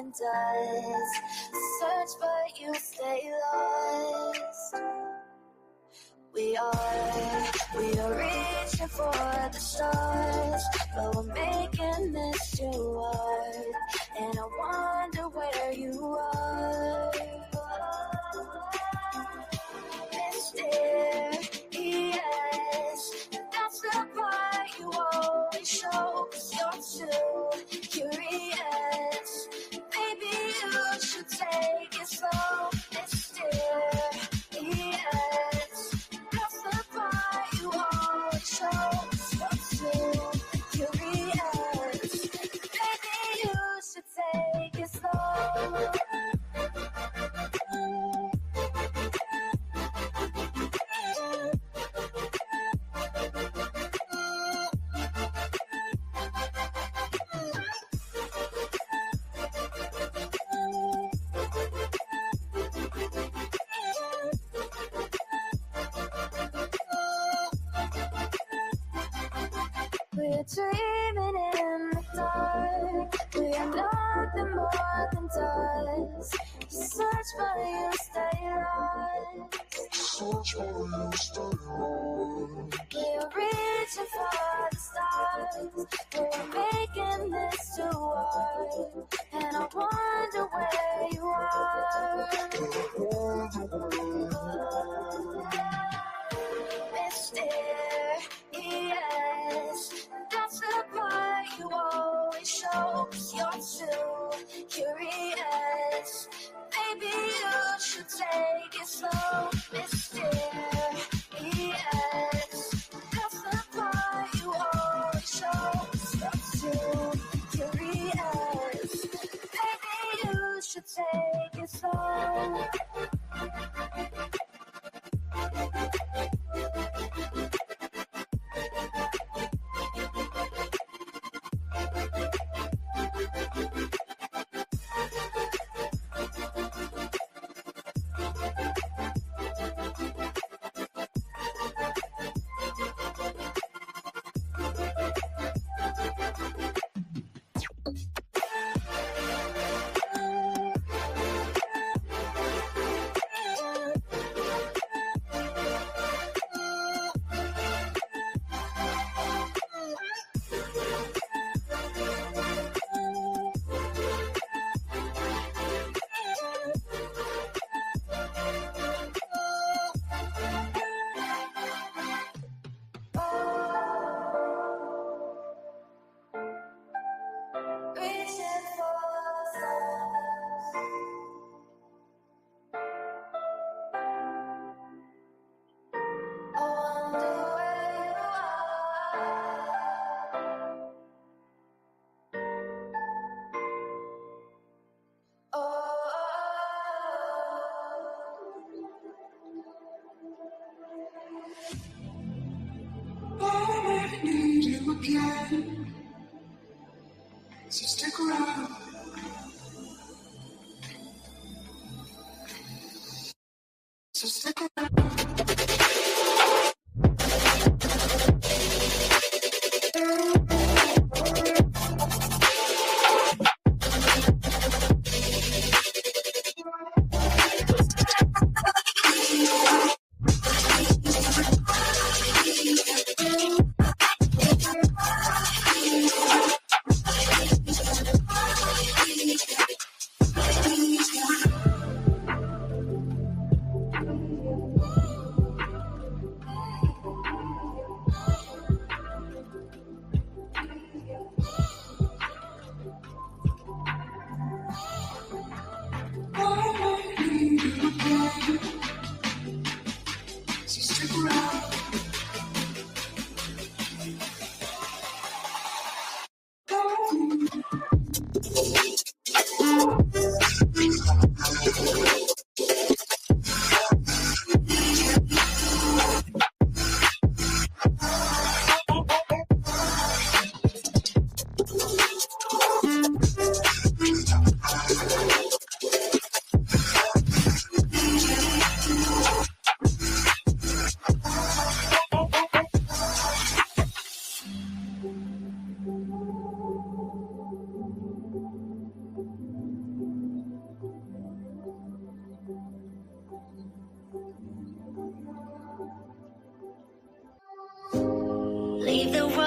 often does. Search but you stay lost. We are reaching for the stars, but we're making this too hard. And I wonder where you are. Mysterious, that's the part you always show. 'Cause you're too curious. Maybe you should take it slow. Mysterious, that's the part you always show. 'Cause you're too curious. Maybe you should take it slow. We're dreaming in the dark. We are nothing more than dust. Search but you stay lost. Search but you stay lost. We're reaching for the stars. We're making this too hard. And I wonder where you are. Mysterious, that's the part you always show. 'Cause you're too curious. Maybe you should take it slow. Mysterious, that's the part you always show. 'Cause you're too curious. Maybe you should take it slow. Reaching for the stars. I wonder where you are. Oh. I need you again, so stick around. So stick around.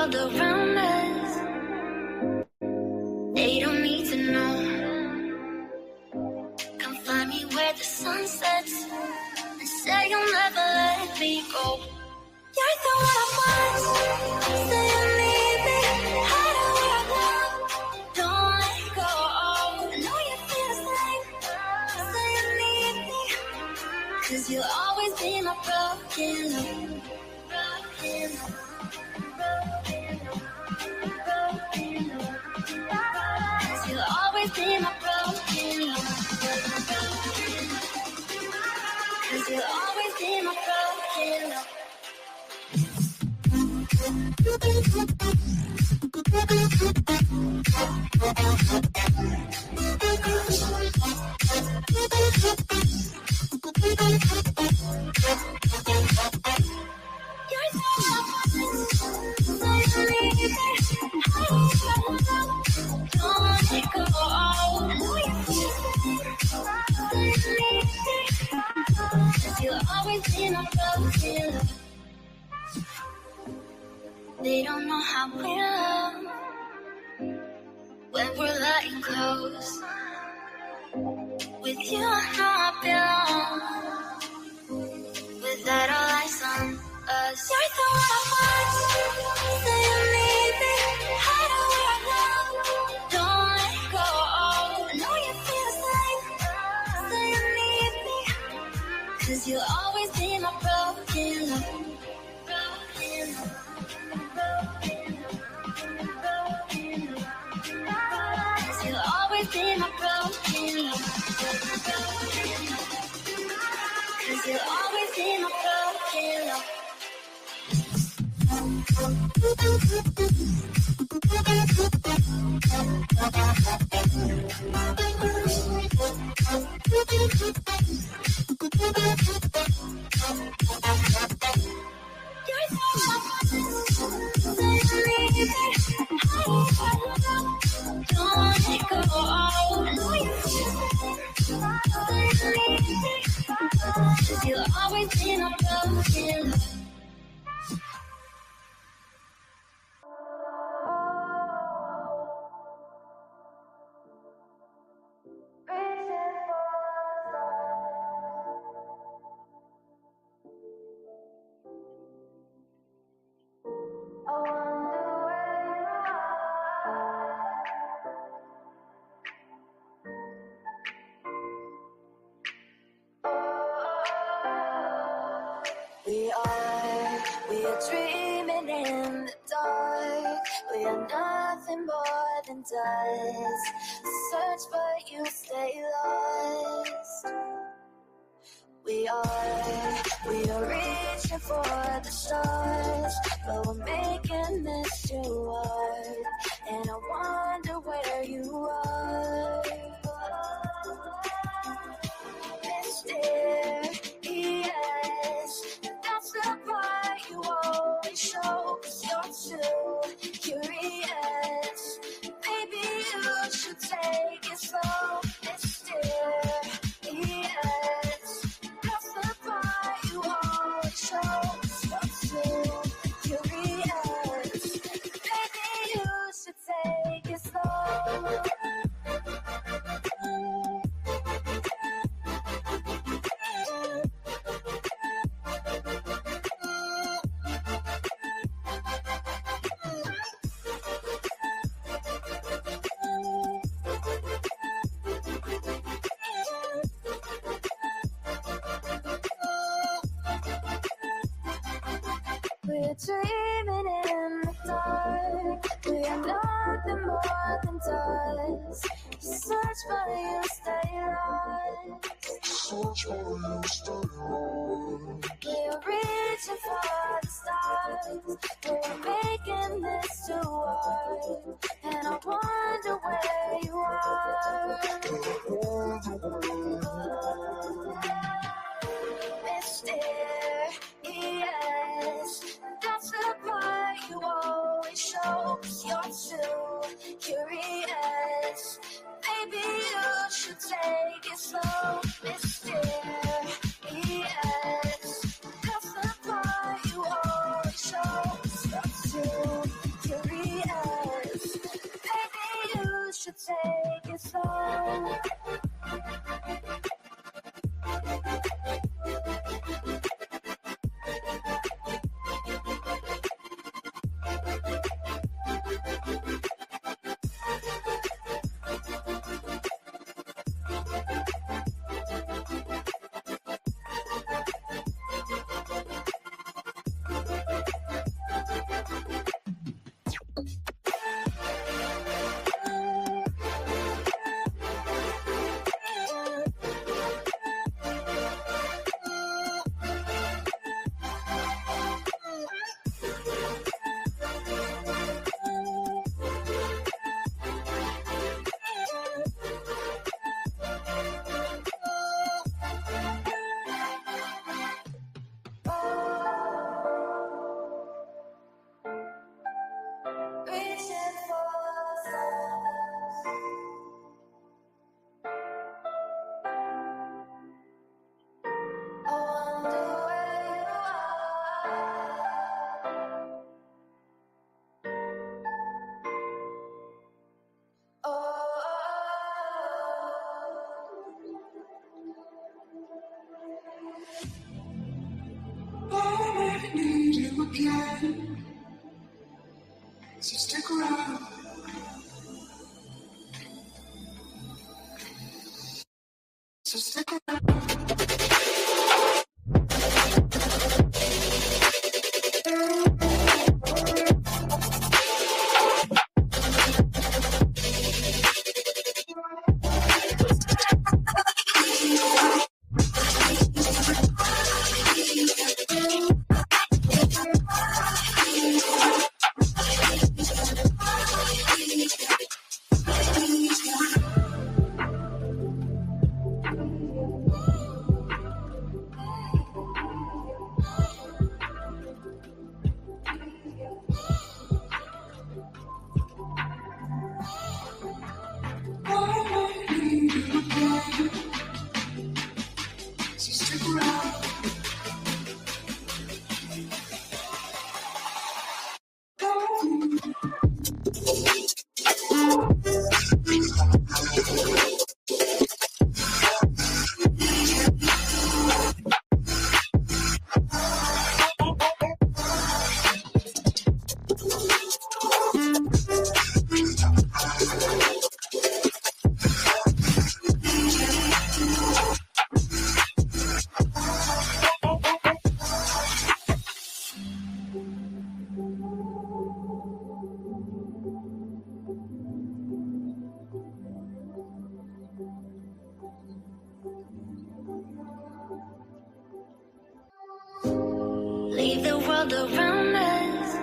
world around us. They don't need to know. Come find me where the sun sets and say you'll never let me go. You're the one I want. Say you need me. Hide where I go. Don't let go. I know you feel the same. Say you need me. 'Cause you'll always be my broken love. Broken love. Broken love. Broken love. 'Cause you'll always be my broken love. 'Cause you'll always be my broken love. They don't know how we love when we're lying close. With you, I know I belong. Without all eyes on us, you're the one I want. Say you need me. Hide where I go. Don't let go. I know you feel the same. Say you need me. 'Cause you'll always be my broken love. Broken love. Cause you'll always be my broken love. Cause you'll always be my broken love. You'll always be my broken love. We are dreaming in the dark. We are nothing more than dust. Search but you stay lost. We are reaching for the stars, but we're making this too hard. And I wonder where you are. Mysterious, that's the part you always show. 'Cause you're too curious. Baby, you should take it slow. Mysterious, that's the part you always show. 'Cause you're too curious. Baby, you should take it slow. We're dreaming in the dark. We are nothing more than dust. You search but you stay lost. Search for you, stay on. We're reaching for the stars. We're making this too hard. And I wonder where you are. Mysterious, that's the part you always show. 'Cause you're too curious. Baby, you should take it slow. Mysterious, that's the part you always show. 'Cause you're too Reaching for the stars. I wonder where you are. Oh, I need you again. So stick around. So stick around. I need you again. So stick around. leave the world around us.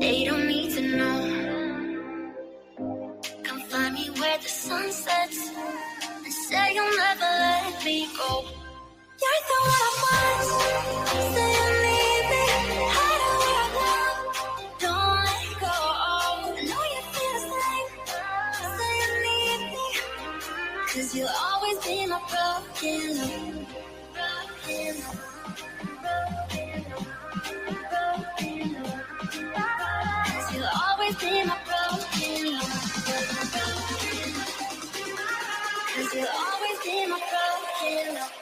They don't need to know. Come find me where the sun sets and say you'll never let me go. You're the one I want. Say you need me. Hide where I love. Don't let go. I know you feel the same. Say you need me. 'Cause you'll always be my broken love. Broken love. Cause you'll always be my broken love. Cause you'll always be my broken love.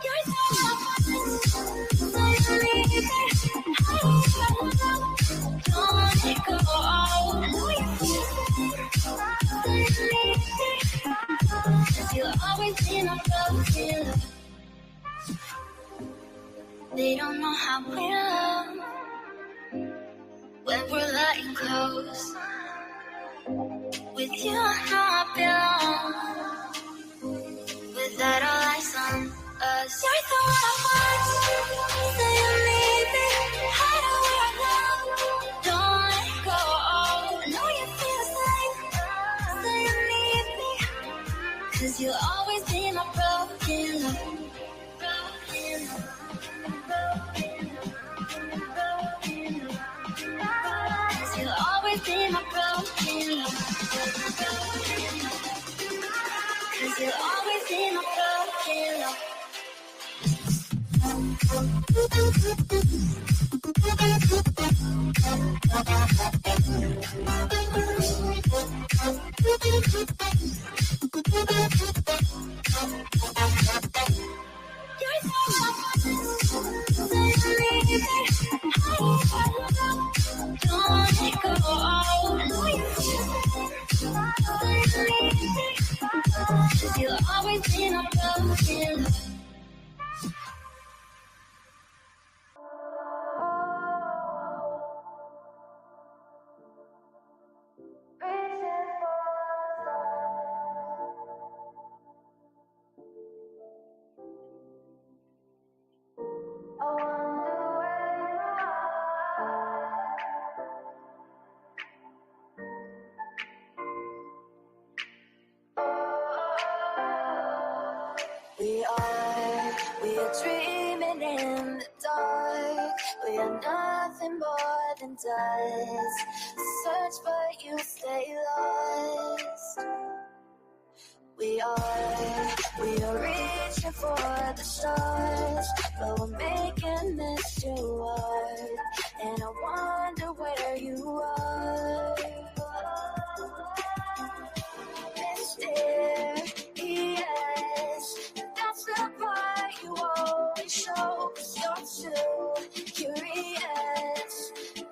You're so don't let it go. I know you feel cause you'll always be my broken love. They don't know how we love when we're letting close. With you I know I belong. Without all eyes on us, you're the one I want. Say you need me. Hide where I love. Don't let go. I know you feel the same. Say you need me. 'Cause you'll always be my broken love. Broken love. Broken love. Broken love. 'Cause you'll always be my broken love. Broken love. 'cause you'll always be my broken love. You'll always be my broken love. We are dreaming in the dark. We are nothing more than dust. Search but you stay lost. We are reaching for the stars, but we're making this too hard. And I wonder where you are. Mysterious, that's the part you always show, 'cause you're too curious.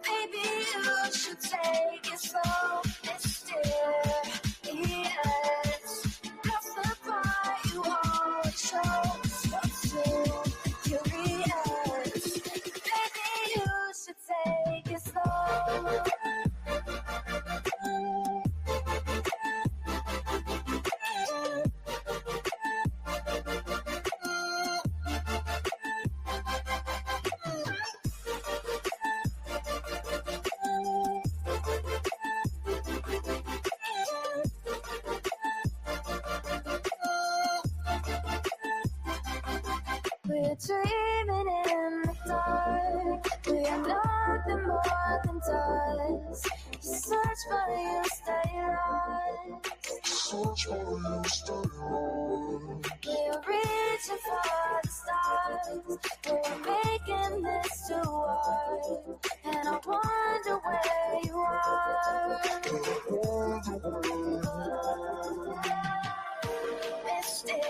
Maybe you should take it slow. Mysterious, that's the part you always show, 'cause you're too curious. Maybe you should take it slow. We're dreaming in the dark. We are nothing more than dust. Search but you stay lost. Search for you, stay lost. We're reaching for the stars. We're making this too hard. And I wonder where you are. Mysterious,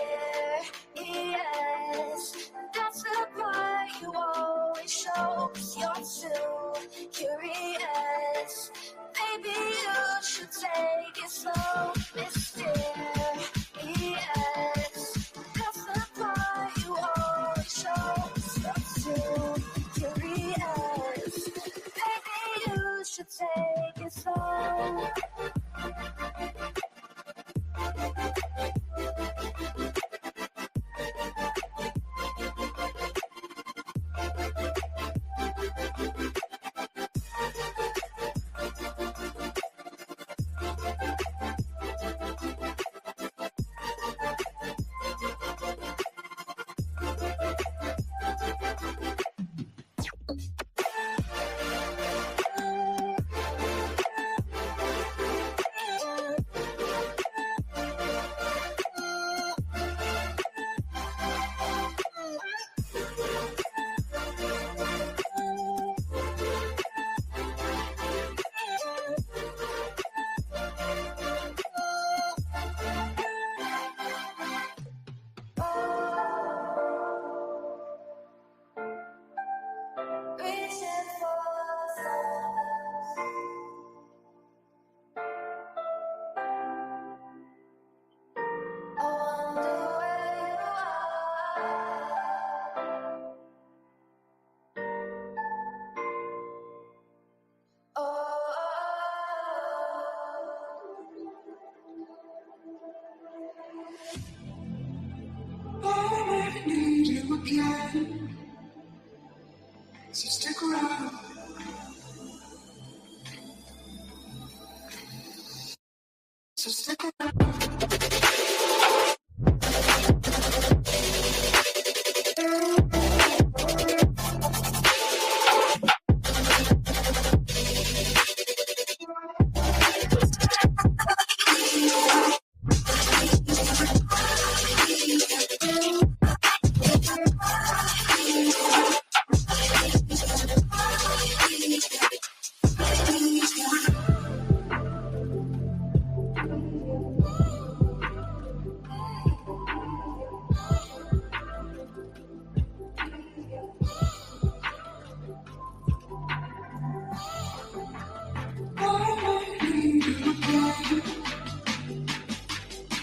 that's the part you always show, 'cause you're too curious. Maybe you should take it slow. Mysterious, that's the part you always show, 'cause you're too curious. Maybe you should take it slow. I need you again, so stick around. So stick around.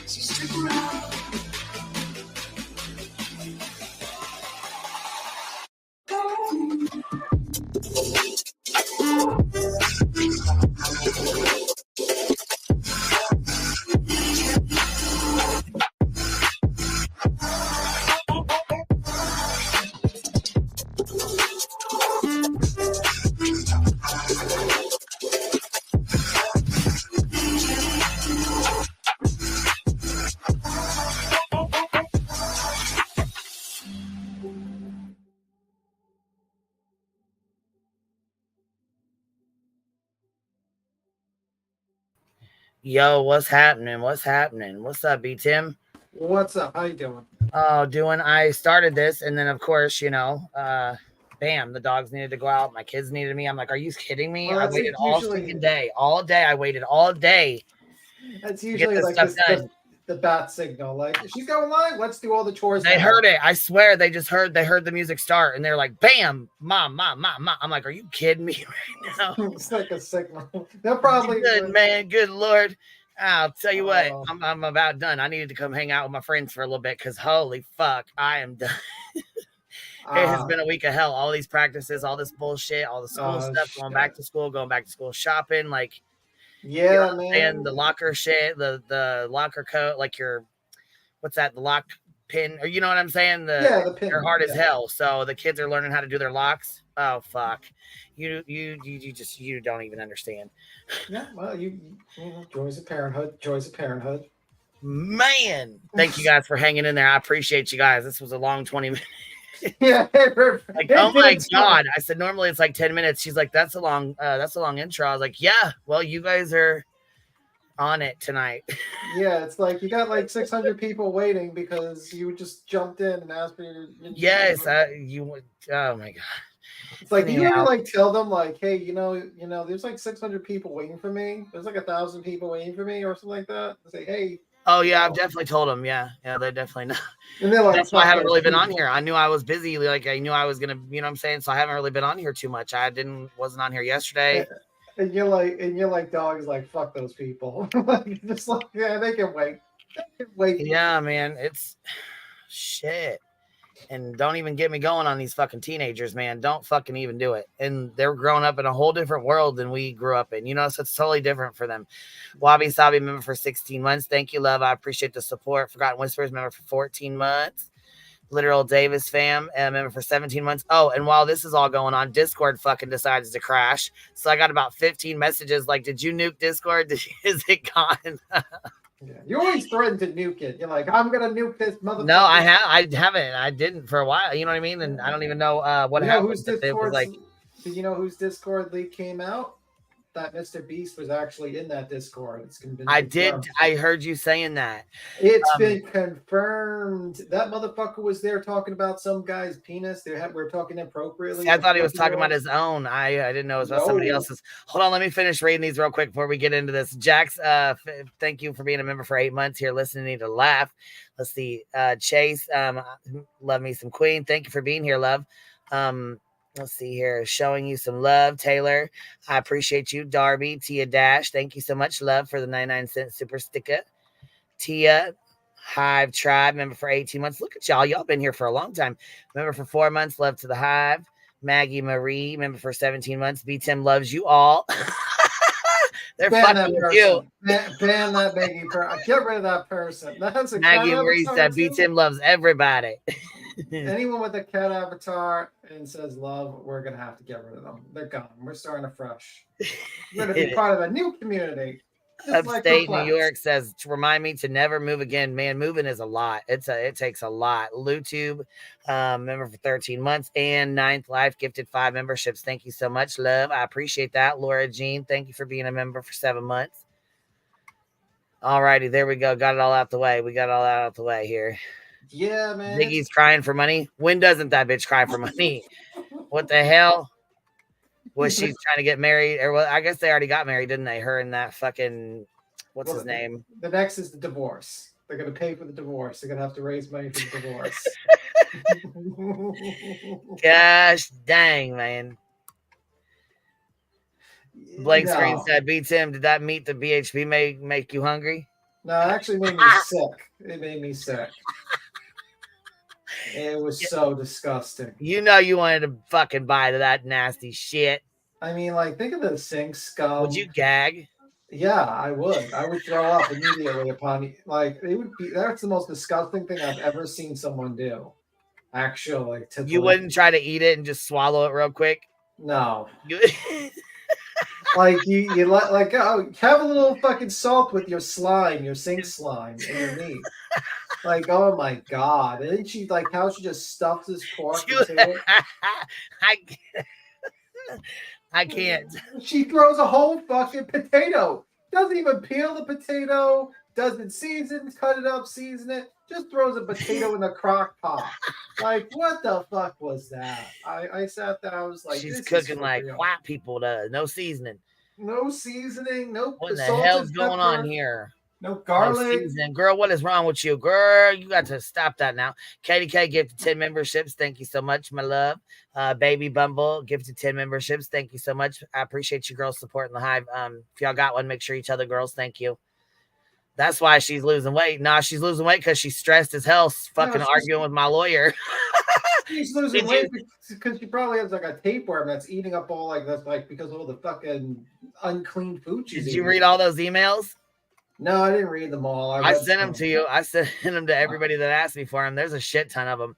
So stick around. Yo, what's happening? What's happening? What's up, B Tim? What's up? How you doing? Oh, doing. I started this, and then of course, bam, the dogs needed to go out. My kids needed me. I'm like, are you kidding me? Well, I that's waited all usually freaking day, all day. I waited all day that's to get usually this like stuff done. the bat signal. Like she's going live. Let's do all the chores. They now. heard it. I swear, they heard the music start, and they're like, bam, mom. I'm like, are you kidding me right now? It's like a signal. They'll probably Good man, good Lord. I'll tell you what, Oh. I'm about done. I needed to come hang out with my friends for a little bit because holy fuck, I am done. It has been a week of hell. All these practices, all this bullshit, all the school stuff, going back to school shopping, like yeah, man. and the locker shit, the locker coat, like your what's that, the lock pin, or you know what I'm saying? The pin. They're hard as hell. So the kids are learning how to do their locks. Oh fuck. You don't even understand. Yeah, well, you know, joys of parenthood. Joys of parenthood. Man, thank you guys for hanging in there. I appreciate you guys. This was a long 20 minutes. Yeah, like, oh my god. I said normally it's like 10 minutes. She's like, that's a long intro. I was like, yeah, well, you guys are on it tonight. Yeah, it's like you got like 600 people waiting because you just jumped in and asked for your yes, oh my god. It's like you ever like tell them like, hey, you know, there's like 600 people waiting for me. There's like 1,000 people waiting for me, or something like that. Say, hey. Oh yeah, I've definitely told them. Yeah, they definitely know. And they're like, that's why I haven't really been on here. I knew I was busy. Like I knew I was gonna, you know what I'm saying. So I haven't really been on here too much. Wasn't on here yesterday. And you're like, dogs, like, fuck those people. Like, just like, yeah, they can wait. They can wait. Yeah, man, it's shit. And don't even get me going on these fucking teenagers, man. Don't fucking even do it. And they're growing up in a whole different world than we grew up in, so it's totally different for them. Wabi Sabi member for 16 months. Thank you, love. I appreciate the support. Forgotten Whispers member for 14 months. Literal Davis fam member for 17 months. Oh, and while this is all going on, Discord fucking decides to crash. So I got about 15 messages like, did you nuke Discord? Is it gone? Yeah, you always threaten to nuke it. You're like, I'm gonna nuke this motherfucker. No, I haven't. I didn't for a while. You know what I mean? And I don't even know what happened. It was like, do you know whose Discord leak came out? That Mr. Beast was actually in that Discord. It's been confirmed. I heard you saying that. It's been confirmed. That motherfucker was there talking about some guy's penis. We're talking inappropriately. I thought he was talking about his own. I didn't know it was about somebody else's. Hold on, let me finish reading these real quick before we get into this. Jax, thank you for being a member for 8 months here, listening to laugh. Let's see. Chase, love me some Queen. Thank you for being here, love. Let's see here. Showing you some love, Taylor. I appreciate you. Darby, Tia Dash. Thank you so much, love, for the 99-cent super sticker. Tia, Hive Tribe, member for 18 months. Look at y'all. Y'all been here for a long time. Member for 4 months. Love to the Hive. Maggie Marie, member for 17 months. B Tim loves you all. They're fucking with you. Ban that Maggie person. Get rid of that person. That's a Maggie Marie said B Tim loves everybody. Anyone with a cat avatar and says love, we're gonna have to get rid of them. They're gone. We're starting afresh. We're gonna be part of a new community. Upstate New York says to remind me to never move again. Man, moving is a lot. It takes a lot. LouTube, member for 13 months, and 9th Life gifted 5 memberships. Thank you so much, love. I appreciate that. Laura Jean, thank you for being a member for 7 months. All righty, there we go. Got it all out the way. We got all that out the way here. Yeah, man. Ziggy's crying for money. When doesn't that bitch cry for money? What the hell? Was she trying to get married? Or well, I guess they already got married, didn't they? Her and that fucking what's his name? The next is the divorce. They're gonna pay for the divorce. They're gonna have to raise money for the divorce. Gosh dang, man. Blake Screen said, beats him. Did that meat the BHP make you hungry? No, it actually made me sick. It made me sick. It was so disgusting. You know you wanted to fucking buy that nasty shit. I mean, like, think of the sink scum. Would you gag? Yeah, I would. I would throw up immediately upon, like, it would be, that's the most disgusting thing I've ever seen someone do. Actually, You wouldn't try to eat it and just swallow it real quick? No. Like you like oh, have a little fucking salt with your slime, your sink slime, and your meat. Like, oh my god! And then she like how she just stuffs this pork into it. I can't. She throws a whole fucking potato. Doesn't even peel the potato. Doesn't season, cut it up, season it. Just throws a potato in the crock pot. Like, what the fuck was that? I sat there. I was like, she's cooking like white people does. No seasoning. No seasoning. No. What the hell's going on here? No garlic. No, girl, what is wrong with you? Girl, you got to stop that now. Katie K gifted 10 memberships. Thank you so much, my love. Baby Bumble gifted 10 memberships. Thank you so much. I appreciate you girls supporting the hive. If y'all got one, make sure you tell the girls thank you. That's why she's losing weight. Nah, she's losing weight because she's stressed as hell, fucking arguing with my lawyer. She's losing weight because she probably has like a tapeworm that's eating up all like that's like because of all the fucking unclean food she's eating. Did you read all those emails? No, I didn't read them all. I sent them to you. I sent them to everybody that asked me for them. There's a shit ton of them.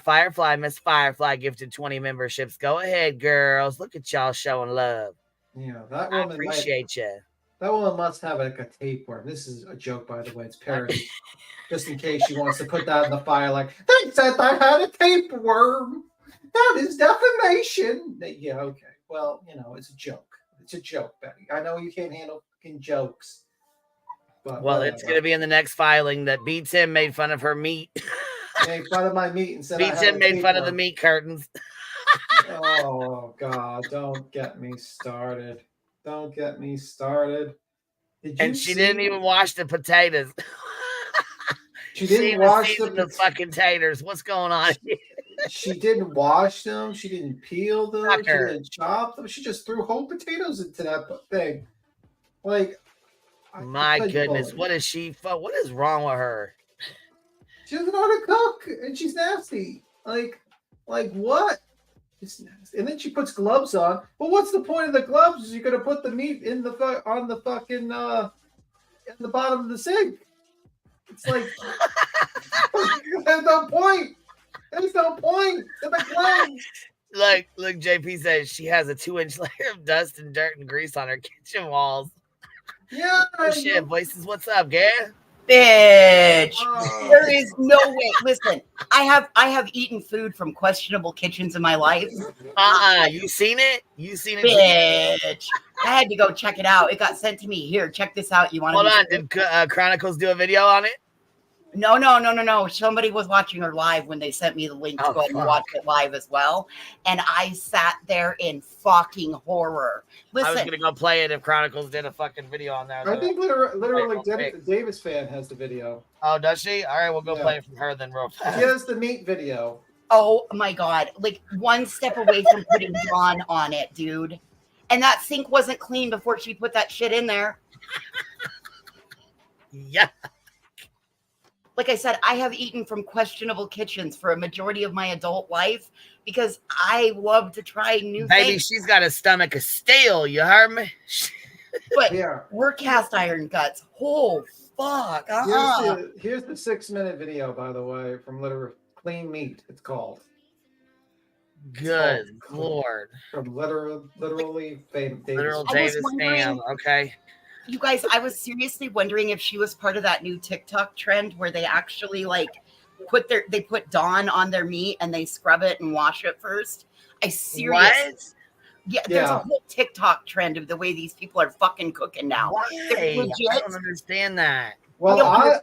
Firefly, Miss Firefly gifted 20 memberships. Go ahead, girls. Look at y'all showing love. Yeah, that woman. I appreciate you. That woman must have like a tapeworm. This is a joke, by the way. It's parody. Just in case she wants to put that in the fire, like, they said I had a tapeworm. That is defamation. Yeah, okay. Well, you know, it's a joke. It's a joke, Betty. I know you can't handle fucking jokes. But well, it's going to be in the next filing that B. Tim made fun of her meat. Made fun of my meat and said B. Tim made fun of the meat curtains. Oh, God. Don't get me started. Don't get me started. And she didn't even wash the potatoes. She didn't wash the fucking taters. What's going on? She didn't wash them. She didn't peel them. She didn't chop them. She just threw whole potatoes into that thing. Like, my goodness, what is she? What is wrong with her? She doesn't know how to cook, and she's nasty. Like what? It's nasty. And then she puts gloves on. Well, what's the point of the gloves? Is you're gonna put the meat in the on the fucking in the bottom of the sink? It's like there's no point. There's no point to the gloves. Look, JP says she has a 2-inch layer of dust and dirt and grease on her kitchen walls. Yeah. Oh, shit, voices. What's up, Gary? Bitch. There is no way. Listen, I have eaten food from questionable kitchens in my life. You seen it? You seen it? Bitch. I had to go check it out. It got sent to me. Here, check this out. You want to hold on? Did Chronicles do a video on it? No. Somebody was watching her live when they sent me the link to go ahead and watch it live as well. And I sat there in fucking horror. Listen, I was going to go play it if Chronicles did a fucking video on that. I think literally Davis fan has the video. Oh, does she? All right, we'll go play it from her then real fast. She has the meat video. Oh, my God. Like, one step away from putting Dawn on it, dude. And that sink wasn't clean before she put that shit in there. Yeah. Like I said, I have eaten from questionable kitchens for a majority of my adult life because I love to try new things. Baby, she's got a stomach of steel. You heard me? But we're cast iron guts. Oh, fuck. Here's the 6-minute video, by the way, from Literal Clean Meat, it's called. Good Lord. From literally Davis. Literal Davis fam. Okay. You guys, I was seriously wondering if she was part of that new TikTok trend where they actually like put Dawn on their meat and they scrub it and wash it first. What? Yeah, there's a whole TikTok trend of the way these people are fucking cooking now. Why? I don't understand that. Well,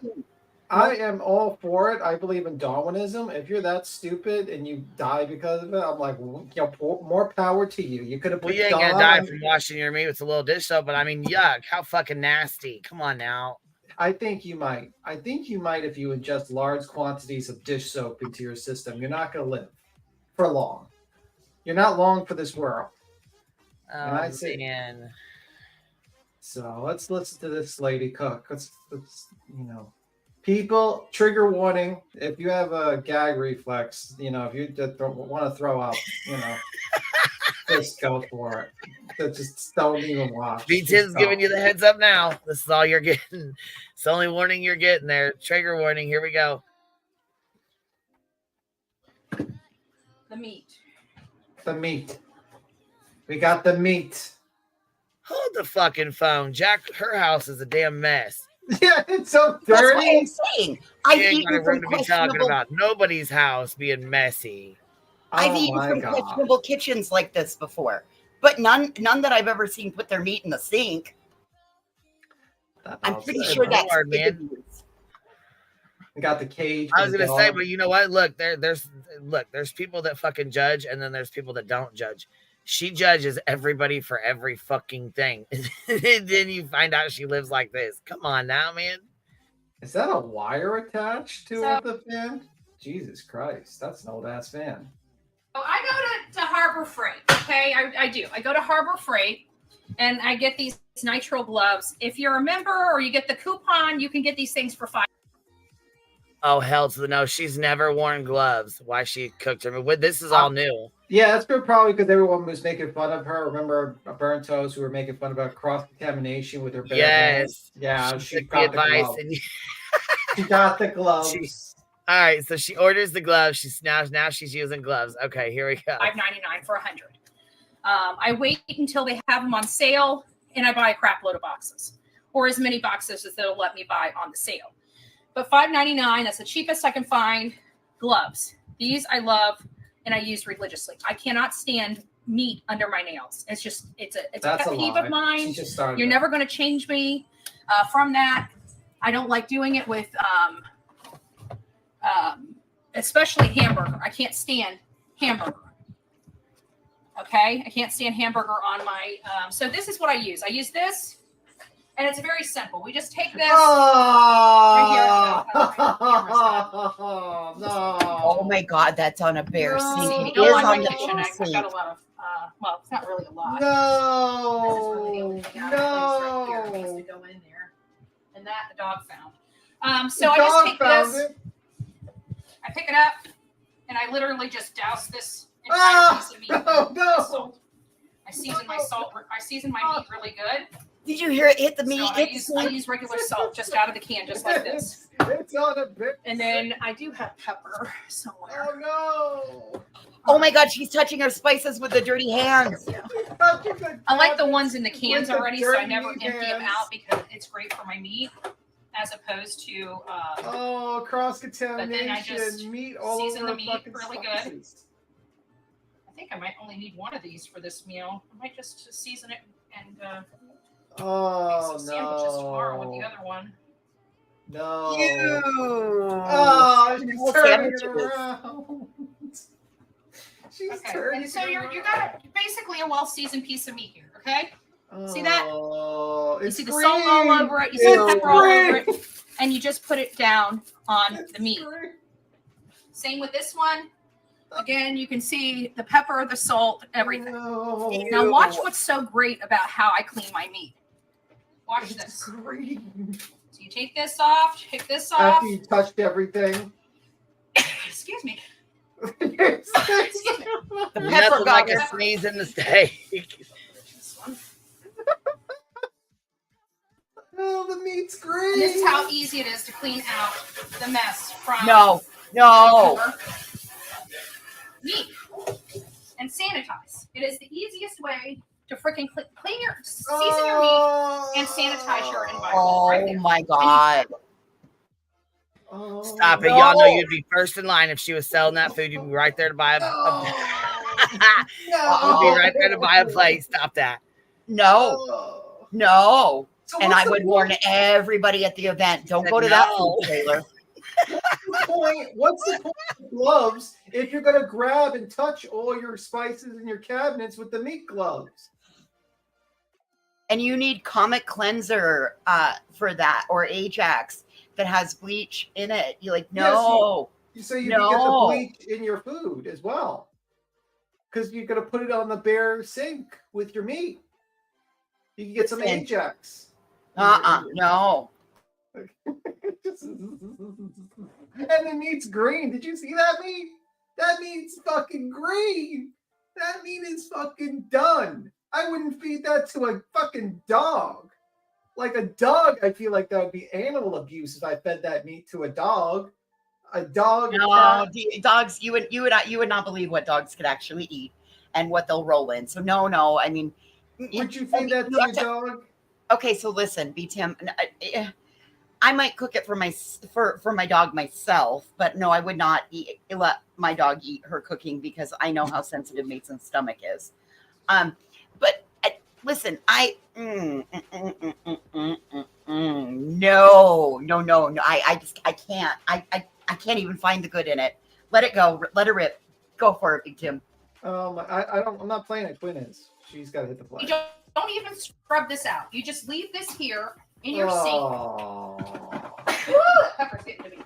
I am all for it. I believe in Darwinism. If you're that stupid and you die because of it, I'm like, more power to you. You could have put you ain't gonna die from washing your meat with a little dish soap, but I mean, yuck! How fucking nasty! Come on now. I think you might. If you ingest large quantities of dish soap into your system, you're not gonna live for long. You're not long for this world. Oh, man. So let's listen to this lady cook. Let's people, trigger warning. If you have a gag reflex, if you want to throw up, just go for it. Just don't even watch. B10's giving you the heads up now. This is all you're getting. It's the only warning you're getting there. Trigger warning. Here we go. The meat. The meat. We got the meat. Hold the fucking phone. Jack, her house is a damn mess. Yeah, it's so dirty. That's what I'm saying. I've You ain't eaten got a from room to be talking questionable. about nobody's house being messy. I've Oh eaten my from God. questionable kitchens like this before, but none that I've ever seen put their meat in the sink. I'm pretty sure that's hard, man. We got the cage. I was gonna say, but you know what? Look, there's people that fucking judge, and then there's people that don't judge. She judges everybody for every fucking thing. And then you find out she lives like this. Come on now, man. Is that a wire attached to the fan? Jesus Christ, that's an old ass fan. So I go to Harbor Freight. Okay, I do. I go to Harbor Freight, and I get these nitrile gloves. If you're a member or you get the coupon, you can get these things for $5. Oh hell to the no! She's never worn gloves. Why she cooked her? This is all new. Yeah, that's probably because everyone was making fun of her. Remember, Burn Toast, who were making fun about cross contamination with her bare hands? Yeah, she took the got the advice gloves. and She got the gloves. all right, so she orders the gloves. She's now she's using gloves. Okay, here we go. $5.99 for 100. I wait until they have them on sale, and I buy a crap load of boxes, or as many boxes as they'll let me buy on the sale. But $5.99, that's the cheapest I can find. Gloves. These I love, and I use religiously. I cannot stand meat under my nails. It's a pet peeve of mine. You're never going to change me from that. I don't like doing it with, especially hamburger. I can't stand hamburger. Okay, I can't stand hamburger on my. So this is what I use. I use this, and it's very simple. We just take this. Oh, No. Oh my God, that's on a bare sink. It No, is on on my the kitchen. I've sink. got a lot of. Well, it's not really a lot. No. To go in there, and that the dog found. So I just take this. I pick it up, and I literally just douse this entire piece of meat with salt. I season my salt. I season my meat really good. Did you hear it hit the meat? So I use regular salt just out of the can, just like this. It's on a bit. And then I do have pepper somewhere. Oh no! Oh my God, she's touching her spices with the dirty hands. I like the ones in the cans already, so I never empty them out because it's great for my meat, as opposed to. Cross But then I contamination, just meat all season over the meat fucking really spices. I think I might only need one of these for this meal. I might just season it and make Oh some sandwiches tomorrow with the other one. No! Ew. Oh, she's Little turning it sandwiches. around. She's Okay, turning and so it you around. got basically a well-seasoned piece of meat here. Okay, see that? Oh, You it's see the green. salt all over it. You see the It's pepper all over green. it, and you just put it down on It's the meat. green. Same with this one. Again, you can see the pepper, the salt, everything. No. Now watch what's so great about how I clean my meat. Watch It's this. green. So you take this off, take this off. After you touched everything. Excuse me. The pepper Nothing got like a sneeze in the steak. This one. Oh, the meat's green. And this is how easy it is to clean out the mess from No. meat and sanitize. It is the easiest way to freaking season your meat and sanitize your environment. right Oh there. my God. Oh, Stop it. No. Y'all know you'd be first in line if she was selling that food. You'd be right there to buy you'd be right there to buy a plate. Stop that. No. So And what's I the would warn everybody at the event, don't go to that food trailer. What's the point of gloves if you're gonna grab and touch all your spices in your cabinets with the meat gloves? And you need Comet Cleanser for that, or Ajax that has bleach in it. You're like, no. So you can get the bleach in your food as well, because you're gonna put it on the bare sink with your meat. You can get some Listen. Ajax. No. And the meat's green. Did you see that meat? That meat's fucking green. That meat is fucking done. I wouldn't feed that to a fucking dog. Like a dog, I feel like that would be animal abuse if I fed that meat to a dog. A dog. No, dogs. You would not believe what dogs could actually eat and what they'll roll in. So no. I mean, Would you feed that to a dog? Okay, so listen, B Tim. I might cook it for my dog myself, but no, I would not let my dog eat her cooking because I know how sensitive Mason's stomach is. But listen, I no. I can't. I can't even find the good in it. Let it go. Let her rip. Go for it, Big Tim. I'm not playing at Quinn is. She's got to hit the play. You don't even scrub this out. You just leave this here in your sink. Woo, that pepper's getting to me.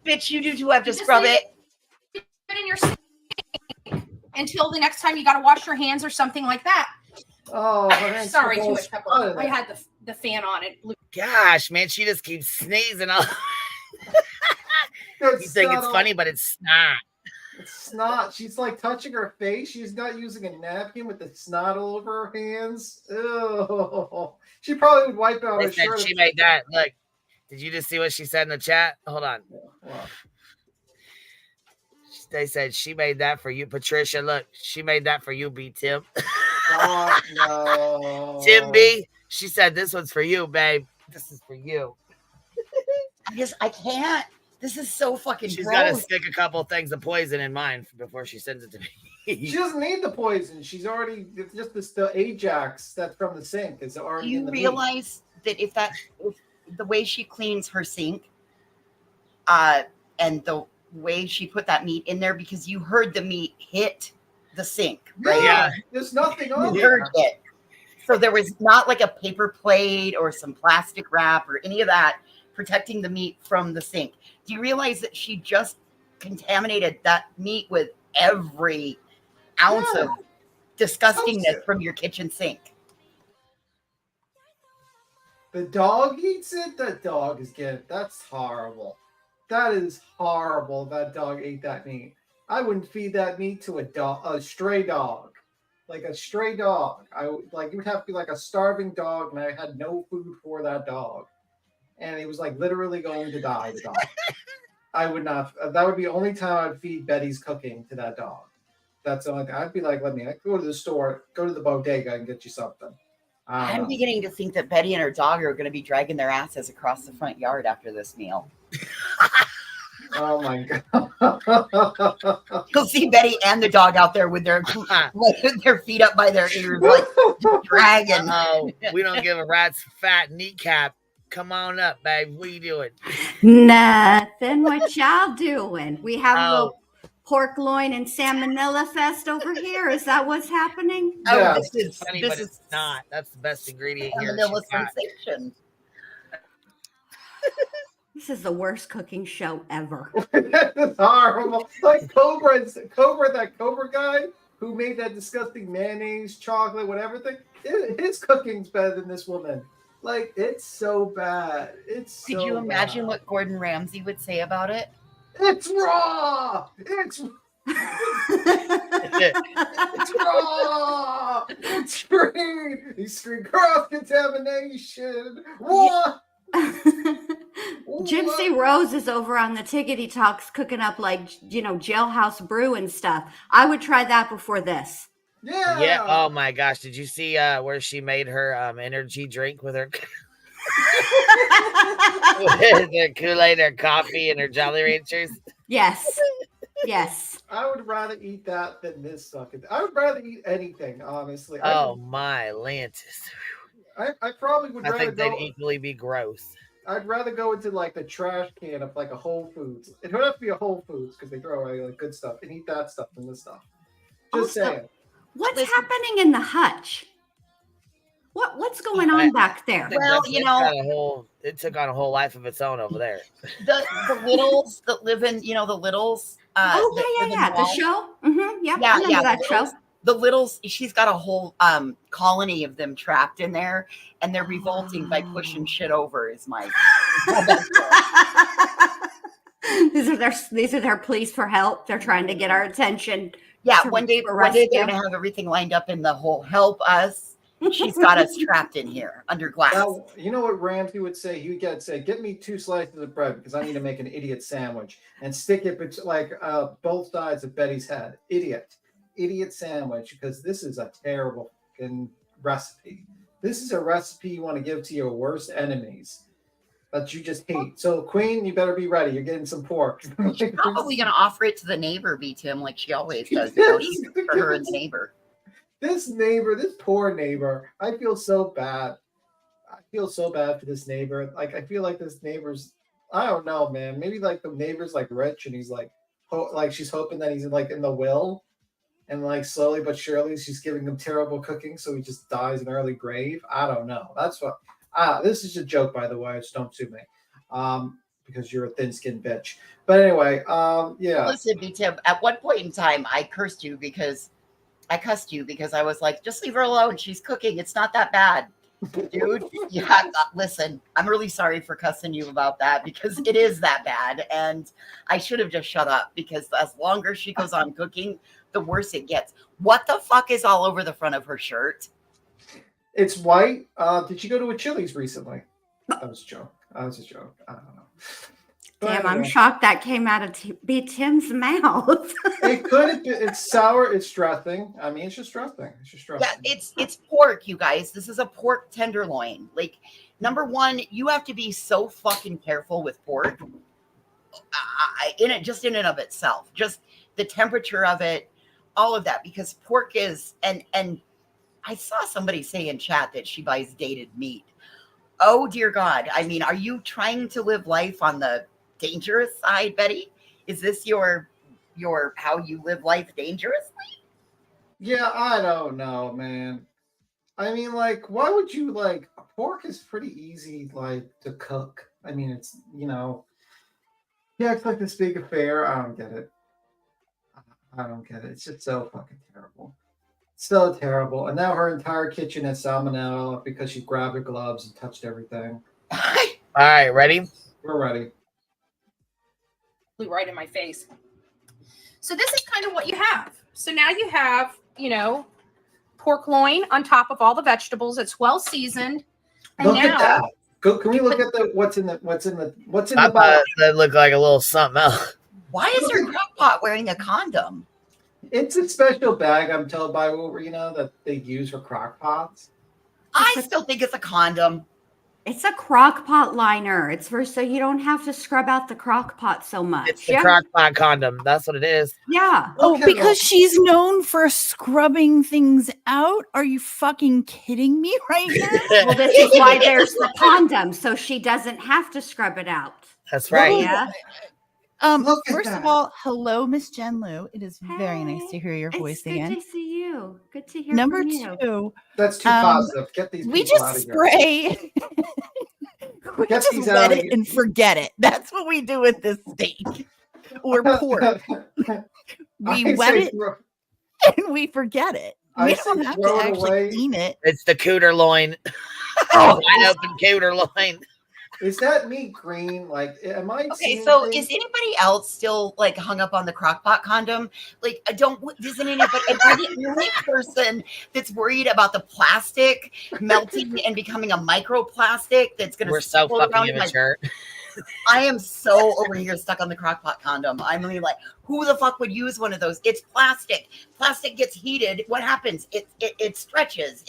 Bitch, you do have to scrub it. Put it in your sink until the next time you got to wash your hands or something like that. Oh, sorry, too much pepper. I had the fan on it. Gosh, man, she just keeps sneezing. All. You think it's funny, but it's not. It's snot. She's like touching her face. She's not using a napkin with the snot all over her hands. Ew. She probably would wipe out her shirt. She made that. Look, did you just see what she said in the chat? Hold on. Wow. They said she made that for you, Patricia. Look, she made that for you, B. Tim. Oh, no. Tim B. She said this one's for you, babe. This is for you. I can't. This is so fucking She's gross. got to stick a couple things of poison in mine before she sends it to me. She doesn't need the poison. She's already, it's just the Ajax that's from the sink. It's already Do you in the realize that if the way she cleans her sink and the way she put that meat in there, because you heard the meat hit the sink, right? Yeah. There's nothing on You there. heard it. So there was not like a paper plate or some plastic wrap or any of that protecting the meat from the sink. Do you realize that she just contaminated that meat with every ounce of disgustingness from your kitchen sink? The dog eats it? That dog is getting, that's horrible. That is horrible. That dog ate that meat. I wouldn't feed that meat to a stray dog. Like a stray dog. It would have to be like a starving dog, and I had no food for that dog. And it was like literally going to die, the dog. I would not. That would be the only time I'd feed Betty's cooking to that dog. That's the only thing. I'd be like, I'd go to the store, go to the bodega and get you something. I'm beginning to think that Betty and her dog are going to be dragging their asses across the front yard after this meal. Oh my God. You'll see Betty and the dog out there with their feet up by their ears, like dragging. Oh, we don't give a rat's fat kneecap. Come on up, babe. What are you doing? Nothing. What y'all doing? We have a little pork loin and salmonella fest over here. Is that what's happening? Yeah. Oh, this is Funny, this but is it's not. That's the best ingredient here. salmonella sensation. This is the worst cooking show ever. That's horrible. Like Cobra, that Cobra guy who made that disgusting mayonnaise, chocolate, whatever thing. His cooking's better than this woman. Like, it's so bad. Could you imagine what Gordon Ramsay would say about it? It's raw. It's raw. It's green. He screamed cross contamination. What? Gypsy Rose is over on the Tickety Talks cooking up jailhouse brew and stuff. I would try that before this. Yeah. Yeah. Oh my gosh. Did you see where she made her energy drink with her with her Kool-Aid, her coffee, and her Jolly Ranchers? Yes. Yes. I would rather eat that than this sucking. I would rather eat anything, honestly. Oh my Lantis. I probably would I rather think go. they'd equally be gross. I'd rather go into like the trash can of like a Whole Foods. It would have to be a Whole Foods because they throw away like good stuff and eat that stuff than this stuff. Just Also, saying. What's happening in the hutch? What's going on back there? Well, it took on a whole life of its own over there. The littles that live in, the littles. The show. Mm-hmm. Yep, Yeah, I remember that show. The littles, she's got a whole colony of them trapped in there, and they're revolting by pushing shit over. Is my these are their pleas for help. They're trying to get our attention. Yeah, one day they're gonna have everything lined up in the whole help us. She's got us trapped in here under glass. Now, you know what Ramsey would say? He would say, "Get me 2 slices of bread because I need to make an idiot sandwich and stick it like both sides of Betty's head. Idiot sandwich, because this is a terrible fucking recipe. This is a recipe you want to give to your worst enemies that you just hate. So, Queen, you better be ready. You're getting some pork." She's probably gonna offer it to the neighbor, Tim, like she always does. You know, she's for her and the neighbor. This poor neighbor. I feel so bad. I feel so bad for this neighbor. Like, I feel like this neighbor's, I don't know, man. Maybe like the neighbor's like rich and he's like, she's hoping that he's like in the will. And like slowly but surely she's giving him terrible cooking. So he just dies an early grave. I don't know. That's what, this is a joke, by the way. Just don't sue me. Because you're a thin-skinned bitch. But anyway, yeah. Listen, Tim, at one point in time, I cussed you because I was like, just leave her alone. She's cooking. It's not that bad. Dude, yeah, listen, I'm really sorry for cussing you about that because it is that bad. And I should have just shut up because as longer she goes on cooking, the worse it gets. What the fuck is all over the front of her shirt? It's white. Did you go to a Chili's recently? That was a joke. I don't know. Damn, I'm shocked that came out of Tim's mouth. It could have been. It's sour. It's dressing. I mean, it's just dressing. Yeah, it's pork, you guys. This is a pork tenderloin. Like, number one, you have to be so fucking careful with pork. In and of itself, just the temperature of it, all of that, because pork is and I saw somebody say in chat that she buys dated meat. Oh dear God! I mean, are you trying to live life on the dangerous side, Betty? Is this your how you live life dangerously? Yeah, I don't know, man. I mean, like, why would you like pork is pretty easy like to cook. I mean, it's yeah, it's like this big affair. I don't get it. It's just so fucking terrible. So terrible. And now her entire kitchen has salmonella because she grabbed her gloves and touched everything. All right, ready? We're ready. Right in my face. So this is kind of what you have. So now you have, pork loin on top of all the vegetables. It's well seasoned. And look at that. Can we look at what's in the box? That look like a little something else. Why is her crock pot wearing a condom? It's a special bag, I'm told by that they use for crock pots. I still think it's a condom. It's a crock pot liner. It's so you don't have to scrub out the crock pot so much. It's the crock pot condom. That's what it is. Yeah. Oh, because she's known for scrubbing things out? Are you fucking kidding me right now? Well, this is why there's the condom, so she doesn't have to scrub it out. That's right. Yeah. First of all, hello, Miss Jen Lou. It is very nice to hear your voice again. Good to see you. Good to hear Number from you. 2. That's too positive. Get these We people just out of here. spray. We Get just these wet out of it here. and forget it. That's what we do with this steak or pork. We wet it and we forget it. We don't have to actually clean it. It's the cooter loin. Wide open cooter loin. Is that meat green? Like, am I? Okay, so is anybody else still like hung up on the crockpot condom? Like, isn't anybody? Am I the only person that's worried about the plastic melting and becoming a microplastic that's going to? We're so fucking immature. I am so over here stuck on the crockpot condom. I'm really like, who the fuck would use one of those? It's plastic. Plastic gets heated. What happens? It stretches.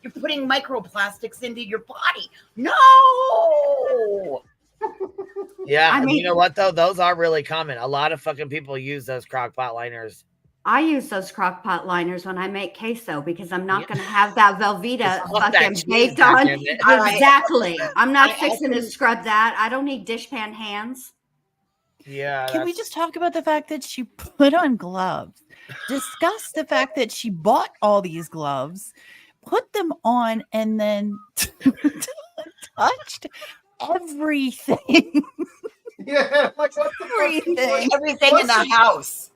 You're putting microplastics into your body. No. Yeah, I mean, you know what though? Those are really common. A lot of fucking people use those crock pot liners. I use those crock pot liners when I make queso because I'm not going to have that Velveeta fucking baked on. Exactly. I'm not fixing to scrub that. I don't need dishpan hands. Yeah. Can we just talk about the fact that she put on gloves? Discuss the fact that she bought all these gloves, put them on, and then touched everything. Yeah, like everything in the house.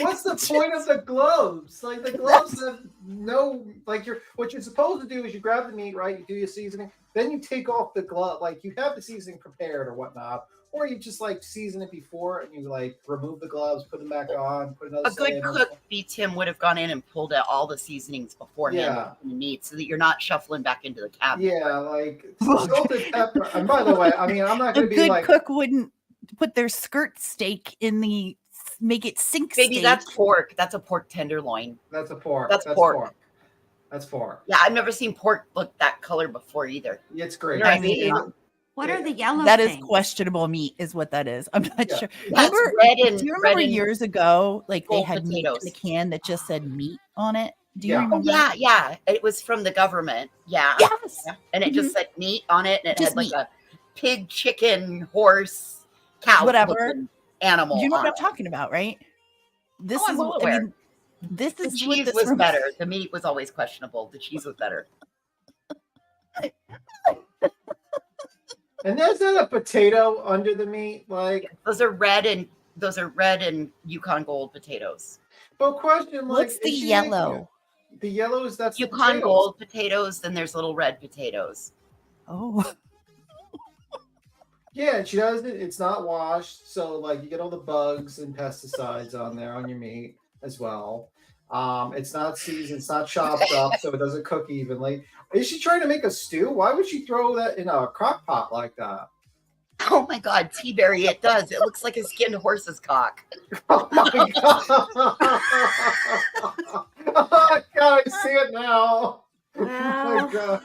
What's the point of the gloves? Like the gloves have no like what you're supposed to do is you grab the meat, right? You do your seasoning, then you take off the glove, like you have the seasoning prepared or whatnot, or you just like season it before and you like remove the gloves, put them back on, put another. A good cook, Tim, would have gone in and pulled out all the seasonings beforehand in the meat, so that you're not shuffling back into the cabinet. Yeah, like salted pepper. And by the way, I mean I'm not going to be like a good cook wouldn't put their skirt steak in the. Make it sink. Maybe that's pork. That's a pork tenderloin. That's a pork. That's pork. That's pork. Yeah, I've never seen pork look that color before either. It's great. You know what I mean? What are the yellow That things? is questionable meat, is what that is. I'm not sure. That's red and, do you remember red years ago, like they had potatoes. meat in the can that just said meat on it? Do you Oh, remember? yeah. It was from the government. Yeah. Yes. Yeah. And it just said meat on it, and it Just had like meat. a pig, chicken, horse, cow, Whatever animal. You know what on I'm talking about, right? This I'm is well I aware. mean, this The is cheese what was this better. The meat was always questionable. The cheese was better. And there's not a potato under the meat, like those are red and Yukon Gold potatoes. But question, like, What's the yellow? The yellow is that's Yukon Gold potatoes. Then there's little red potatoes. Oh. Yeah, and she does it. It's not washed, so like you get all the bugs and pesticides on there on your meat as well. It's not seasoned, it's not chopped up, so it doesn't cook evenly. Is she trying to make a stew? Why would she throw that in a crock pot like that? Oh my God, T-berry! It does. It looks like a skinned horse's cock. Oh my God! Oh God, I see it now. Oh my God.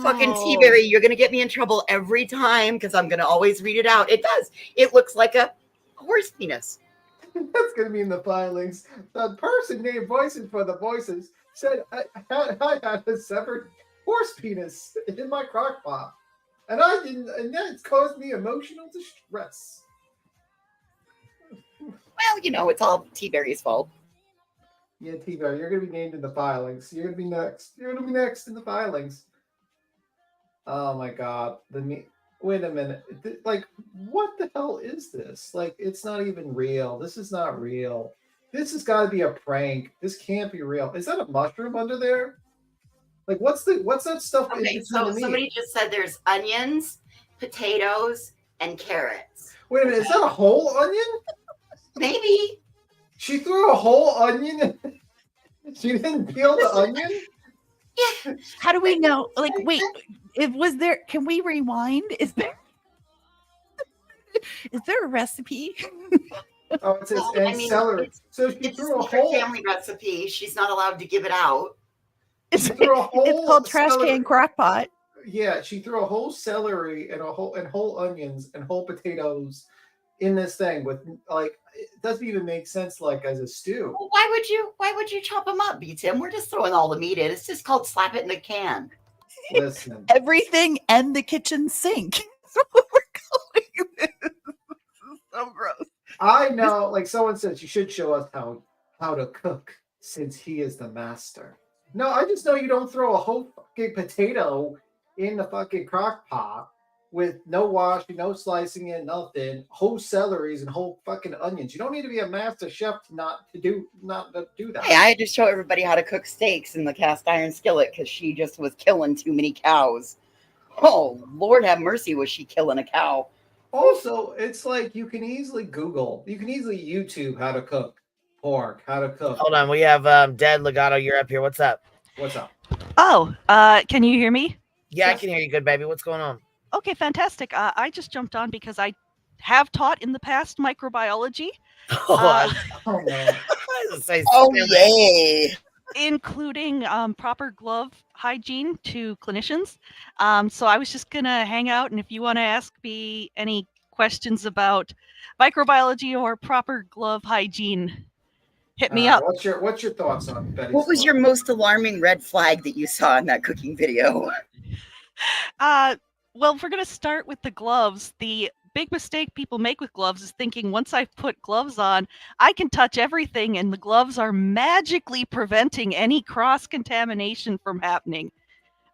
Fucking T-berry, you're gonna get me in trouble every time because I'm gonna always read it out. It does. It looks like a horse penis. That's going to be in the filings. The person named Voices for the Voices said I had a severed horse penis in my crock pot. And I didn't, and that's caused me emotional distress. Well, you know, it's all T-berry's fault. Yeah, T-Bear, you're going to be named in the filings. You're going to be next. You're going to be next in the filings. Oh my God. Wait a minute. Like, what the hell is this? Like, it's not even real. This is not real. This has got to be a prank. This can't be real. Is that a mushroom under there? Like, what's that stuff? Okay, so somebody just said there's onions, potatoes, and carrots. Wait a minute. Is that a whole onion? Maybe. She threw a whole onion. She didn't peel the onion. Yeah. How do we know? Like, wait, was there? Can we rewind? Is there a recipe? Oh, it says celery. So she threw a whole family recipe. She's not allowed to give it out. It's called trash can crockpot. Yeah, she threw a whole celery and whole onions and whole potatoes in this thing with like it doesn't even make sense like as a stew. Well, why would you chop them up, Tim? We're just throwing all the meat in. It's just called slap it in a can. Listen. Everything and the kitchen sink. That's what we're calling this. This is so gross. I know, like someone says, you should show us how to cook since he is the master. No, I just know you don't throw a whole fucking potato in the fucking crock pot with no washing, no slicing it, nothing, whole celeries and whole fucking onions. You don't need to be a master chef not to do that. Hey, I had to show everybody how to cook steaks in the cast iron skillet because she just was killing too many cows. Oh, Lord have mercy, was she killing a cow? Also, it's like you can easily YouTube how to cook pork, how to cook. Hold on, we have Dead Legato. You're up here. What's up? What's up? Oh, can you hear me? Yeah, I can hear you good, baby. What's going on? Okay, fantastic. I just jumped on because I have taught in the past microbiology. Oh man. Oh yay. Including proper glove hygiene to clinicians. So I was just gonna hang out, and if you want to ask me any questions about microbiology or proper glove hygiene, hit me up. What's your thoughts on Betty's What was glove? your most alarming red flag that you saw in that cooking video? Well, if we're going to start with the gloves, the big mistake people make with gloves is thinking once I've put gloves on, I can touch everything and the gloves are magically preventing any cross-contamination from happening,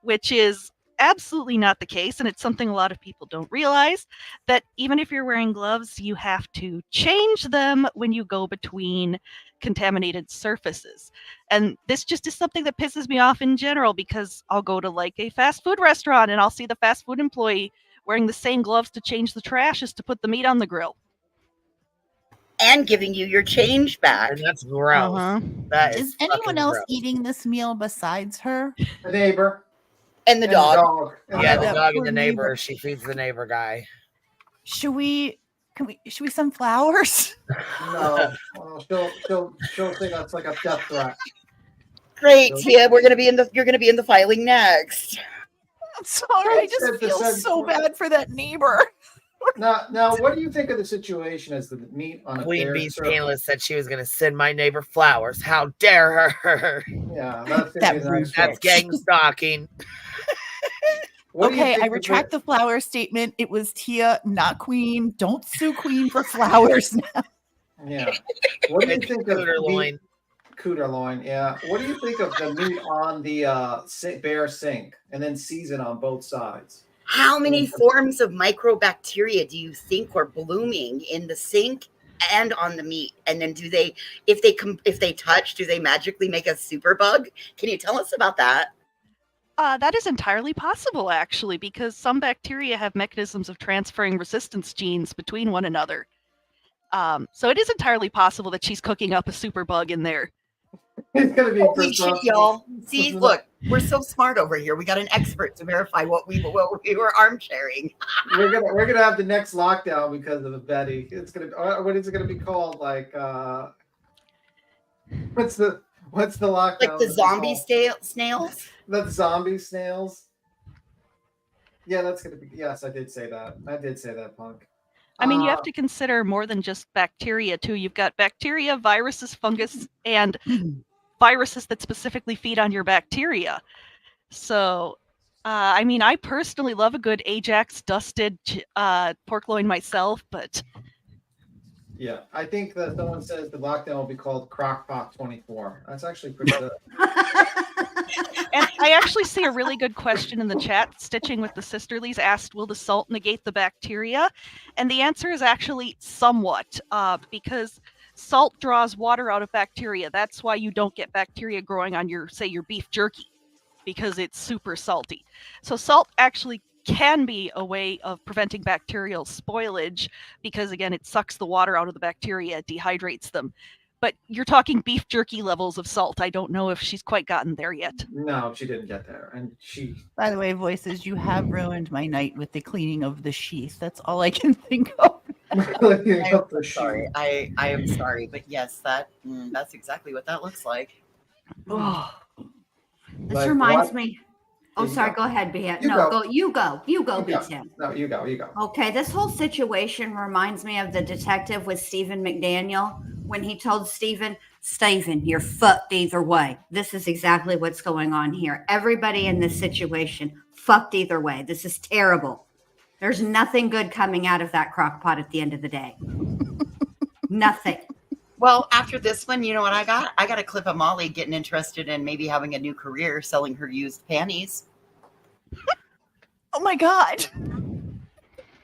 which is absolutely not the case, and it's something a lot of people don't realize, that even if you're wearing gloves, you have to change them when you go between contaminated surfaces. And this just is something that pisses me off in general, because I'll go to like a fast food restaurant and I'll see the fast food employee wearing the same gloves to change the trash as to put the meat on the grill. And giving you your change back. And that's gross. That is anyone else eating this meal besides her? The neighbor. And the dog. Yeah, the dog and the neighbor. She feeds the neighbor guy. Should we send flowers? No. She'll think that's like a death threat. Great, Tia. You're gonna be in the filing next. I'm sorry, I just feel so bad for that neighbor. Now, what do you think of the situation as the meat on Queen Bee Stainless said she was going to send my neighbor flowers? How dare her? Yeah, that's gang stalking. Okay, I retract the flower statement. It was Tia, not Queen. Don't sue Queen for flowers now. Yeah. What do you think of Cooterloin? Cooterloin, yeah. What do you think of the meat on the bare sink and then season on both sides? How many forms of microbacteria do you think are blooming in the sink and on the meat? And then if they touch, do they magically make a superbug? Can you tell us about that? That is entirely possible, actually, because some bacteria have mechanisms of transferring resistance genes between one another. So it is entirely possible that she's cooking up a superbug in there. It's gonna be holy shit, y'all. See, look, we're so smart over here. We got an expert to verify what we were armchairing. we're gonna have the next lockdown because of Betty. It's gonna what is it gonna be called? Like what's the lockdown? Like the zombie snails? The zombie snails. Yeah, that's gonna be. Yes, I did say that, Punk. I mean, you have to consider more than just bacteria, too. You've got bacteria, viruses, fungus, and viruses that specifically feed on your bacteria. So, I mean, I personally love a good Ajax dusted pork loin myself, but... Yeah, I think that someone says the lockdown will be called Crockpot 24. That's actually pretty good. And I actually see a really good question in the chat. Stitching with the Sisterlies asked, will the salt negate the bacteria? And the answer is actually somewhat, because salt draws water out of bacteria. That's why you don't get bacteria growing on your beef jerky, because it's super salty. So salt actually can be a way of preventing bacterial spoilage, because again, it sucks the water out of the bacteria, dehydrates them. But you're talking beef jerky levels of salt. I don't know if she's quite gotten there yet. No, she didn't get there. And by the way, Voices, you have ruined my night with the cleaning of the sheath. That's all I can think of. I'm sorry. I am sorry, but yes, that's exactly what that looks like. Oh. This reminds me. Oh, sorry. Go ahead, Bea. No, go. You go, B10. No, you go. Okay, this whole situation reminds me of the detective with Stephen McDaniel when he told Stephen, you're fucked either way. This is exactly what's going on here. Everybody in this situation, fucked either way. This is terrible. There's nothing good coming out of that crock pot at the end of the day. Nothing. Well, after this one, you know what I got? I got a clip of Molly getting interested in maybe having a new career selling her used panties. Oh my God.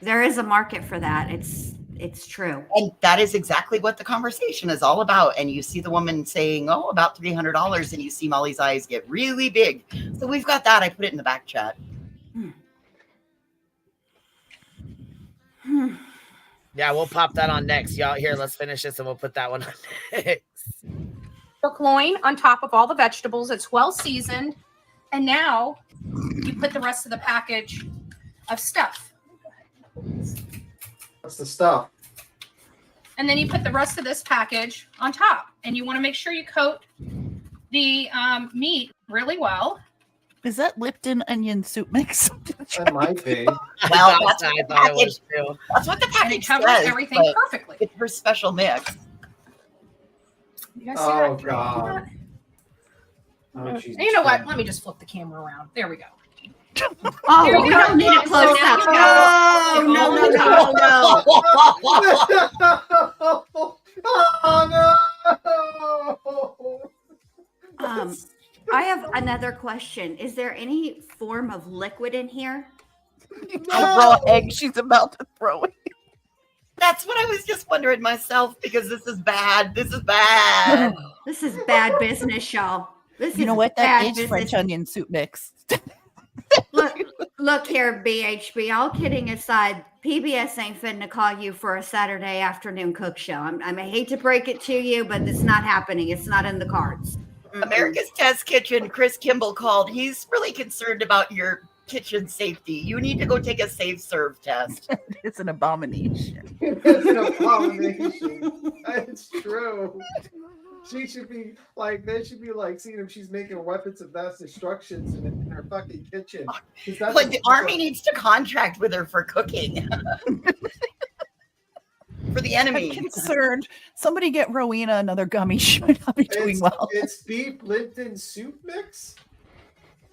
There is a market for that. It's true. And that is exactly what the conversation is all about. And you see the woman saying, oh, about $300, and you see Molly's eyes get really big. So we've got that. I put it in the back chat. Yeah, we'll pop that on next. Y'all, here, let's finish this and we'll put that one on next. Pork loin on top of all the vegetables. It's well seasoned. And now you put the rest of the package of stuff. What's the stuff? And then you put the rest of this package on top. And you want to make sure you coat the meat really well. Is that Lipton onion soup mix? That might be. Well, that's what the package covers says, everything perfectly. It's her special mix. You guys see that? God. Oh, you know what? Let me just flip the camera around. There we go. Oh, we don't need a close up. No. Oh, no. I have another question. Is there any form of liquid in here? A raw egg she's about to throw it. That's what I was just wondering myself, because this is bad. This is bad. This is bad business, y'all. This You know is what? That bad is business. French onion soup mix. Look here, BHB. All kidding aside, PBS ain't finna call you for a Saturday afternoon cook show. I hate to break it to you, but it's not happening. It's not in the cards. America's Test Kitchen, Chris Kimball called. He's really concerned about your kitchen safety. You need to go take a safe serve test. It's an abomination. It's an abomination. It's true. She should be like, they should be like seeing if she's making weapons of mass destruction in her fucking kitchen. Like the army needs to contract with her for cooking. For the enemy. I'm concerned. Somebody get Rowena another gummy. She might not be doing well. It's beef Lipton soup mix?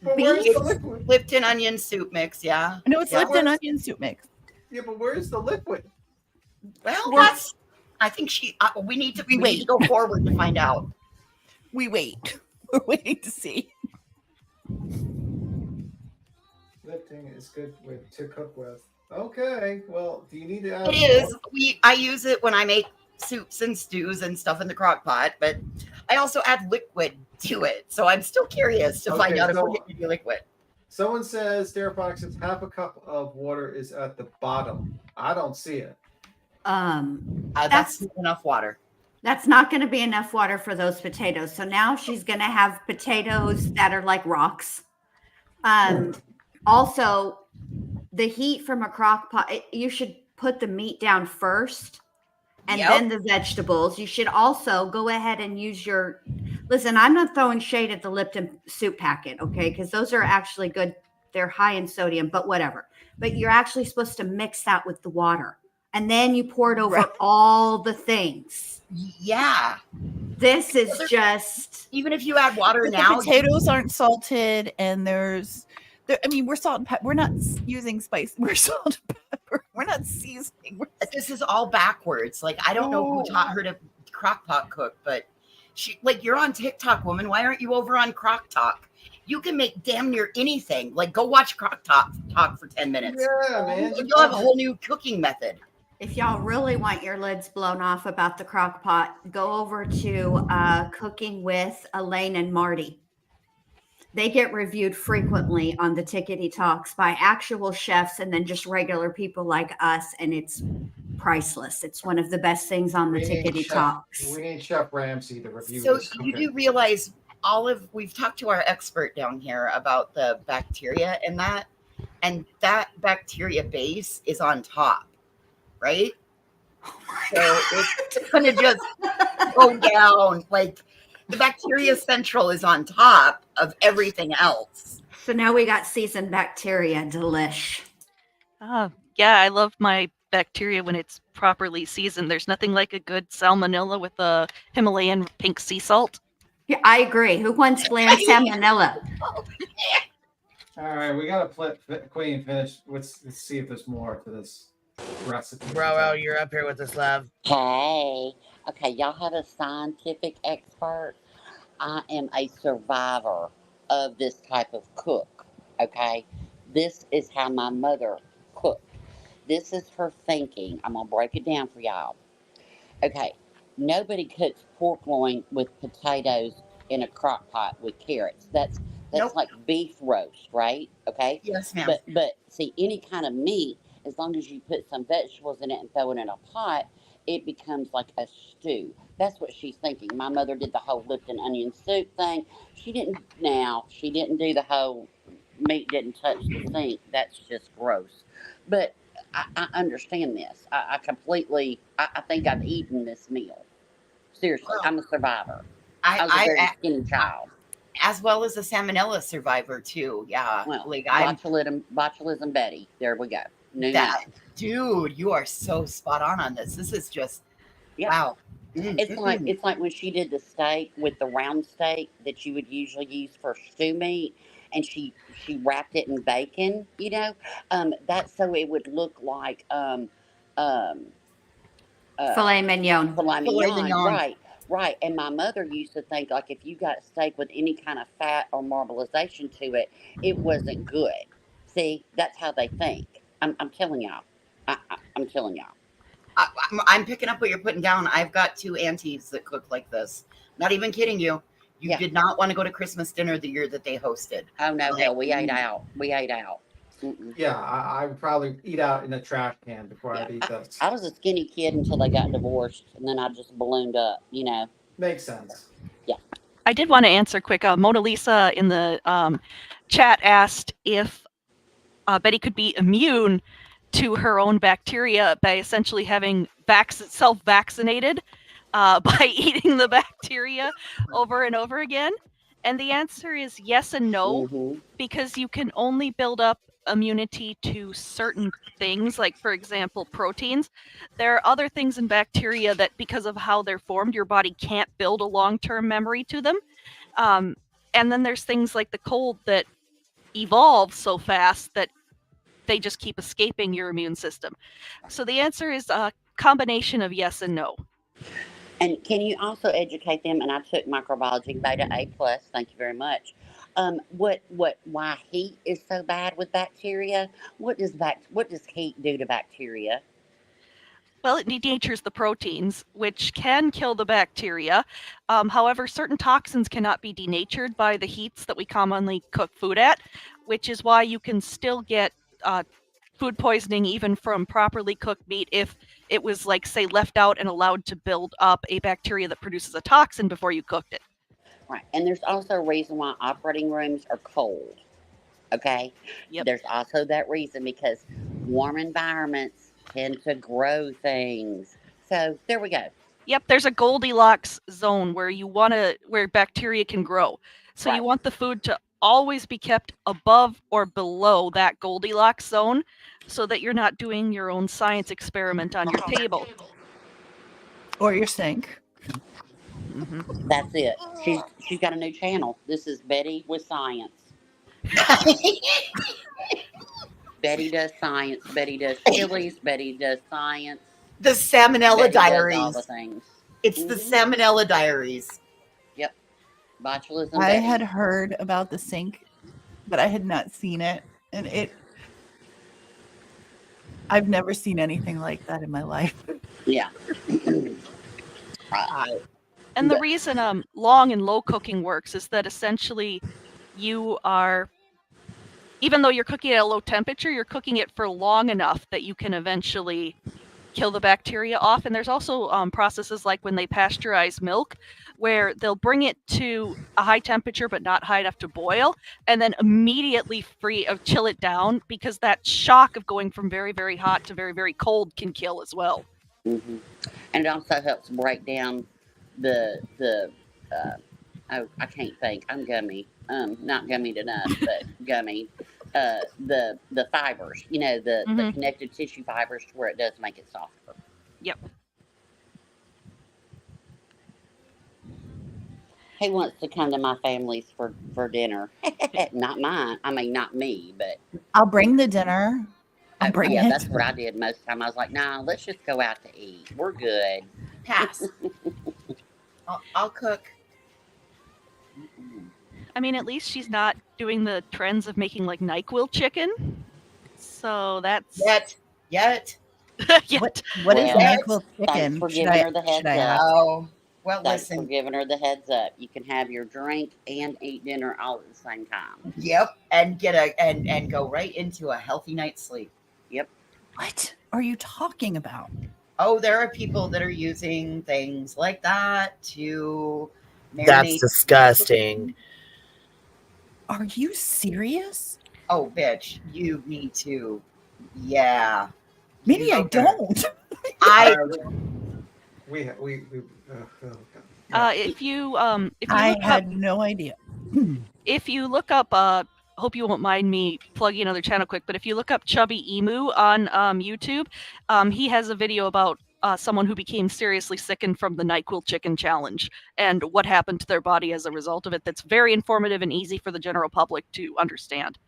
But where's the liquid? Lipton onion soup mix, yeah. No, it's Lipton onion soup mix. Yeah, but where's the liquid? Well, that's. I think we need to go forward to find out. We wait. We're waiting to see. Lipton is good to cook with. Okay, well, do you need to add It is. I use it when I make soups and stews and stuff in the crock pot, but I also add liquid to it. So I'm still curious to find out if we're getting liquid. Someone says, Daraponic says half a cup of water is at the bottom. I don't see it. That's enough water. That's not going to be enough water for those potatoes. So now she's going to have potatoes that are like rocks. Also, the heat from a crock pot, you should put the meat down first and then the vegetables. You should also go ahead and use your, listen, I'm not throwing shade at the Lipton soup packet, okay? Because those are actually good. They're high in sodium, but whatever. But you're actually supposed to mix that with the water. And then you pour it over all the things. Yeah. This is just. Even if you add water now. The potatoes aren't salted, and we're salt and pepper. We're not using spice. We're salt and pepper. We're not seasoning. This is all backwards. Like, I don't know who taught her to crock pot cook, but you're on TikTok, woman. Why aren't you over on Crock Talk? You can make damn near anything. Like, go watch Crock Talk for 10 minutes. Yeah, man. You'll have a whole new cooking method. If y'all really want your lids blown off about the crock pot, go over to Cooking with Elaine and Marty. They get reviewed frequently on the Tickety Talks by actual chefs and then just regular people like us, and it's priceless. It's one of the best things on the Tickety Talks. We need Chef Ramsay to review So this. you do realize we've talked to our expert down here about the bacteria and that bacteria base is on top, right? So it's gonna just go down. Like, the bacteria central is on top of everything else. So now we got seasoned bacteria. Delish. Yeah, I love my bacteria when it's properly seasoned. There's nothing like a good salmonella with a Himalayan pink sea salt. Yeah, I agree. Who wants bland salmonella? All right, we got to flip Queen finish. Let's see if there's more to this recipe. Bro, you're up here with us, love. Hey. Okay, y'all have a scientific expert. I am a survivor of this type of cook, okay? This is how my mother cooked. This is her thinking. I'm going to break it down for y'all. Okay, nobody cooks pork loin with potatoes in a crock pot with carrots. That's like beef roast, right? Okay? Yes, ma'am. But see, any kind of meat, as long as you put some vegetables in it and throw it in a pot, it becomes like a stew. That's what she's thinking. My mother did the whole Lipton onion soup thing. She didn't do the whole meat didn't touch the sink. That's just gross. But I understand this. I think I've eaten this meal. Seriously, I'm a survivor. I was a very skinny child. As well as a salmonella survivor, too. Yeah. Well, botulism Betty. There we go. Dude, you are so spot on this. This is just, wow. It's like when she did the steak with the round steak that you would usually use for stew meat, and she wrapped it in bacon, that's so it would look like filet mignon. Filet mignon, right? Right. And my mother used to think like if you got steak with any kind of fat or marbleization to it, it wasn't good. See, that's how they think. I'm telling y'all. I'm telling y'all. I'm picking up what you're putting down. I've got 2 aunties that cook like this. Not even kidding you. You did not want to go to Christmas dinner the year that they hosted. Oh, no, hell. We ate out. We ate out. Mm-mm. Yeah, I would probably eat out in a trash can before I'd eat this. I was a skinny kid until they got divorced, and then I just ballooned up, you know. Makes sense. Yeah. I did want to answer quick. Mona Lisa in the chat asked if Betty could be immune to her own bacteria by essentially having self-vaccinated by eating the bacteria over and over again. And the answer is yes and no, because you can only build up immunity to certain things, like, for example, proteins. There are other things in bacteria that, because of how they're formed, your body can't build a long-term memory to them. And then there's things like the cold that evolve so fast that they just keep escaping your immune system. So the answer is a combination of yes and no. And can you also educate them? And I took microbiology beta A+. Thank you very much. Why heat is so bad with bacteria? What does heat do to bacteria? Well, it denatures the proteins, which can kill the bacteria. However, certain toxins cannot be denatured by the heats that we commonly cook food at, which is why you can still get food poisoning even from properly cooked meat if it was, like, say, left out and allowed to build up a bacteria that produces a toxin before you cooked it. Right. And there's also a reason why operating rooms are cold. Okay? Yep. There's also that reason because warm environments tend to grow things. So there we go. Yep, there's a Goldilocks zone where bacteria can grow. So you want the food to always be kept above or below that Goldilocks zone so that you're not doing your own science experiment on your table. Or your sink. Mm-hmm. That's it. She's got a new channel. This is Betty with Science. Betty does science. Betty does chilies. Betty does science. The Salmonella Betty Diaries. does all the things. It's the Salmonella Diaries. Yep. Botulism. I Betty. had heard about the sink, but I had not seen it. And I've never seen anything like that in my life. Yeah. And the reason long and low cooking works is that essentially you are, even though you're cooking at a low temperature, you're cooking it for long enough that you can eventually kill the bacteria off. And there's also processes like when they pasteurize milk, where they'll bring it to a high temperature but not high enough to boil, and then immediately chill it down, because that shock of going from very, very hot to very, very cold can kill as well. Mm-hmm. And it also helps break down I can't think. I'm gummy. Not gummy enough, but gummy. The fibers, the connective tissue fibers, to where it does make it softer. Yep. He wants to come to my family's for dinner. Not mine. I mean, not me, but I'll bring the dinner. I'll bring it. That's what I did most of the time. I was like, nah, let's just go out to eat. We're good. Pass. I'll cook. I mean, at least she's not doing the trends of making like NyQuil chicken. So that's yet. Yet. What is NyQuil chicken? Thanks for giving her the heads up. Oh, well, Thanks listen. for giving her the heads up. You can have your drink and eat dinner all at the same time. Yep, and and go right into a healthy night's sleep. Yep. What are you talking about? Oh, there are people that are using things like that to marinate. That's disgusting. Are you serious? Oh, bitch, you need to. Yeah. Maybe I don't. If you I look had up, no idea. If you look up, hope you won't mind me plugging another channel quick, but if you look up Chubby Emu on YouTube, he has a video about someone who became seriously sickened from the NyQuil chicken challenge and what happened to their body as a result of it. That's very informative and easy for the general public to understand.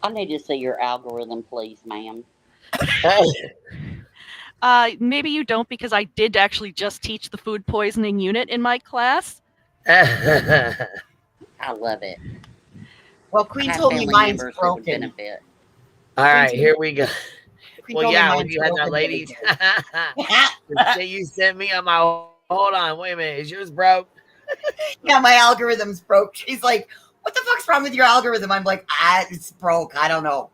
I need to see your algorithm, please, ma'am. Maybe you don't, because I did actually just teach the food poisoning unit in my class. I love it. Well, Queen told me mine's broken. All right, here we go. Queen Well, told me yeah, when mine's you had that broken, lady that you sent me on my, hold on, wait a minute, is yours broke? Yeah, my algorithm's broke. She's like, what the fuck's wrong with your algorithm? I'm like, it's broke. I don't know.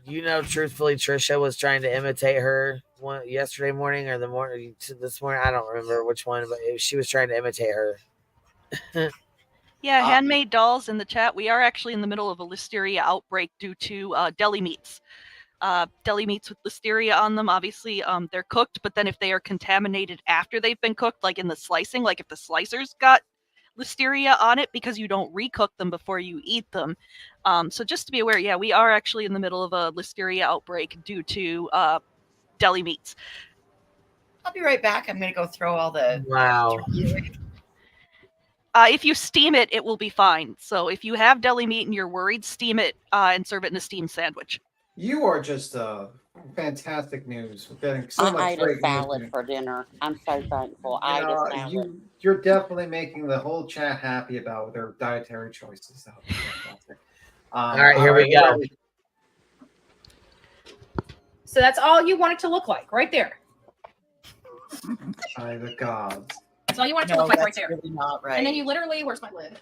You know, truthfully, Trisha was trying to imitate her yesterday morning or this morning. I don't remember which one, but she was trying to imitate her. Yeah, handmade dolls in the chat. We are actually in the middle of a listeria outbreak due to deli meats. Deli meats with listeria on them, obviously, they're cooked, but then if they are contaminated after they've been cooked, like in the slicing, like if the slicers got listeria on it, because you don't recook them before you eat them. So just to be aware, yeah, we are actually in the middle of a listeria outbreak due to deli meats. I'll be right back. I'm going to go throw all the... Wow. If you steam it, it will be fine. So if you have deli meat and you're worried, steam it and serve it in a steamed sandwich. You are just fantastic news. We're getting so much I ate great a salad news. for dinner. I'm so thankful. I ate a salad. You're definitely making the whole chat happy about their dietary choices. That would be fantastic. All right, here we go. So that's all you want it to look like, right there. By the gods. That's all you want it to look like right there. Really not right. And then you literally, where's my lid?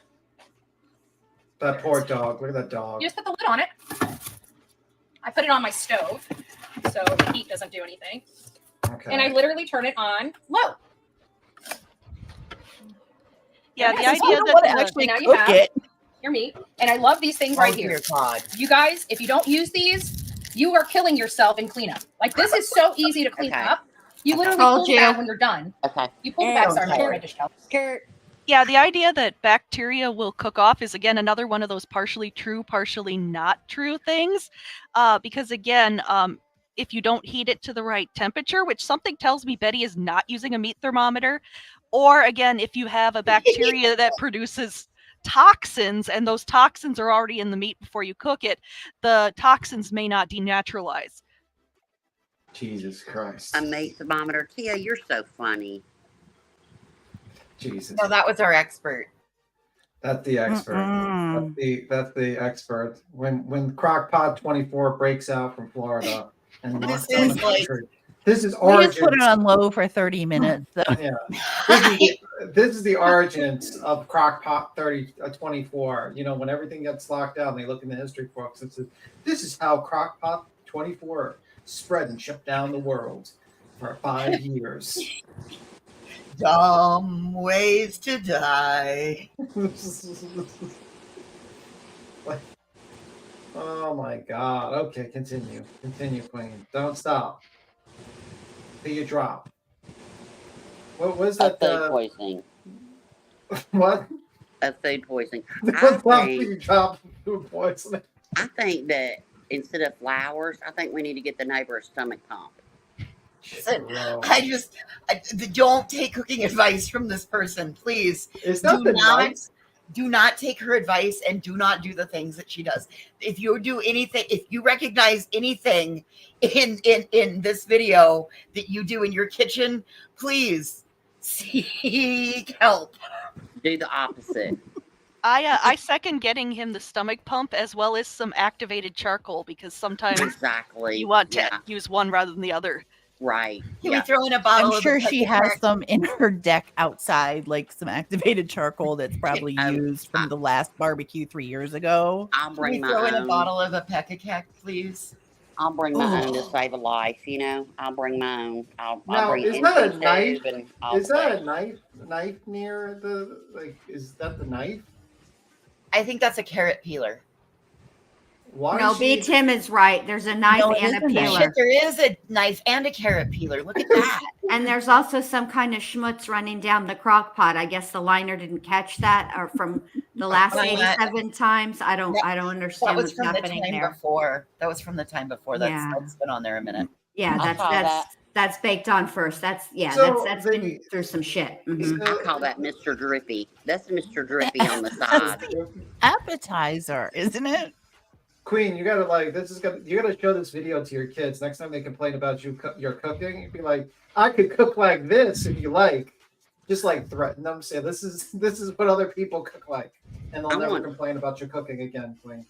That poor dog. Look at that dog. You just put the lid on it. I put it on my stove, so the heat doesn't do anything. Okay. And I literally turn it on low. Yeah, the idea idea that actually cook it. Your meat. And I love these things right here. God. You guys, if you don't use these, you are killing yourself in cleanup. Like, this is so easy to clean up. You literally pull the bag when you're done. Okay. You pull the bag. Sorry, my dish towel. Yeah, the idea that bacteria will cook off is, again, another one of those partially true, partially not true things. Because, again, if you don't heat it to the right temperature, which something tells me Betty is not using a meat thermometer, or, again, if you have a bacteria that produces toxins and those toxins are already in the meat before you cook it, the toxins may not denaturalize. Jesus Christ. A meat thermometer. Tia, you're so funny. Jesus. No, that was our expert. That's the expert. That's the expert. When Crockpot 24 breaks out from Florida and knocks down the country. This is We origins. just put it on low for 30 minutes. So. Yeah. This is the origins of Crockpot 24. You know, when everything gets locked down, they look in the history books. This is how Crockpot 24 spread and shut down the world for 5 years. Dumb ways to die. Oh my God. Okay, continue. Continue, Queen. Don't stop. Till you drop. What was that? Food poisoning. What? Food poisoning. Food poisoning. I think that instead of flowers, I think we need to get the neighbor a stomach pump. Don't take cooking advice from this person, please. Do not take her advice and do not do the things that she does. If you do anything, if you recognize anything in this video that you do in your kitchen, please seek help. Do the opposite. I second getting him the stomach pump as well as some activated charcoal, because sometimes you want to use one rather than the other. Right. Can we throw in a bottle? I'm sure she has some in her deck outside, like some activated charcoal that's probably used from the last barbecue 3 years ago. I'll bring my own. Throw in a bottle of Ipecac, please. I'll bring my own to save a life. You know, I'll bring my own. I'll bring is that a knife? Is that a knife near the Is that the knife? I think that's a carrot peeler. No, B. Tim is right. There's a knife and a peeler. Shit, there is a knife and a carrot peeler. Look at that. And there's also some kind of schmutz running down the crock pot. I guess the liner didn't catch that, or from the last 87 times. I don't understand what's happening there. That was from the time before. That's been on there a minute. Yeah, that's baked on first. That's been through some shit. Mm-hmm. I call that Mr. Drippy. That's Mr. Drippy on the side. Appetizer, isn't it? Queen, you gotta like you gotta show this video to your kids. Next time they complain about your cooking, you'd be like, I could cook like this if you like. Just like threaten them, say this is what other people cook like, and they'll never complain about your cooking again, Queen.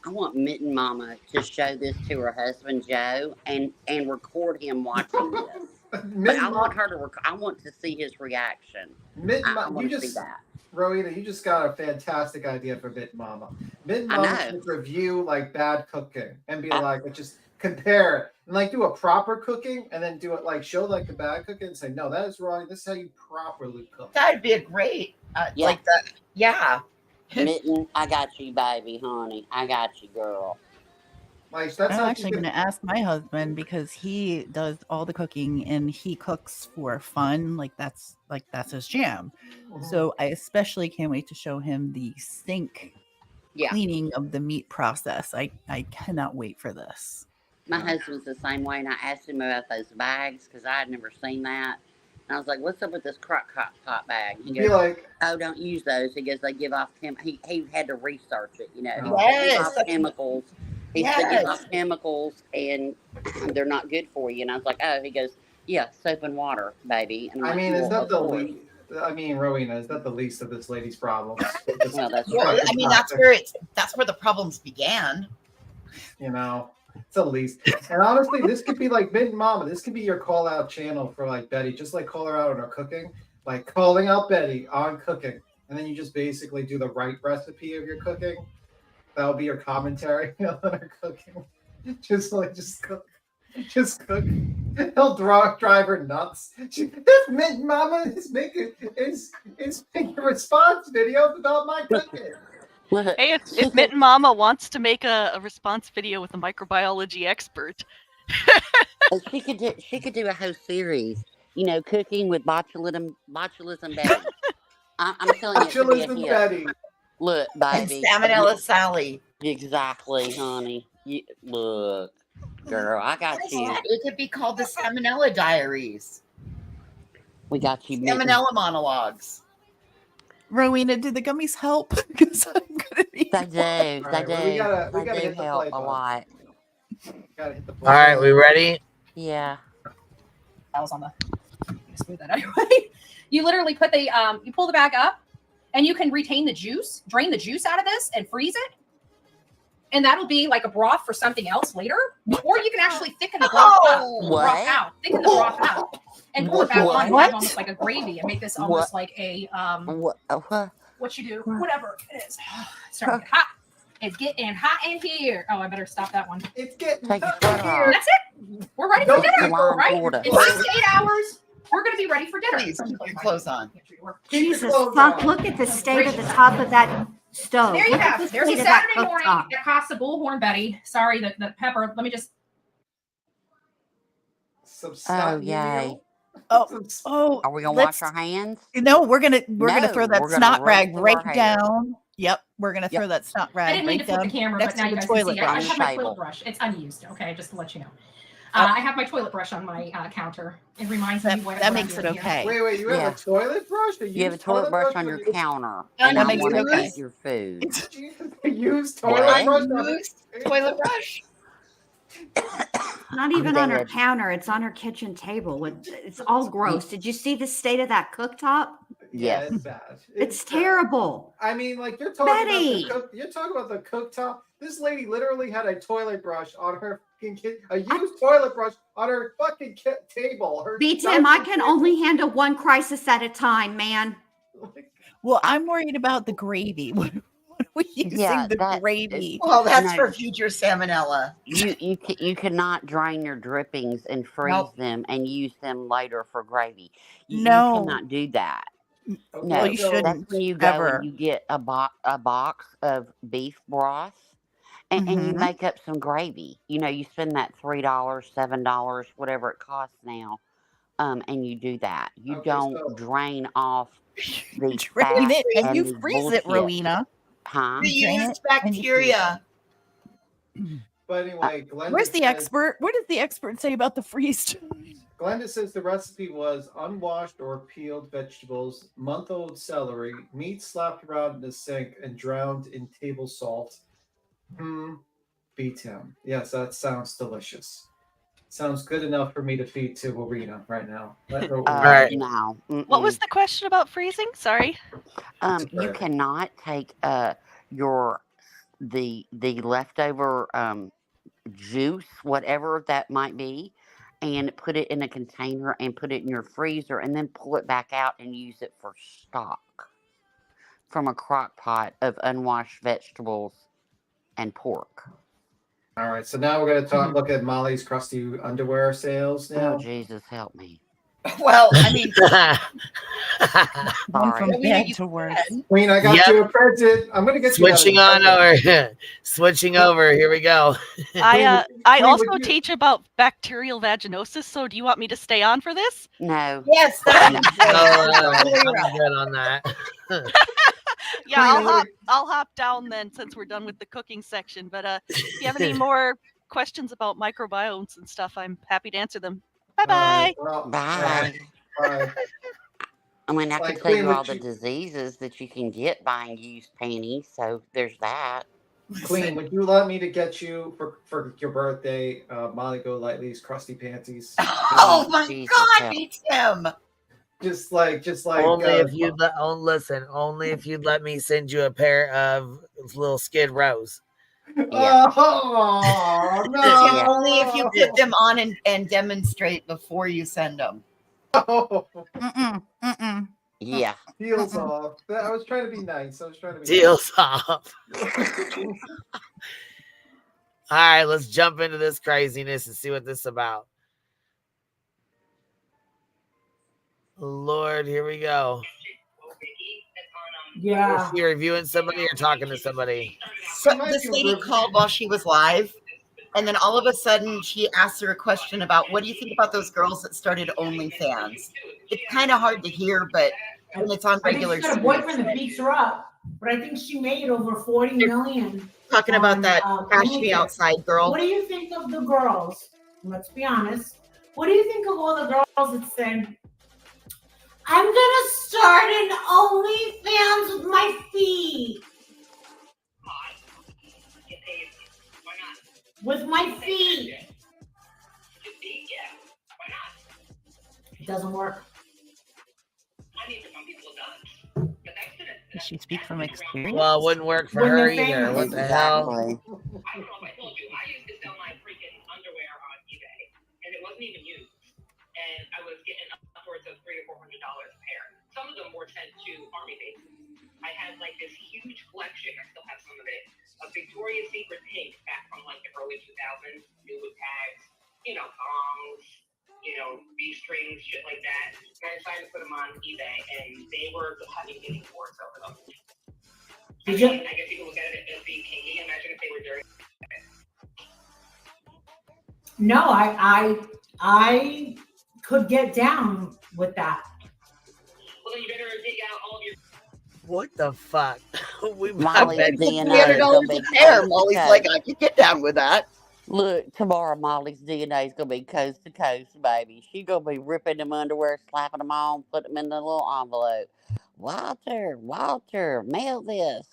I want Mitten Mama to show this to her husband Joe and record him watching this. But I want her to. I want to see his reaction. I want to see that. Rowena, you just got a fantastic idea for Mitten Mama. Mitten Mama should review like bad cooking and be like, just compare it and like do a proper cooking and then do it like show like the bad cooking and say, no, that is wrong. This is how you properly cook. That'd be a great like that. Yeah. Mitten, I got you, baby, honey. I got you, girl. Like, I'm actually going to ask my husband because he does all the cooking and he cooks for fun. Like that's his jam. So I especially can't wait to show him the sink cleaning of the meat process. I cannot wait for this. My husband's the same way, and I asked him about those bags because I had never seen that. And I was like, "What's up with this crock pot bag?" He goes, "Oh, don't use those." He goes, "They give off he had to research it, you know. He give off chemicals. He said give off chemicals, and they're not good for you." And I was like, "Oh," he goes, "Yeah, soap and water, baby." And I mean, is that the least? I mean, Rowena, is that the least of this lady's problems? Well, I mean, that's where the problems began. You know, it's the least. And honestly, this could be like Mitten Mama. This could be your call out channel for like Betty. Just like call her out on her cooking, like calling out Betty on cooking, and then you just basically do the right recipe of your cooking. That'll be your commentary on her cooking. Just cook. Just cook. He'll drive her nuts. This Mitten Mama is making response videos about my cooking. Hey, if Mitten Mama wants to make a response video with a microbiology expert, she could do a whole series. You know, cooking with botulism Betty. I'm telling you, botulism Betty. Look, baby. And Salmonella Sally. Exactly, honey. Look, girl, I got you. It could be called the Salmonella Diaries. We got you. Salmonella monologues. Rowena, did the gummies help? Because I'm gonna be. They do. We gotta hit the help play a lot. Gotta hit the play. All right, we ready? Yeah. That was on the. Smooth that anyway. You literally put the you pull the bag up, and you can retain the juice, drain the juice out of this, and freeze it. And that'll be like a broth for something else later. Or you can actually thicken the broth out. Thicken the broth out. And pour it back on and have almost like a gravy and make this almost like a what you do, whatever it is. It's starting to get hot. It's getting hot in here. Oh, I better stop that one. It's getting hot in here. That's it. We're ready for dinner, right? In 6 to 8 hours, we're gonna be ready for dinner. Please keep your clothes on. Jesus, fuck, look at the state of the top of that stove. There you have it. There's a Saturday morning that costs a bullhorn, Betty. Sorry, the pepper. Let me just. Oh, yay. Oh, are we gonna wash our hands? No, we're gonna throw that snot rag right down. Yep, we're gonna throw that snot rag. I didn't mean to flip the camera, but now you guys can see. I have my toilet brush. It's unused. Okay, just to let you know. I have my toilet brush on my counter. It reminds me what that makes it okay. Wait, you have a toilet brush? You have a toilet brush on your counter, and I want to eat your food. Use toilet brush. Not even on her counter. It's on her kitchen table. It's all gross. Did you see the state of that cooktop? Yeah, it's bad. It's terrible. I mean, like you're talking about the cooktop. This lady literally had a toilet brush on her used toilet brush on her fucking table. Tim, I can only handle one crisis at a time, man. Well, I'm worried about the gravy. What are we using the gravy? Well, that's for future salmonella. You cannot drain your drippings and freeze them and use them later for gravy. You cannot do that. Okay. No, you shouldn't. That's when you go and you get a box of beef broth and you make up some gravy. You know, you spend that $3, $7, whatever it costs now, and you do that. You don't drain off the drain it and you freeze it, Rowena. Huh? We use bacteria. But anyway, Glenda where's the expert? What does the expert say about the freeze? Glenda says the recipe was unwashed or peeled vegetables, month-old celery, meat slapped around in the sink and drowned in table salt, Feed him. Yes, that sounds delicious. Sounds good enough for me to feed to Arena right now. Let her right. No. What was the question about freezing? Sorry. You cannot take your the leftover juice, whatever that might be, and put it in a container and put it in your freezer, and then pull it back out and use it for stock from a crock pot of unwashed vegetables and pork. All right, so now we're gonna look at Molly's crusty underwear sales now. Oh, Jesus, help me. Well, I mean, Went from Sorry. bad to worse. Queen, I got Yep. you a present. I'm gonna get you that Switching on over. Switching over. Here we go. I Queen, also would you- teach about bacterial vaginosis. So do you want me to stay on for this? No. yes, that would be So, great. I'm good on that. Yeah, Queen, I'll hop down then since we're done with the cooking section. But if you have any more questions about microbiomes and stuff, I'm happy to answer them. Bye bye. All right, well, Bye. bye. I mean, I Like, can tell Queen, you would all the you- diseases that you can get buying used panties, so there's that. Queen, would you let me to get you for your birthday, Molly Golightly's crusty panties? Oh my Jesus God, help. me Tim. Just like Only if you listen. Only if you'd let me send you a pair of little Skid Rows. Yeah. Oh no! Yeah. Only if you put them on and demonstrate before you send them. Mm-mm, mm-mm. Yeah. Deals off. I was trying to be nice. Deals off. All right, let's jump into this craziness and see what this is about. Lord, here we go. Yeah. Is she reviewing somebody or talking to somebody? So this lady called while she was live, and then all of a sudden she asked her a question about what do you think about those girls that started OnlyFans? It's kind of hard to hear, but when it's on I think regular she's got a streams, boyfriend that beats her up, but I think she made over 40 million. talking about on, that Cash Me OnlyFans. Outside girl. What do you think of the girls? Let's be honest. What do you think of all the girls that say, I'm gonna start an OnlyFans with my feet? With my feet. It doesn't work. Does she speak from experience? Well, it wouldn't work for When her they're either. famous. What the hell? Exactly. I don't know if I told you, I used to sell my freaking underwear on eBay, and it wasn't even used. And I was getting upwards of $300 or $400 a pair. Some of them were sent to Army bases. I had like this huge collection. I still have some of it of Victoria's Secret pink back from like the early 2000s, new with tags, thongs, B-strings, shit like that. And I decided to put them on eBay, and they were having bidding wars over them. I guess you can look at it as being kinky. Imagine if they were dirty. No, I could get down with that. Well, then you better dig out all of your. What the fuck? Molly's bet- DNA is gonna be There, coast to Molly's coast. like, I could get down with that. Look, tomorrow Molly's DNA is gonna be coast to coast, baby. She's gonna be ripping them underwear, slapping them on, putting them in the little envelope. Walter, mail this.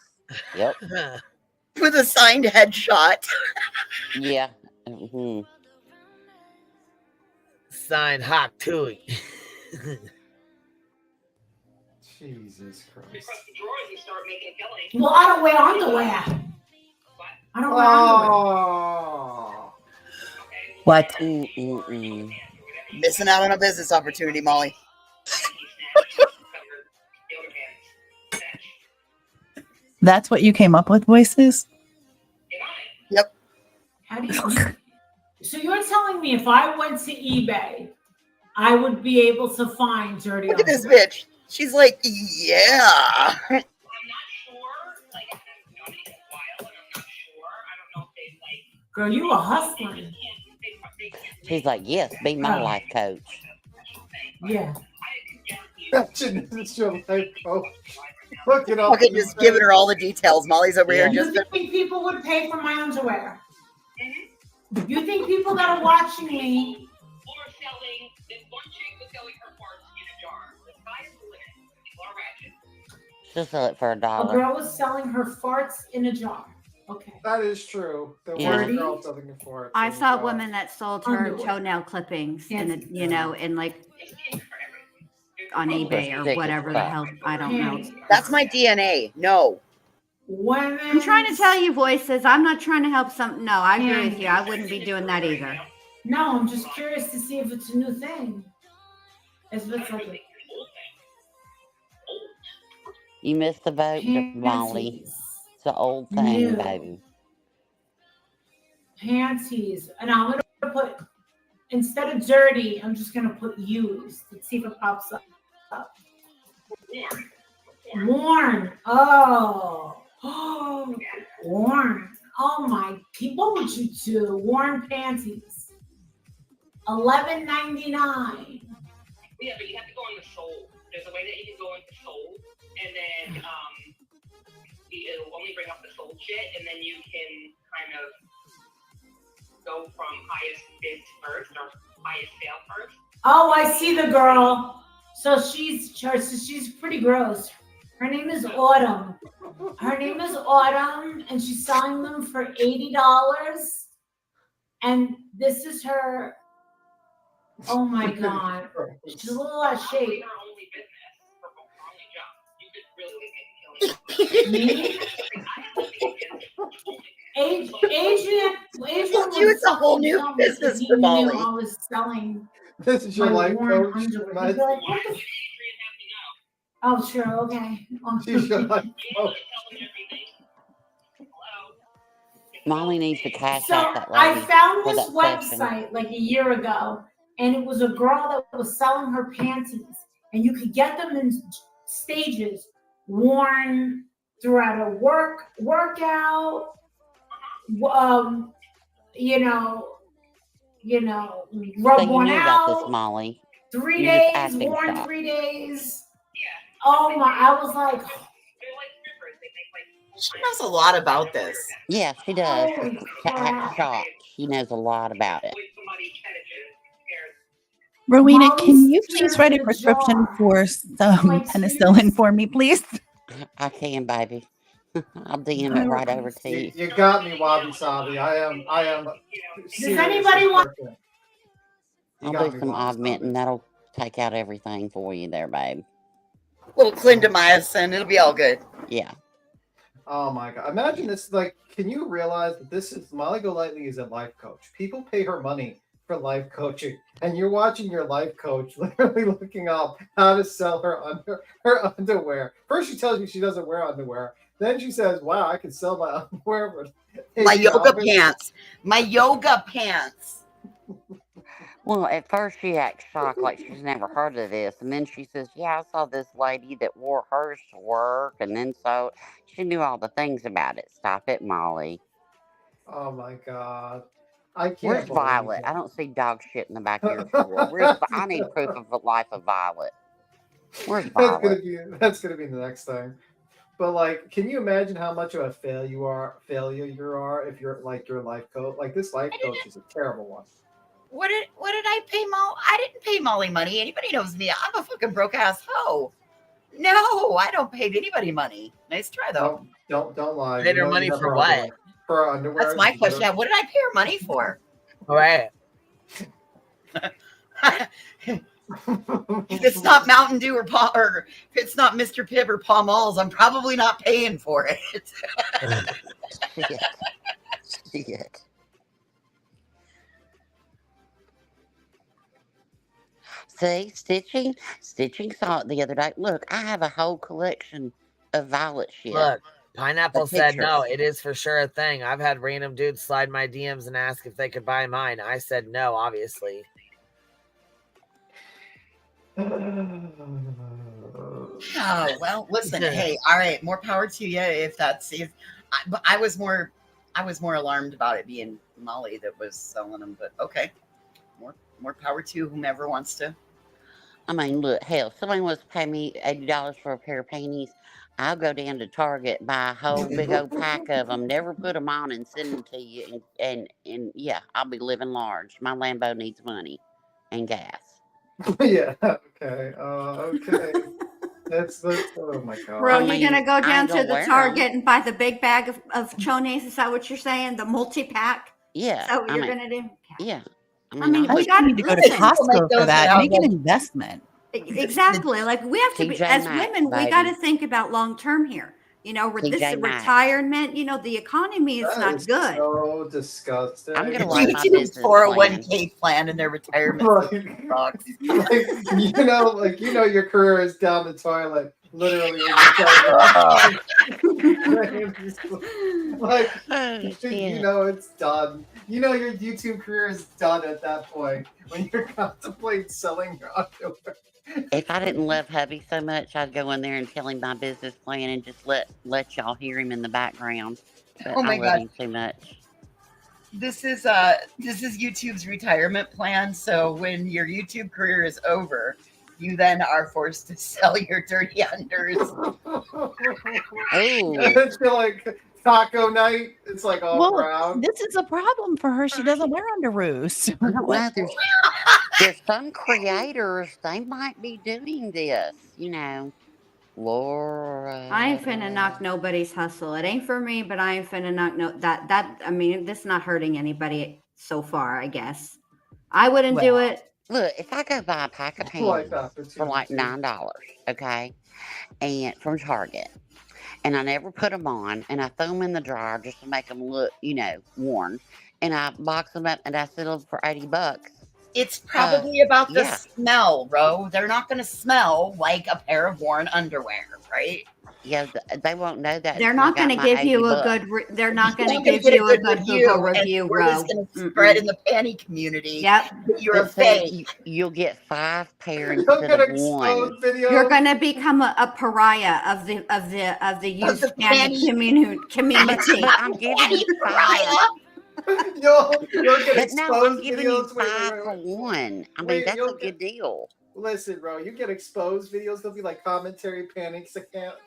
Yep. With a signed headshot. Yeah. hmm Signed Hawk Tui. Jesus Christ. Press the drawers and start making Kelly. Well, I don't wear underwear. I don't wear underwear. Oh. What? Mm-mm-mm. Missing out on a business opportunity, Molly. That's what you came up with, voices? How do you? So you're telling me if I went to eBay, I would be able to find dirty Look at this underwear? bitch. She's like, yeah. I'm not sure. Like, I haven't done it in a while, and I'm not sure. I don't know if they like. Girl, you are hustling. She's like, yes, be my life coach. Yeah. Imagine this is your life coach. Look it up. Fucking just giving her all the details. Molly's over here Yeah. You just. think people would pay for my underwear? You think people that are watching me? Or selling. This one chick was selling her parts in a jar. The sky is the limit. People are ratchet. She'll sell it for A $1. girl was selling her farts in a jar. Okay. That is true. There Yeah. was a 30. girl selling it for it. I so saw a God. woman that sold her Underwear. toenail clippings in Fancy. you know, in like on They're eBay or thick as whatever the fuck. hell. I don't know. Panties. That's my DNA. No. Women. I'm trying to tell you, voices. I'm not trying to help some. No, I agree with you. I wouldn't be doing that either. No, I'm just curious to see if it's a new thing. If it's like You missed the boat, Molly. panties. It's an old thing, New. baby. Panties. And I'm going to put, instead of dirty, I'm just going to put used. Let's see if it pops up. Worn. Oh. Oh. Worn. Oh my. What would you do? Worn panties. $11.99. Yeah, but you have to go into sold. There's a way that you can go into sold, and then it'll only bring up the sold shit, and then you can kind of go from highest bid first or highest sale first. Oh, I see the girl. So she's pretty gross. Her name is Autumn. And she's selling them for $80. And this is her. Oh my God. She's a little out of shape. Her only business, her only job. You could really Me? get Adrian It's a whole new business for Molly. I was selling This is your my life worn coach. underwear. He'd be like, what the Oh, sure, okay. She's your life coach. Molly needs to cash So out that I lady found for this that session. website like a year ago, and it was a girl that was selling her panties, and you could get them in stages, worn throughout a workout, rub So you one knew about this, out, Molly. 3 You're just days, acting worn shocked. 3 days. Oh my! I was like, She knows a lot about this. Yeah, she does. holy To crap. act shocked, she knows a lot about it. Rowena, Molly's can you tears please write in a a prescription jar. for some My penicillin tears. for me, please? I can, baby. I'll DM it right over to you. You got me, Wabi Sabi. I am. Does anybody want? I'll do some augmenting. That'll take out everything for you there, babe. Little clindamycin. It'll be all good. Yeah. Oh my God! Imagine this. Like, can you realize that this is Molly Golightly is a life coach? People pay her money for life coaching, and you're watching your life coach literally looking up how to sell her underwear. First, she tells you she doesn't wear underwear. Then she says, "Wow, I can sell my underwear for My yoga $80." pants. My yoga pants. Well, at first she acts shocked like she's never heard of this. And then she says, yeah, I saw this lady that wore hers to work. And then so she knew all the things about it. Stop it, Molly. Oh my God! I can't. Where's believe Violet? it. I don't see dog shit in the back of your drawer. I need proof of the life of Violet. Where's Violet? That's gonna be the next thing. But like, can you imagine how much of a failure you are if you're like your life coach? Like this life coach is a terrible one. What did I pay Molly? I didn't pay Molly money. Anybody knows me. I'm a fucking broke ass hoe. No, I don't pay anybody money. Nice try though. Don't lie. Paid her You money have for her what? underwear. For her underwear. That's my Did you get question. What did I pay her money for? All right. If it's not Mountain Dew or if it's not Mr. Pibb or Paw Malls, I'm probably not paying for it. Shit. See, Stitching saw it the other day. Look, I have a whole collection of Violet shit. Look, Pineapple The said no, pictures. it is for sure a thing. I've had random dudes slide my DMs and ask if they could buy mine. I said no, obviously. Oh, well, listen, hey, all right, more power to you if I was more alarmed about it being Molly that was selling them, but okay. More power to whomever wants to. I mean, look, hell, if somebody wants to pay me $80 for a pair of panties, I'll go down to Target, buy a whole big old pack of them, never put them on, and send them to you. And yeah, I'll be living large. My Lambo needs money and gas. Yeah. Okay. Okay. That's oh my god. Bro, I you're mean, gonna go I down ain't to gonna the wear Target 'em. and buy the big bag of chonies. Is that what you're saying? The multi-pack? Is Yeah, that what I you're mean, gonna do? yeah. I I mean, mean, I'll I we be think you got need to to go to listen. People make Costco for those that. out Make an like investment. Exactly. Like we have to be, TJ as Maxx, women, we got to baby. think about long term here. You know, this TJ is Maxx. retirement. You know, the economy is That not is good. so disgusting. I'm gonna write Like, my YouTube's business plan. 401k plan and their retirement like, box. like you know, your career is down the toilet, literally. Like, Oh you shit! know, it's done. You know, your YouTube career is done at that point when you're contemplating selling your underwear. If I didn't love hubby so much, I'd go in there and tell him my business plan and just let y'all hear him in the background. But Oh I my love god. him too much. This is YouTube's retirement plan. So when your YouTube career is over, you then are forced to sell your dirty unders. Oh, It's like taco night. It's like all Well, brown. this is a problem for her. She doesn't wear underoos. I don't know. There's some creators, they might be doing this. You know, Laura. I ain't finna knock nobody's hustle. It ain't for me, but I ain't finna knock that. I mean, this is not hurting anybody so far. I guess I wouldn't do Well, it. Look, if I go buy a pack of Like panties for like $9, okay, and from Target, and I never put them on, and I throw them in the dryer just to make them look, you know, worn, and I box them up and I sell them for $80. It's probably about the Yeah. smell, Ro. They're not going to smell like a pair of worn underwear, right? Yeah, they won't know that. They're until I not going got to my give 80 you a bucks. good. They're not going to You're not gonna give get you a good Google and review, word is bro. going to spread in the panty community. Yep. that You're a But see, fake. you'll get 5 pair You'll instead get of exposed one. videos. You're going to become a pariah of the used the panty panty- community. But I'm giving you 5. Pariah. You'll get But no, I'm exposed giving you videos. 5 for one. I mean, Wait, that's a you'll good deal. Listen, bro, you get exposed videos. There'll be like commentary panics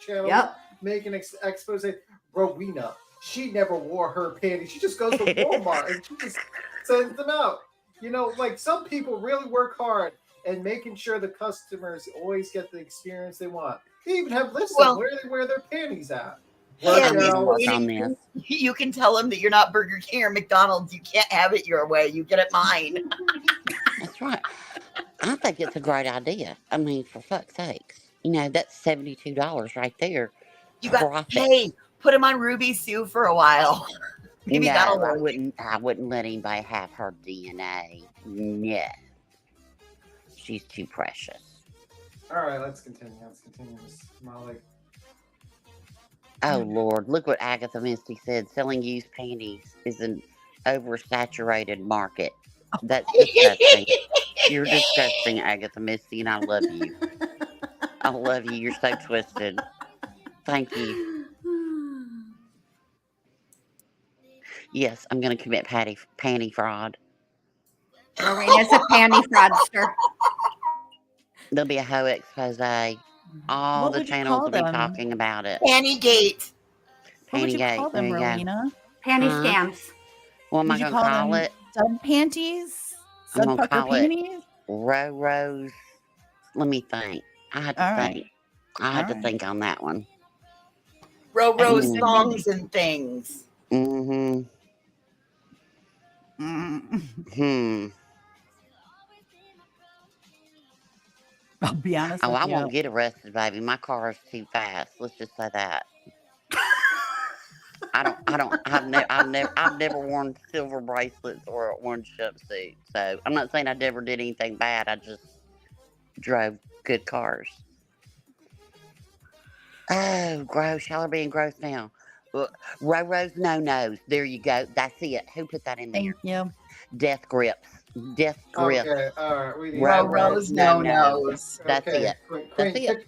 channel Yep. making expose. Rowena, she never wore her panties. She just goes to Walmart and she just sends them out. You know, like some people really work hard and making sure the customers always get the experience they want. They even have lists of where they wear their panties at. Hey, at I'm least gonna work on you this. you can tell them that you're not Burger King or McDonald's. You can't have it your way. You get it mine. That's right. I think it's a great idea. I mean, for fuck's sakes. You know, that's $72 right there. You got Profit. hey, put them on Ruby Sue for a while. Maybe No, that'll I work. wouldn't let anybody have her DNA. No. She's too precious. All right, let's continue. Molly. Oh Lord, look what Agatha Misty said. Selling used panties is an oversaturated market. That's disgusting. You're disgusting, Agatha Misty, and I love you. I love you. You're so twisted. Thank you. Yes, I'm going to commit panty fraud. Rowena's a panty fraudster. There'll be a hoe expose. All What the would you channels call will be them? talking about it. Panty Gate. What would Panty you gate. call There them, you go. Rowena? Panty Huh? scams. What am I Would you going to call call them it? sub panties? I'm Sub going to pucker call it panties? Rose. Let me think. I had to All think. right. I had All to right. think on that one. Rose Mm. songs and things. Mm-hmm. Hmm. I'll be honest Oh, with I you. won't get arrested, baby. My car is too fast. Let's just say that. I've never worn silver bracelets or an orange jumpsuit. So I'm not saying I never did anything bad. I just drove good cars. Oh, gross. Y'all are being gross now. Roro's no-nos. There you go. That's it. Who put that in there? Thank you. Death grips. Death grips. Okay, all right. We need Rose no-nos. That's it. Queen, That's it.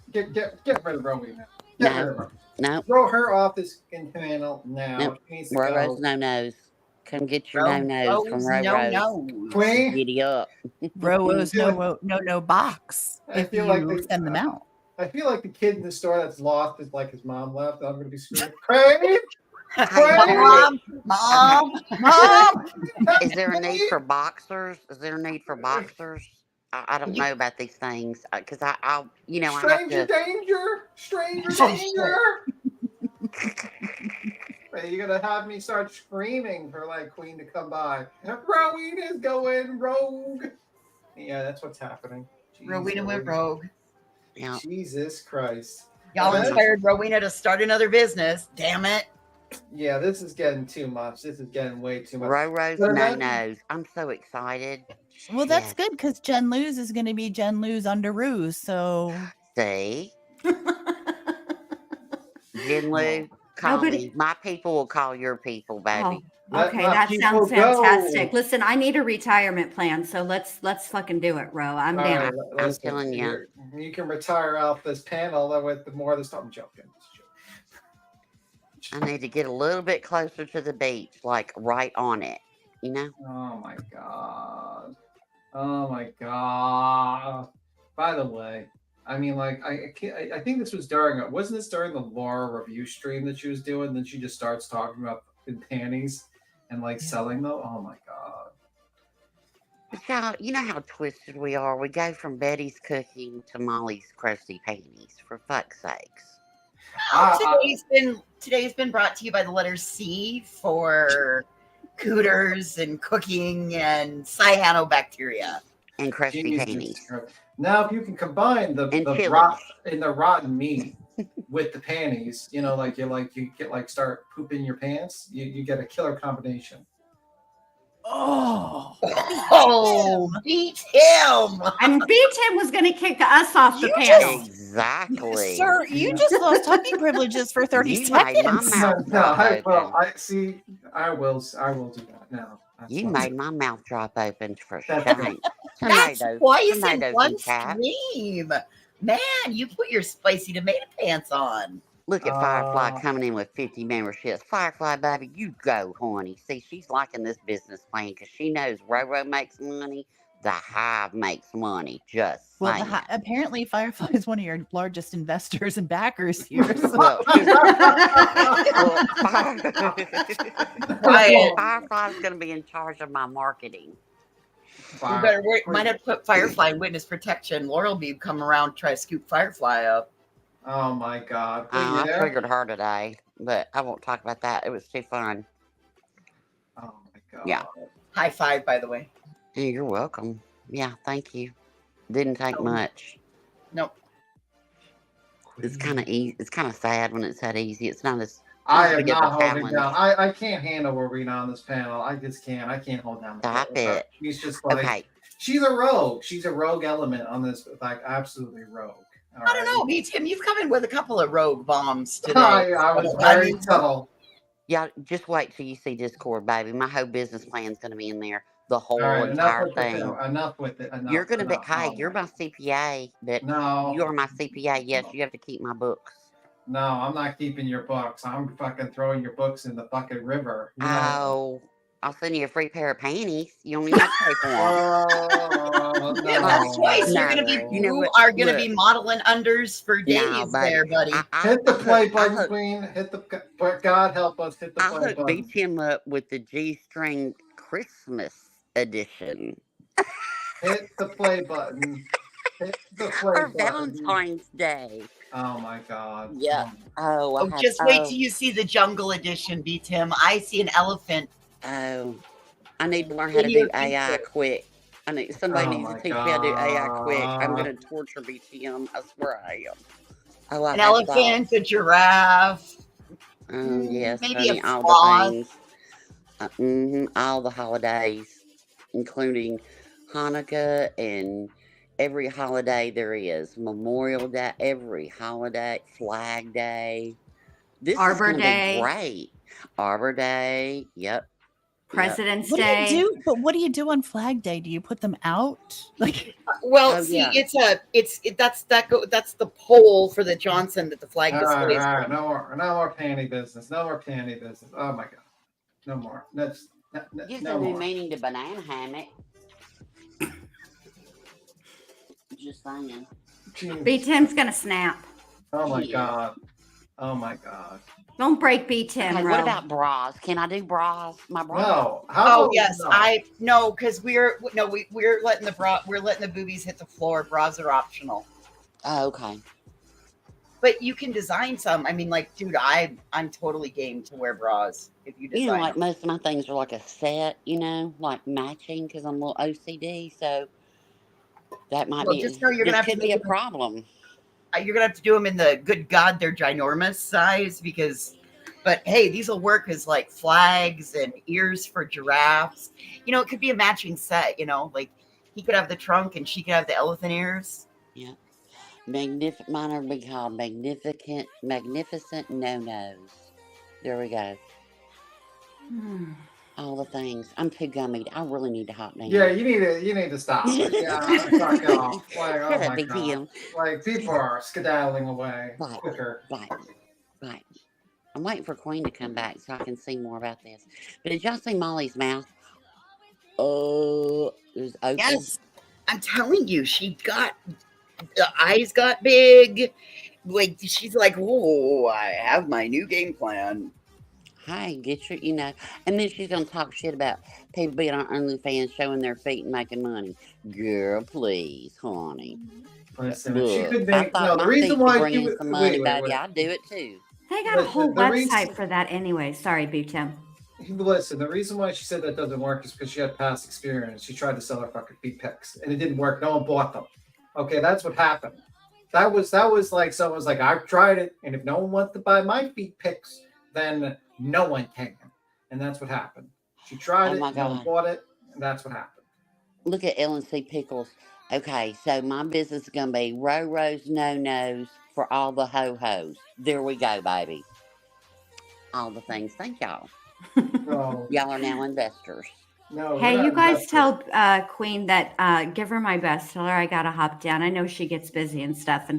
get rid of Rowena. No. Get rid of her. No. Throw her off this panel now. Nope. She needs to Roro's go. no-nos. Come get your no-nos from Rose Roro's. no-nos. Queen, Giddy up. Rowo's no box I if feel you like they- send them out. I feel like the kid in the store that's lost is like his mom left. I'm going to be screaming, Queen! Mom, mom, mom. Is there a need for boxers? Is there a need for boxers? I don't know about these things because I'll you know I have Stranger to. danger, stranger Oh, danger. Hey, you're gonna have me start screaming for like Queen to come by. Rowena's going rogue. Yeah, that's what's happening. Rowena Jeez, went rogue. Yeah. Jesus Christ. Y'all That's- inspired Rowena to start another business. Damn it. Yeah, this is getting too much. This is getting way too much. Roro's But imagine- no-nos. I'm so excited. Well, that's Shit. good because Jen Luz is going to be Jen Luz under Ruse. So See? Jen Lou, call Nobody- me. My people will call your people, baby. Oh, okay, Let my that people sounds fantastic. go. Listen, I need a retirement plan, so let's fucking do it, Ro. I'm All down. right, I'm listen, telling ya. you can retire off this panel with the more of this. I'm joking. I need to get a little bit closer to the beach, like right on it. You know? Oh my god. Oh my god. By the way, I mean, like, I think this was wasn't this during the Laura review stream that she was doing? Then she just starts talking about in panties and like selling them. Oh my god. But y'all, you know how twisted we are. We go from Betty's cooking to Molly's crusty panties, for fuck's sakes. Today's been brought to you by the letter C for cooters and cooking and cyanobacteria. And crusty Jesus panties. Christ. Now, if you can combine the chili. rotten meat with the panties, you know, you get like start pooping your pants, you get a killer combination. Oh, beat him! And beat him was going to kick us off the panel. Exactly. Sir, you just lost talking privileges for 30 You made my seconds. mouth drop open. I will do that now. You made my mouth drop open for That's shame. That's Tomatoes. twice in Tomatoes one and tap. stream. Man, you put your spicy tomato pants on. Look at Firefly coming in with 50 memberships. Firefly, baby, you go, honey. See, she's liking this business plan because she knows Roro makes money. The Hive makes money. Just Well, saying. apparently Firefly is one of your largest investors and backers here. So. Well, Firefly's going to be in charge of my marketing. You better might have to put Firefly in witness protection. Laurel will be come around to try to scoop Firefly up. Oh my god. I triggered her today, but I won't talk about that. It was too fun. Oh my god. Yeah. High five, by the way. Hey, you're welcome. Yeah, thank you. Didn't take much. Nope. It's kind of easy. It's kind of sad when it's that easy. It's not as I am big of not a holding challenge. down. I can't handle Rowena on this panel. I just can't. I can't hold down. Stop it. She's just like Okay. she's a rogue. She's a rogue element on this, like absolutely rogue. I don't know, me, Tim. You've come in with a couple of rogue bombs today. I was very subtle. Yeah, just wait till you see Discord, baby. My whole business plan's going to be in there. The whole All right, entire thing. Enough with it. Enough, You're going to be, enough. hey, Oh you're my CPA, but No. you are my CPA. Yes, you have to keep my books. No, I'm not keeping your books. I'm fucking throwing your books in the fucking river. You know? Oh, I'll send you a free pair of panties. You don't even have to pay for them. Oh, Yeah, that's twice. You're gonna be are gonna be modeling unders for days there, buddy. Hit the play button, Queen. Hit the God help us. Hit the I play hooked button. beat him up with the G-string Christmas edition. Hit the play button. Hit the play Or button. Valentine's Day. Oh my god. Yeah. Oh, Just wait till you see the jungle edition, B Tim. I see an elephant. Oh, I need to learn how to do AI quick. Somebody needs to teach me how to do AI quick. I'm gonna torture BTM. I swear I am. Oh, An elephant, a giraffe. Oh yes, maybe honey, a all sloth. the things. All the holidays, including Hanukkah and every holiday there is. Memorial Day, every holiday, Flag Day. This Arbor is gonna Day. be great. Arbor Day. Yep. President's What Day. do you do? But what do you do on Flag Day? Do you put them out? Like, Well, Oh, see, yeah. that's the poll for the Johnson that the flag All displays. right. No more panty business. No more panty business. Oh my god. No more. Gives No a new more. meaning to banana hammock. Just saying. Jeez. B Tim's gonna snap. Oh my Yeah. god. Oh my god. Don't break B Tim, Okay, Ro. what about bras? Can I do bras? My bras? No. How Oh about yes, no? no, because we're letting the boobies hit the floor. Bras are optional. Oh, okay. But you can design some. I mean, like, dude, I'm totally game to wear bras if you You know, design like them. most of my things are like a set, you know, like matching because I'm a little OCD. So that might Well, be, just know you're gonna this have to could make be a them. problem. You're gonna have to do them in the good God, they're ginormous size because. But hey, these will work as like flags and ears for giraffes. You know, it could be a matching set. You know, like he could have the trunk and she could have the elephant ears. Yeah. Mine are be called magnificent no-nos. There we go. All the things. I'm too gummied. I really need to hop down. Yeah, you need to stop. Yeah, fuck off. Like, Shut oh up, my Big god. Tim. Like people are skedaddling away Bye. quicker. Bye. Bye. I'm waiting for Queen to come back so I can see more about this. But did y'all see Molly's mouth? Oh, it was open. Yes, I'm telling you, the eyes got big. Like she's like, "Oh, I have my new game plan." Hi, get your, and then she's gonna talk shit about people being on OnlyFans, showing their feet and making money. Girl, please, honey. Listen, if she Look, could if I make thought the my reason feet why could she bring in would some money, wait. baby, I'd do it too. They got a whole The reason- website for that anyway. Sorry, B Tim. Listen, the reason why she said that doesn't work is because she had past experience. She tried to sell her fucking feet pics and it didn't work. No one bought them. Okay, that's what happened. That was like someone's like, I've tried it, and if no one wants to buy my feet pics, then no one can. And that's what happened. She tried Oh it, my no one God. bought it, and that's what happened. Look at Ellen C. Pickles. Okay, so my business is gonna be Roro's no-nos for all the ho-hos. There we go, baby. All the things. Thank y'all. No, Y'all are now investors. no. Hey, we're not you guys investors. tell Queen that give her my best. Tell her I gotta hop down. I know she gets busy and stuff,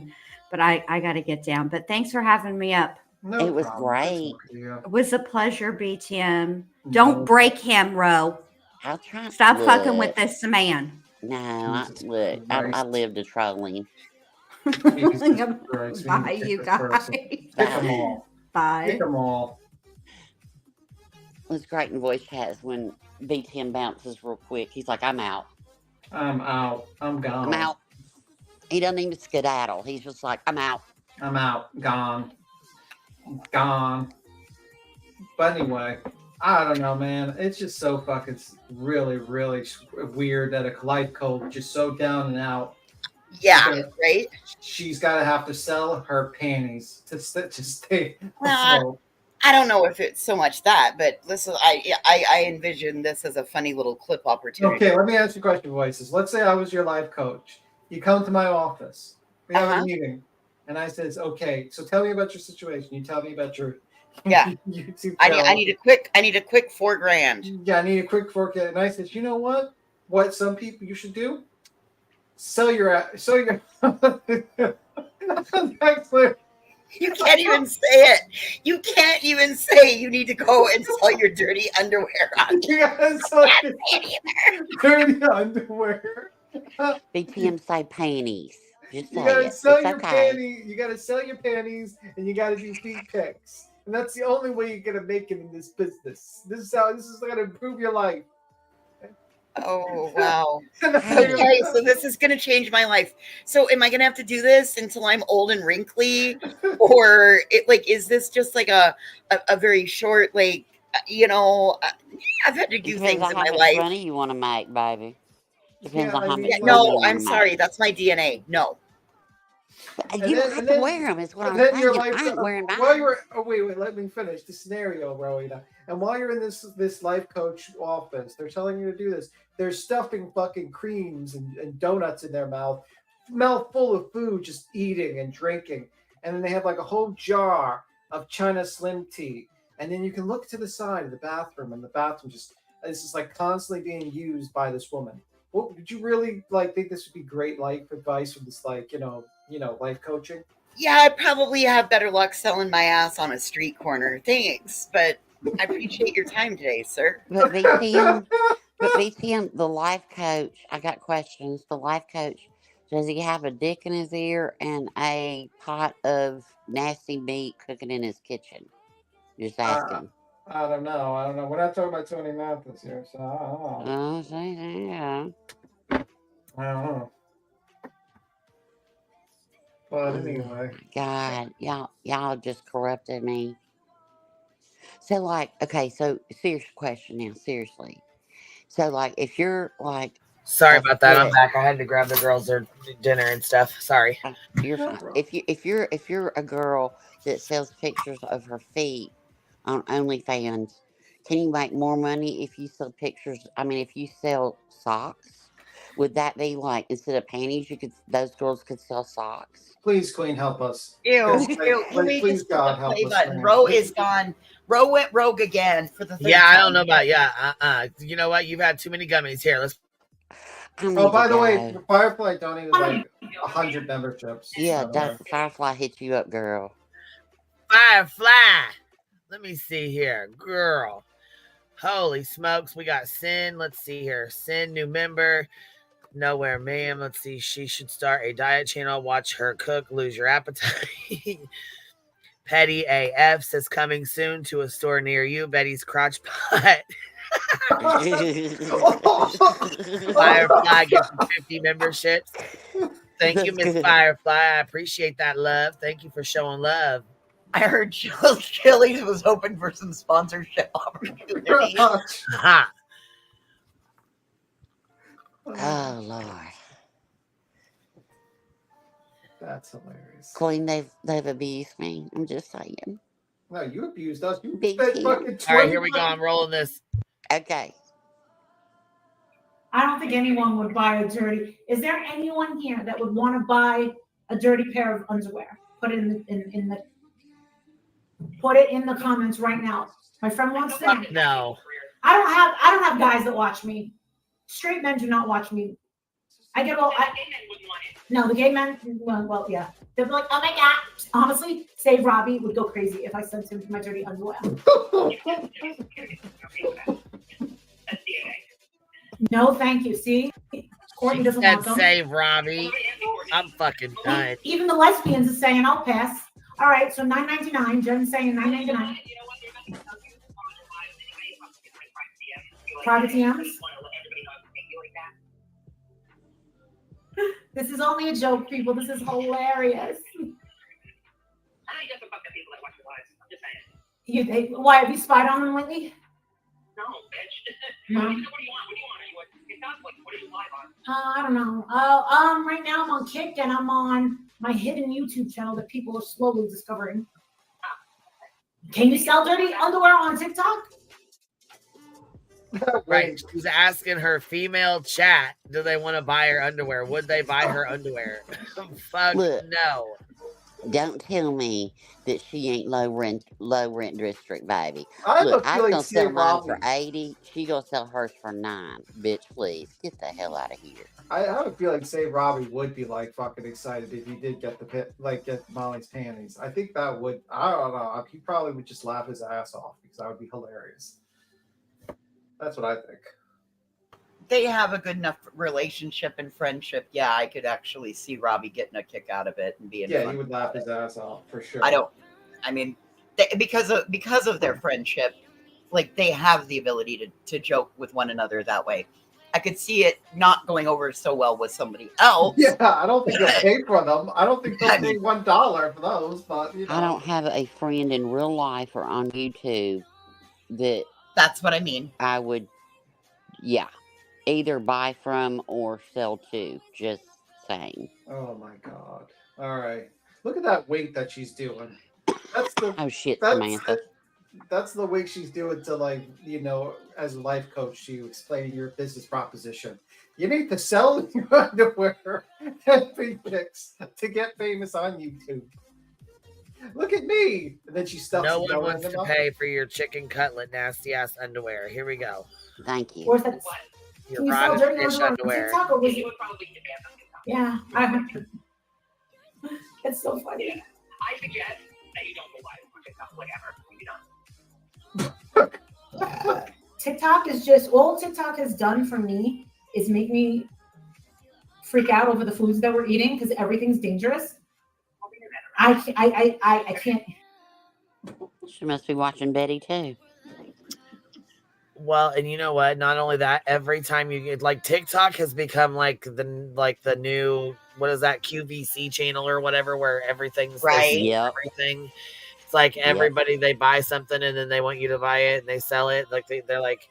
but I gotta get down. But thanks for having me up. No It was problem. That's great. okay, yeah. It was a pleasure, BTM. Don't No. break him, Ro. I'll try. Stop fucking Look. with this man. No, Jesus look, I Christ. lived a trolling. Jesus Christ, we Bye, need to you pick this guys. person. Pick them all. Pick Bye. them all. What's great in voice chats when BTM bounces real quick. He's like, I'm out. I'm out. I'm gone. I'm out. He doesn't even skedaddle. He's just like, I'm out. I'm out. Gone. Gone. But anyway, I don't know, man. It's just so fucking really, really weird that a life coach just so down and out. Yeah, right. She's got to have to sell her panties to stay Well, afloat. I don't know if it's so much that, but listen, I envision this as a funny little clip opportunity. Okay, let me ask you a question, Voices. Let's say I was your life coach. You come to my office. We have a meeting. And I says, okay, so tell me about your situation. You tell me about your YouTube channel. I need a quick $4,000. Yeah, I need a quick $4,000. And I said, you know what? What some people you should do? Sell your You can't even say it. You can't even say you need to go and sell your dirty underwear on. You gotta sell your dirty underwear. BTM say panties. Just You say gotta it. sell It's your okay. panties. You gotta sell your panties, and you gotta do feet pics. And that's the only way you're gonna make it in this business. This is gonna improve your life. Oh wow. Okay, so this is gonna change my life. So am I gonna have to do this until I'm old and wrinkly? Or is this just like a very short, I've had to do Depends things on in how my much life. money you want to make, baby. Depends on how much Yeah, money you no, want I'm to sorry. make. That's my DNA. No. You don't have to wear them. Is what I'm And then saying. your life. I ain't wearing mine. While you're, wait, let me finish the scenario, Rowena. And while you're in this life coach office, they're telling you to do this. They're stuffing fucking creams and donuts in their mouth full of food, just eating and drinking. And then they have like a whole jar of China Slim tea. And then you can look to the side of the bathroom, and the bathroom this is like constantly being used by this woman. What would you really think this would be great life advice from this life coaching? Yeah, I probably have better luck selling my ass on a street corner. Thanks, but I appreciate your time today, sir. But BTM, the life coach, I got questions. The life coach Does he have a dick in his ear and a pot of nasty meat cooking in his kitchen? Just asking. I don't know. We're not talking about Tony Mathis here, so I don't know. Yeah. I don't know. But anyway. God, y'all just corrupted me. So like, okay, so serious question now, seriously. So like, if you're like, Sorry a about that. I'm fit- back. I had to grab the girls their dinner and stuff. Sorry. you're fine. If you're a girl that sells pictures of her feet on OnlyFans, can you make more money if you sell pictures? I mean, if you sell socks, would that be like instead of panties, those girls could sell socks? Please, Queen, help us. Ew. Can we Please, just God, hit the help play us. button? man. Ro is gone. Ro went rogue again for the third Yeah, I time. don't know about You know what? You've had too many gummies. Here, let's. Oh, by the way, Firefly donated like 100 memberships. Yeah, by the way. Firefly hit you up, girl. Firefly. Let me see here. Girl. Holy smokes. We got Sin. Let's see here. Sin, new member. Nowhere, ma'am. Let's see. She should start a diet channel. Watch her cook. Lose your appetite. Petty AF says coming soon to a store near you. Betty's crotch pot. Firefly gets 50 memberships. Thank you, Miss Firefly. I appreciate that love. Thank you for showing love. I heard Chili's was hoping for some sponsorship opportunities. Oh Lord. That's hilarious. Queen, they've abused me. I'm just saying. No, you abused us. You Big spent Kim. fucking 20 All right, here we go. I'm rolling this. Okay. I don't think anyone would buy a dirty. Is there anyone here that would want to buy a dirty pair of underwear? Put it in the comments right now. My friend wants to. No. I don't have guys that watch me. Straight men do not watch me. I get all. No, the gay men. Well, yeah. They're like, oh my god. Honestly, Save Robbie would go crazy if I sent him my dirty underwear. No, thank you. See, Courtney doesn't want them. Save Robbie. I'm fucking done. Even the lesbians are saying I'll pass. All right, so $9.99. Jen's saying $9.99. Private DMs. This is only a joke, people. This is hilarious. Why have you spied on them lately? No, bitch. No. What do you want? What are you live on? I don't know. Right now I'm on Kick and I'm on my hidden YouTube channel that people are slowly discovering. Can you sell dirty underwear on TikTok? Right. She's asking her female chat, do they want to buy her underwear? Would they buy her underwear? Fuck Look, no. Don't tell me that she ain't low rent district, baby. I have Look, a I was feeling gonna sell mine for Robbie- 80. She gonna sell hers for 9. Bitch, please get the hell out of here. I have a feeling Save Robbie would be like fucking excited if he did get get Molly's panties. I think that would. I don't know. He probably would just laugh his ass off because that would be hilarious. That's what I think. They have a good enough relationship and friendship. Yeah, I could actually see Robbie getting a kick out of it and being. Yeah, fun he would laugh his ass off for sure. I mean, because of their friendship, like they have the ability to joke with one another that way. I could see it not going over so well with somebody else. Yeah, I don't think they'll pay for them. I don't think they'll pay $1 for those. But you know. I don't have a friend in real life or on YouTube that. That's what I mean. I would, yeah, either buy from or sell to. Just saying. Oh my god! All right, look at that wink that she's doing. That's the. Oh shit, Samantha. That's the wink she's doing to as a life coach, to explain your business proposition. You need to sell your underwear and feet pics to get famous on YouTube. Look at me. And then she stuffs. No one wants to pay for your chicken cutlet nasty ass underwear. Here we go. Thank you. Or is that, Your can you sell rotten dirty fish underwear on underwear. TikTok or was it? Yeah, it's so funny. Yeah. I suggest that you don't go live on TikTok, whatever. TikTok is just all TikTok has done for me is make me freak out over the foods that we're eating because everything's dangerous. I can't. She must be watching Betty too. Well, and you know what? Not only that, every time you get like TikTok has become like the new, what is that, QVC channel or whatever, where everything's Right. Yep. everything. It's like everybody they buy something and then they want you to buy it and they sell it. Like they're like,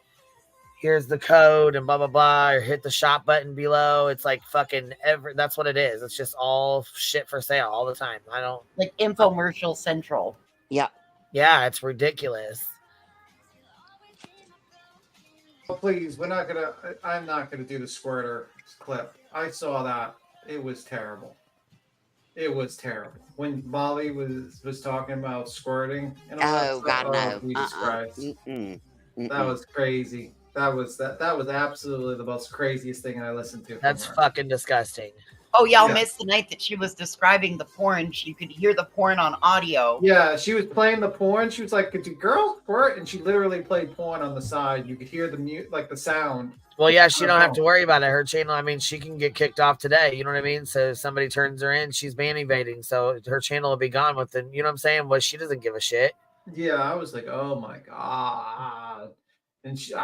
here's the code and blah blah blah, or hit the shop button below. It's like fucking that's what it is. It's just all shit for sale all the time. I don't Like infomercial central. Yep. Yeah, it's ridiculous. Oh, please, I'm not gonna do the squirter clip. I saw that. It was terrible. It was terrible. When Molly was talking about squirting and all that Oh stuff, God, no. Jesus Christ. Mm-mm. That was crazy. That was absolutely the most craziest thing I listened to. That's from her. fucking disgusting. Oh, y'all Yeah. missed the night that she was describing the porn. You could hear the porn on audio. Yeah, she was playing the porn. She was like, "Could you girl squirt?" And she literally played porn on the side. You could hear the mute, like the sound. Well, yeah, she don't have to worry about it. Her channel, I mean, she can get kicked off today. You know what I mean? So if somebody turns her in, she's ban evading. So her channel will be gone within, you know what I'm saying? Well, she doesn't give a shit. Yeah, I was like, "Oh my god!" And she,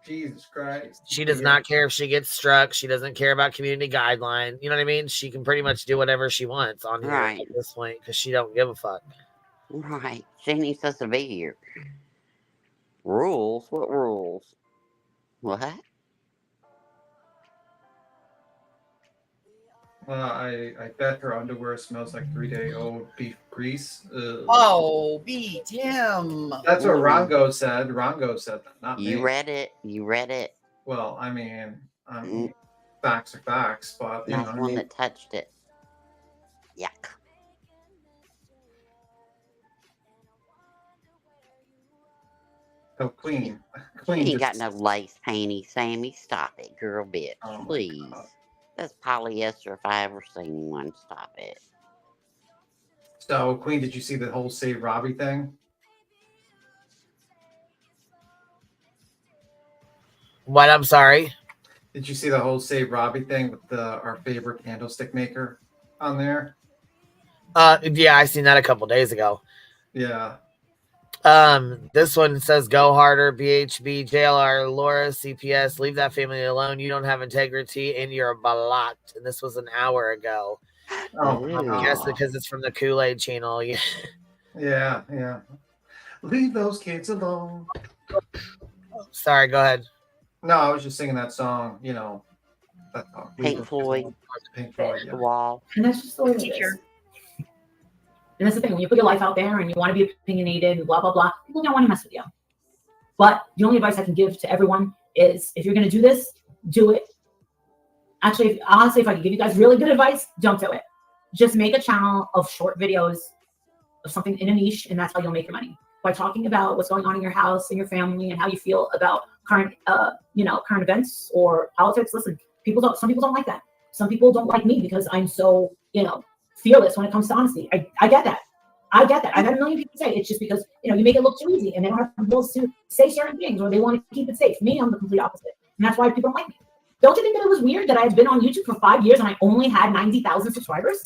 Jesus Christ. She does not care if she gets struck. She doesn't care about community guideline. You know what I mean? She can pretty much do whatever she wants on here Right. at this point because she don't give a fuck. Right. She ain't supposed to be here. Rules? What rules? What? I bet her underwear smells like 3-day-old beef grease. Ugh. Oh, beat him. That's what Ooh. Rongo said. Rongo said that, not You me. read it. You read it. Well, I mean, facts are facts, but you know That's what I one mean. that touched it. Yuck. So Queen She ain't just, got no lace panties, Sammy. Stop it, girl, bitch. Oh my Please. God. That's polyester if I ever seen one. Stop it. So Queen, did you see the whole Save Robbie thing? What? I'm sorry. Did you see the whole Save Robbie thing with our favorite candlestick maker on there? Yeah, I seen that a couple days ago. Yeah. This one says go harder, BHB, JLR, Laura, CPS, leave that family alone. You don't have integrity and you're blocked. And this was an hour ago. Oh, I guess because it's from the Kool-Aid channel. Yeah. Yeah. Leave those kids alone. Sorry, go ahead. No, I was just singing that song, you know. That song. Pink Floyd. Pink Floyd, The yeah. wall. And that's just the way it is. And that's the thing, when you put your life out there and you want to be opinionated and blah, blah, blah, people don't want to mess with you. But the only advice I can give to everyone is if you're going to do this, do it. Actually, honestly, if I could give you guys really good advice, don't do it. Just make a channel of short videos of something in a niche, and that's how you'll make your money. By talking about what's going on in your house and your family and how you feel about current events or politics. Listen, some people don't like that. Some people don't like me because I'm so, fearless when it comes to honesty. I get that. I've had a million people say it's just because, you make it look too easy and they don't have the balls to say certain things or they want to keep it safe. Me, I'm the complete opposite. And that's why people don't like me. Don't you think that it was weird that I had been on YouTube for 5 years and I only had 90,000 subscribers?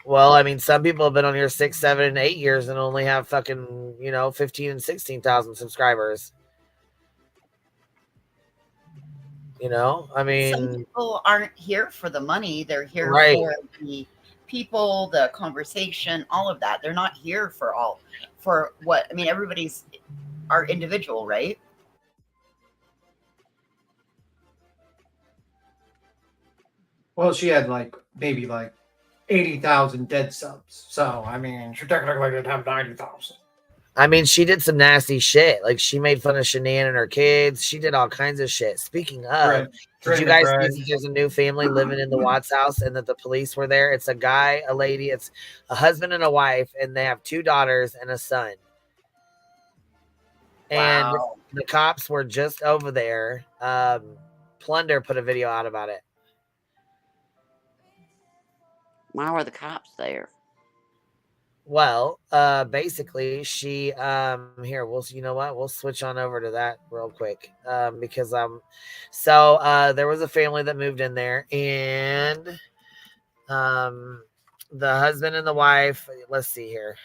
Well, I mean, some people have been on here 6, 7, and 8 years and only have fucking, 15 and 16,000 subscribers. I mean, some people aren't here for the money. They're here Right. for the people, the conversation, all of that. They're not here for what, everybody's our individual, right? Well, she had maybe 80,000 dead subs. So, I mean, she technically didn't have 90,000. I mean, she did some nasty shit. Like, she made fun of Shanann and her kids. She did all kinds of shit. Speaking of, did you guys see that there's a new family living in the Watts house and that the police were there? It's a guy, a lady, it's a husband and a wife, and they have 2 daughters and a son. And the cops were just over there. Plunder put a video out about it. Why were the cops there? Well, basically, she here. We'll you know what? We'll switch on over to that real quick. Because there was a family that moved in there, and the husband and the wife. Let's see here.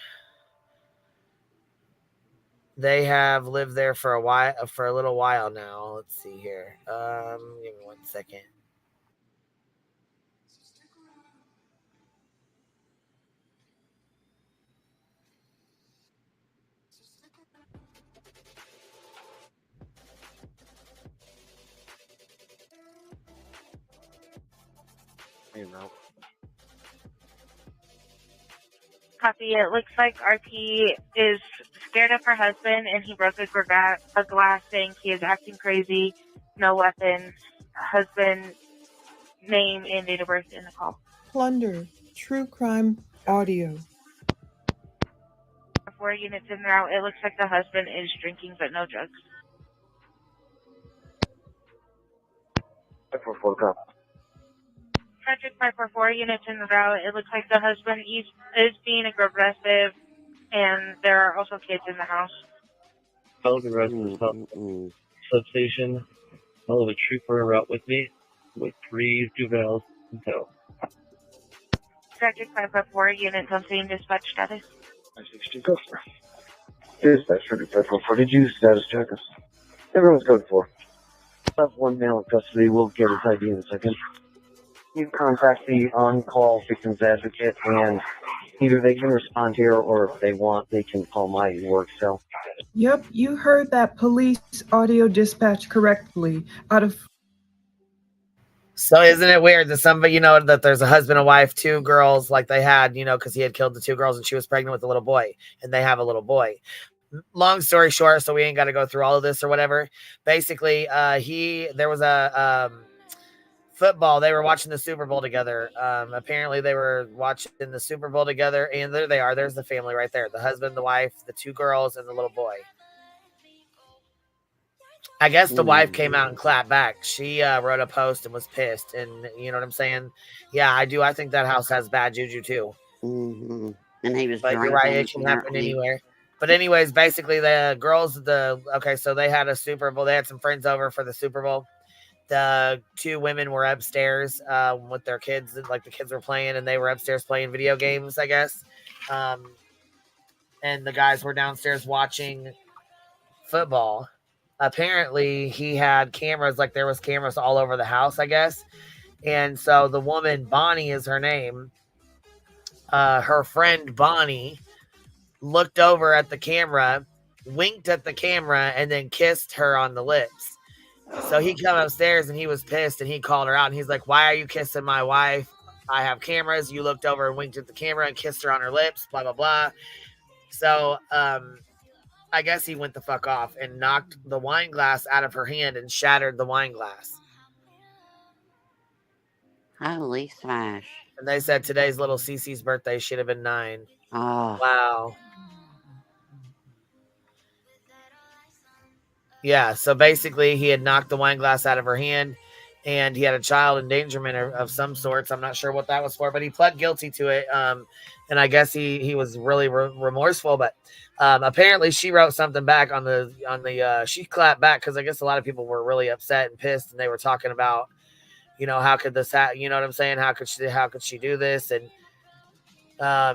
They have lived there for a little while now. Let's see here. Give me 1 second. You know. Copy. It looks like RP is scared of her husband and he broke a glass saying he is acting crazy, no weapon, husband, name, and date of birth in the call. Plunder, true crime audio. 4 units in there. It looks like the husband is drinking but no drugs. 544 copy. Frederick 544 units in the route. It looks like the husband is being aggressive and there are also kids in the house. Pelican Residence substation. I'll have a trooper en route with me with 3 juveniles in tow. Frederick 544 units on scene dispatch status. 562 customer. Dispatch Frederick 544. Did you status check us? Everyone's code 4. Have 1 male in custody. We'll get his ID in a second. You contact the on-call victims advocate, and either they can respond here, or if they want, they can call my work cell. Yep, you heard that police audio dispatch correctly. So isn't it weird that somebody, that there's a husband and wife, 2 girls, like they had, because he had killed the 2 girls and she was pregnant with a little boy, and they have a little boy. Long story short, so we ain't got to go through all of this or whatever. Basically, there was a football. They were watching the Super Bowl together. Apparently they were watching the Super Bowl together, and there they are. There's the family right there. The husband, the wife, the 2 girls, and the little boy. I guess the wife came out and clapped back. She wrote a post and was pissed. And you know what I'm saying? Yeah, I do. I think that house has bad juju too. Mm-hmm. And he was But drinking. you're right. It can happen anywhere. But anyways, basically the girls, so they had a Super Bowl. They had some friends over for the Super Bowl. The 2 women were upstairs with their kids. Like the kids were playing, and they were upstairs playing video games, I guess. And the guys were downstairs watching football. Apparently he had cameras, like there was cameras all over the house, I guess. And so the woman, Bonnie is her name. Her friend Bonnie looked over at the camera, winked at the camera, and then kissed her on the lips. So he come upstairs and he was pissed, and he called her out, and he's like, "Why are you kissing my wife? I have cameras. You looked over and winked at the camera and kissed her on her lips, blah, blah, blah." So, I guess he went the fuck off and knocked the wine glass out of her hand and shattered the wine glass. Holy smash. And they said today's little Cece's birthday should have been 9. Oh. Wow. Yeah, so basically he had knocked the wine glass out of her hand, and he had a child endangerment of some sorts. I'm not sure what that was for, but he pled guilty to it. And I guess he was really remorseful, but apparently she wrote something back on the she clapped back, because I guess a lot of people were really upset and pissed, and they were talking about, how could this happen? You know what I'm saying? How could she do this? And I'll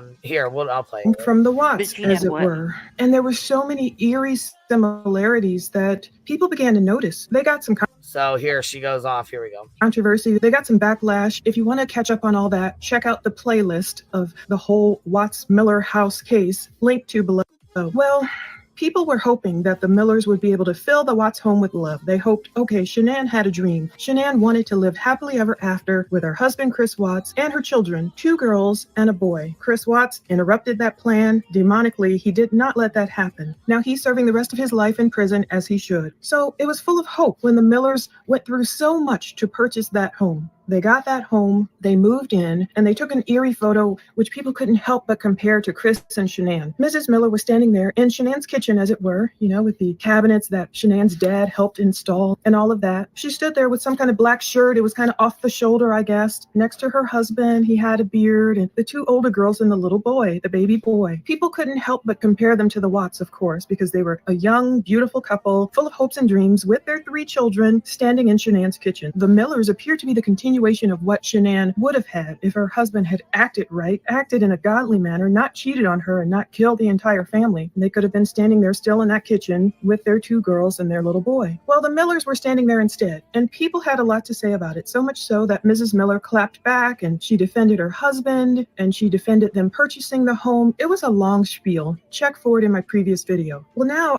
play it. From the Watts, as it were. And there were so many eerie similarities that people began to notice. They got some So here she goes off. Here we go. Controversy. They got some backlash. If you want to catch up on all that, check out the playlist of the whole Watts Miller house case, linked to below. Well, people were hoping that the Millers would be able to fill the Watts home with love. They hoped, okay, Shanann had a dream. Shanann wanted to live happily ever after with her husband, Chris Watts, and her children, 2 girls and a boy. Chris Watts interrupted that plan. Demonically, he did not let that happen. Now he's serving the rest of his life in prison, as he should. So it was full of hope when the Millers went through so much to purchase that home. They got that home, they moved in, and they took an eerie photo which people couldn't help but compare to Chris and Shanann. Mrs. Miller was standing there in Shanann's kitchen, as it were, with the cabinets that Shanann's dad helped install and all of that. She stood there with some kind of black shirt. It was kind of off the shoulder, I guess. Next to her husband, he had a beard, and the two older girls and the little boy, the baby boy. People couldn't help but compare them to the Watts, of course, because they were a young, beautiful couple full of hopes and dreams with their 3 children standing in Shanann's kitchen. The Millers appear to be the continuation of what Shanann would have had if her husband had acted right, acted in a godly manner, not cheated on her and not killed the entire family. They could have been standing there still in that kitchen with their 2 girls and their little boy. Well, the Millers were standing there instead, and people had a lot to say about it, so much so that Mrs. Miller clapped back and she defended her husband and she defended them purchasing the home. It was a long spiel. Check for it in my previous video. Well, now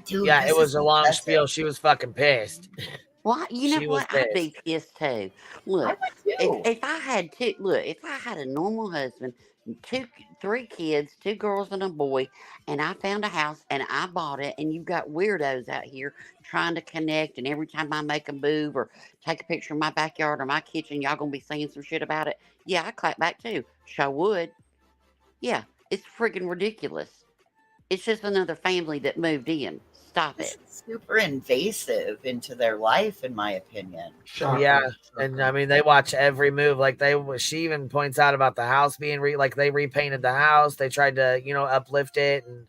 Dude, Yeah, this it was is a long excessive. spiel. She was fucking pissed. Well, you know She was what? I'd be pissed. pissed too. I Look, would too. if I had if I had a normal husband, 3 kids, 2 girls and a boy, and I found a house and I bought it, and you've got weirdos out here trying to connect, and every time I make a move or take a picture of my backyard or my kitchen, y'all gonna be saying some shit about it. Yeah, I clap back too. Sure would. Yeah, it's freaking ridiculous. It's just another family that moved in. Stop This it. is super invasive into their life, in my opinion. Shocker. Yeah, and I mean they watch every move. Like she even points out about the house being they repainted the house. They tried to uplift it and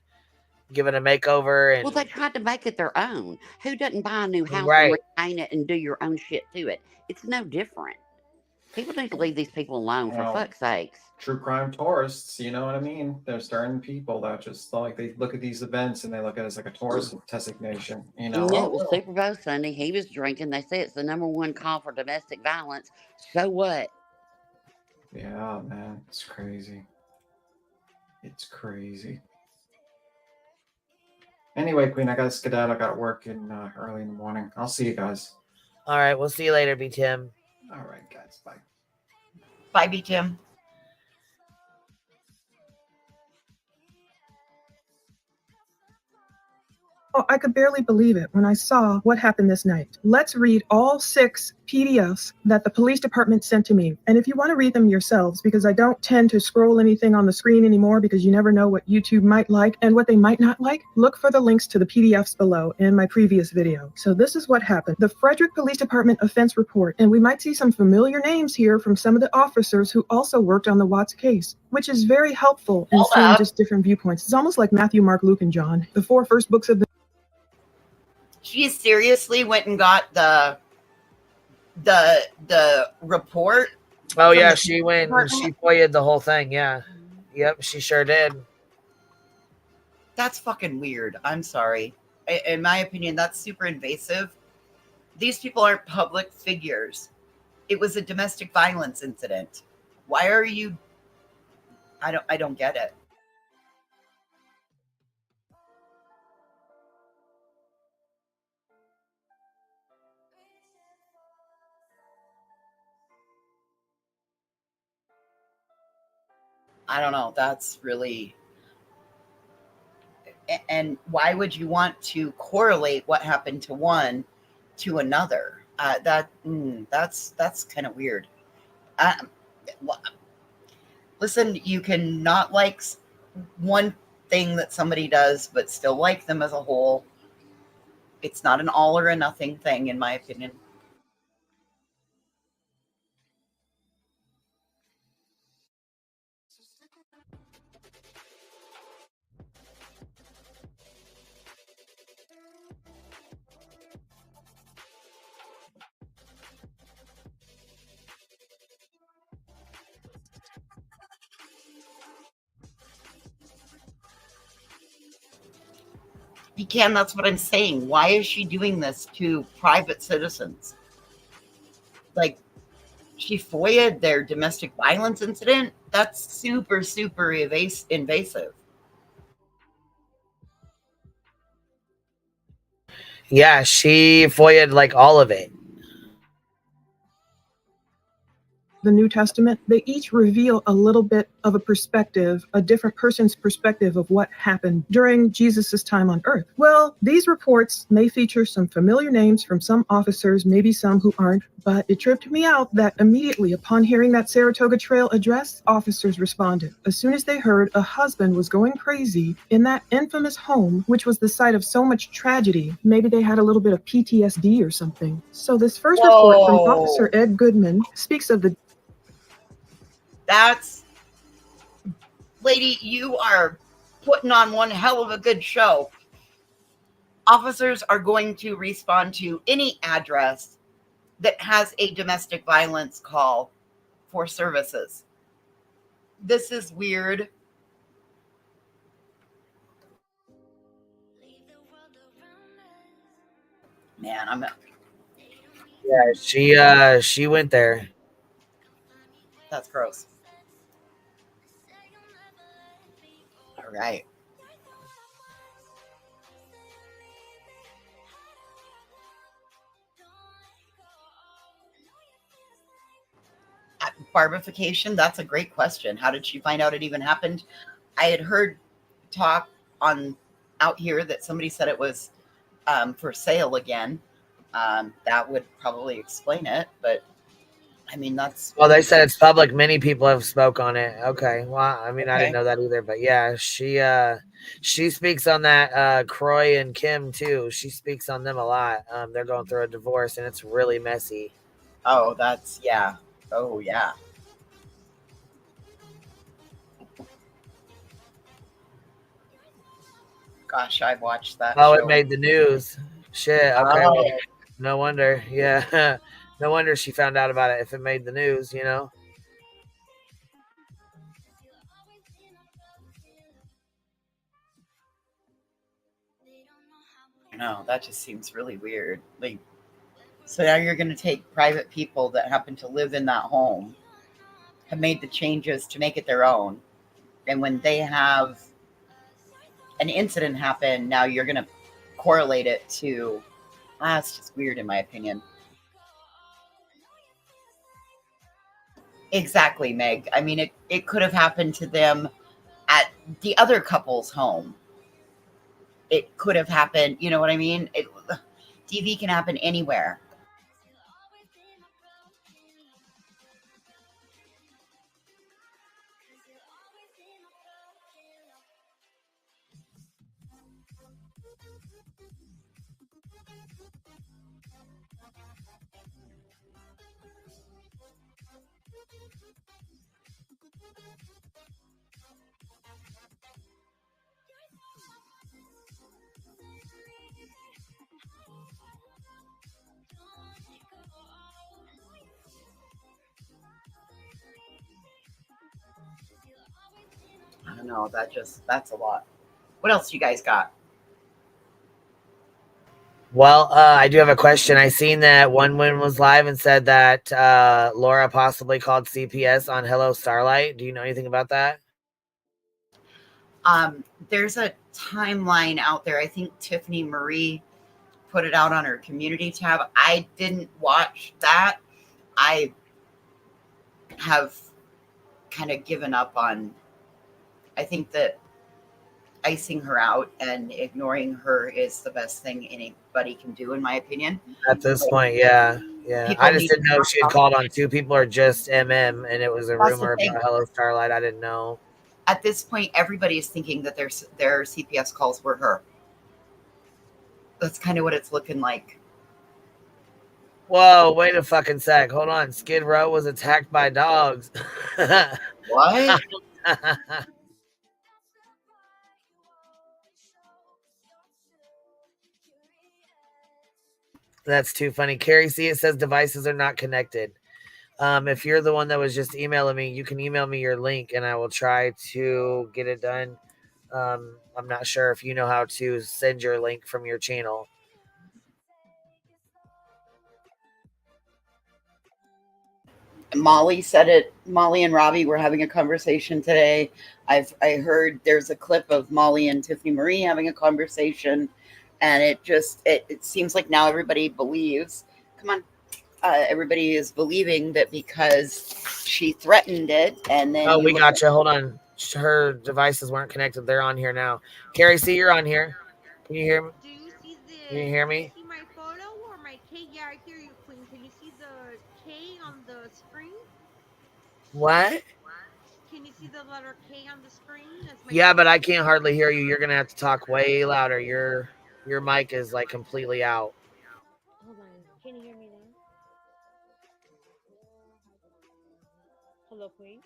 give it a makeover. Well, they And tried to make it their own. Who doesn't buy a new house and right, repaint it and do your own shit to it? It's no different. People need to leave these people alone, for Well, fuck's sakes. true crime tourists, you know what I mean? There's certain people that just they look at these events and they look at it as like a tourist designation, You know, Oh, it was Super Bowl Sunday. He was drinking. They say it's the #1 call for domestic violence. So what? yeah, man, it's crazy. It's crazy. Anyway, Queen, I gotta skedaddle. I got work early in the morning. I'll see you guys. all right, we'll see you later, B Tim. All right, guys, bye. Bye, B. Tim. Oh, I could barely believe it when I saw what happened this night. Let's read all 6 PDFs that the police department sent to me. And if you want to read them yourselves, because I don't tend to scroll anything on the screen anymore because you never know what YouTube might like and what they might not like, look for the links to the PDFs below in my previous video. So this is what happened. The Frederick Police Department offense report, and we might see some familiar names here from some of the officers who also worked on the Watts case, which is very helpful in seeing just different viewpoints. It's almost like Matthew, Mark, Luke, and John, the 4 first books of the She seriously went and got the report. Oh yeah, she went and she FOIA'd the whole thing. Yeah, yep, she sure did. That's fucking weird. I'm sorry. In my opinion, that's super invasive. These people aren't public figures. It was a domestic violence incident. Why are you? I don't get it. I don't know. That's really. And why would you want to correlate what happened to one to another? That's kind of weird. Listen, you can not like one thing that somebody does, but still like them as a whole. It's not an all or a nothing thing, in my opinion. You can, that's what I'm saying. Why is she doing this to private citizens? Like, she FOIA'd their domestic violence incident? That's super, super invasive. Yeah, she FOIA'd like all of it. the New Testament, they each reveal a little bit of a perspective, a different person's perspective of what happened during Jesus' time on earth. Well, these reports may feature some familiar names from some officers, maybe some who aren't, but it tripped me out that immediately upon hearing that Saratoga Trail address, officers responded. As soon as they heard a husband was going crazy in that infamous home, which was the site of so much tragedy, maybe they had a little bit of PTSD or something. So this first report from Officer Ed Goodman speaks of the... That's... Lady, you are putting on one hell of a good show. Officers are going to respond to any address that has a domestic violence call for services. This is weird. Man, I'm... Yeah, she went there. That's gross. All right. Barbification, that's a great question. How did she find out it even happened? I had heard talk on out here that somebody said it was for sale again. That would probably explain it, but I mean, that's... Well, they said it's public. Many people have spoke on it. Okay. Well, I mean, I didn't know that either, but yeah, she speaks on that. Croy and Kim too. She speaks on them a lot. They're going through a divorce and it's really messy. Oh, that's... yeah. Oh, yeah. Gosh, I watched that show. It made the news. Shit. Okay. Well, no wonder. Yeah. No wonder she found out about it if it made the news, you know? No, that just seems really weird. Like, so now you're going to take private people that happen to live in that home, have made the changes to make it their own, and when they have an incident happen, now you're going to correlate it to... That's just weird, in my opinion. Exactly, Meg. I mean, it could have happened to them at the other couple's home. It could have happened, you know what I mean? DV can happen anywhere. I don't know. That's a lot. What else you guys got? Well, I do have a question. I seen that One Win was live and said that Laura possibly called CPS on Hello Starlight. Do you know anything about that? There's a timeline out there. I think Tiffany Marie put it out on her community tab. I didn't watch that. I have kind of given up on... I think that icing her out and ignoring her is the best thing anybody can do, in my opinion. At this point, yeah. I just didn't know if she had called on two people or just MM, and it was a rumor about Hello Starlight. I didn't know. At this point, everybody is thinking that their CPS calls were her. That's kind of what it's looking like. Whoa, wait a fucking sec. Hold on. Skid Row was attacked by dogs. What? That's too funny. Carrie C, it says devices are not connected. If you're the one that was just emailing me, you can email me your link and I will try to get it done. I'm not sure if you know how to send your link from your channel. Molly said it. Molly and Robbie were having a conversation today. I heard there's a clip of Molly and Tiffany Marie having a conversation, and it seems like now everybody believes. Come on, everybody is believing that because she threatened it, and then Oh, you we look got you. Hold on. Her devices weren't connected. They're on here now. Carrie, see, you're on here. Can you hear me? Do you see the? Can you hear Can you me? see my photo or my K? Yeah, I hear you, Queen. Can you see the K on the screen? What? Can you see the letter K on the screen? That's my Yeah, but photo. I can't hardly hear you. You're gonna have to talk way louder. Your mic is like completely out. Hold on. Can you hear me now? Hello, Queen.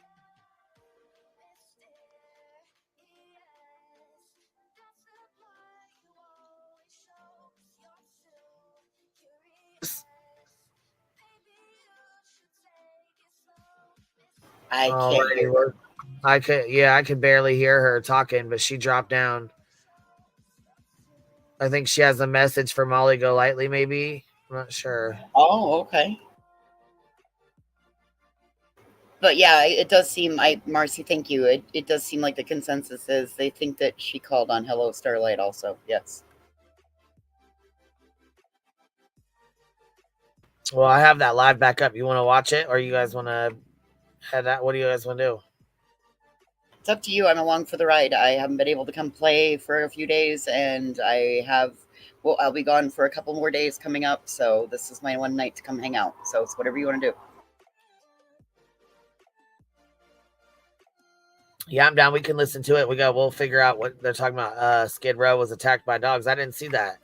I can't Alrighty, hear. well, I could barely hear her talking, but she dropped down. I think she has a message for Molly Golightly, maybe. I'm not sure. Oh, okay. But yeah, it does seem. Marcy, thank you. It does seem like the consensus is they think that she called on Hello Starlight. Also, yes. Well, I have that live back up. You want to watch it, or you guys want to head out? What do you guys want to do? It's up to you. I'm along for the ride. I haven't been able to come play for a few days, and I have. Well, I'll be gone for a couple more days coming up, so this is my one night to come hang out. So it's whatever you want to do. Yeah, I'm down. We can listen to it. We'll figure out what they're talking about. Skid Row was attacked by dogs. I didn't see that.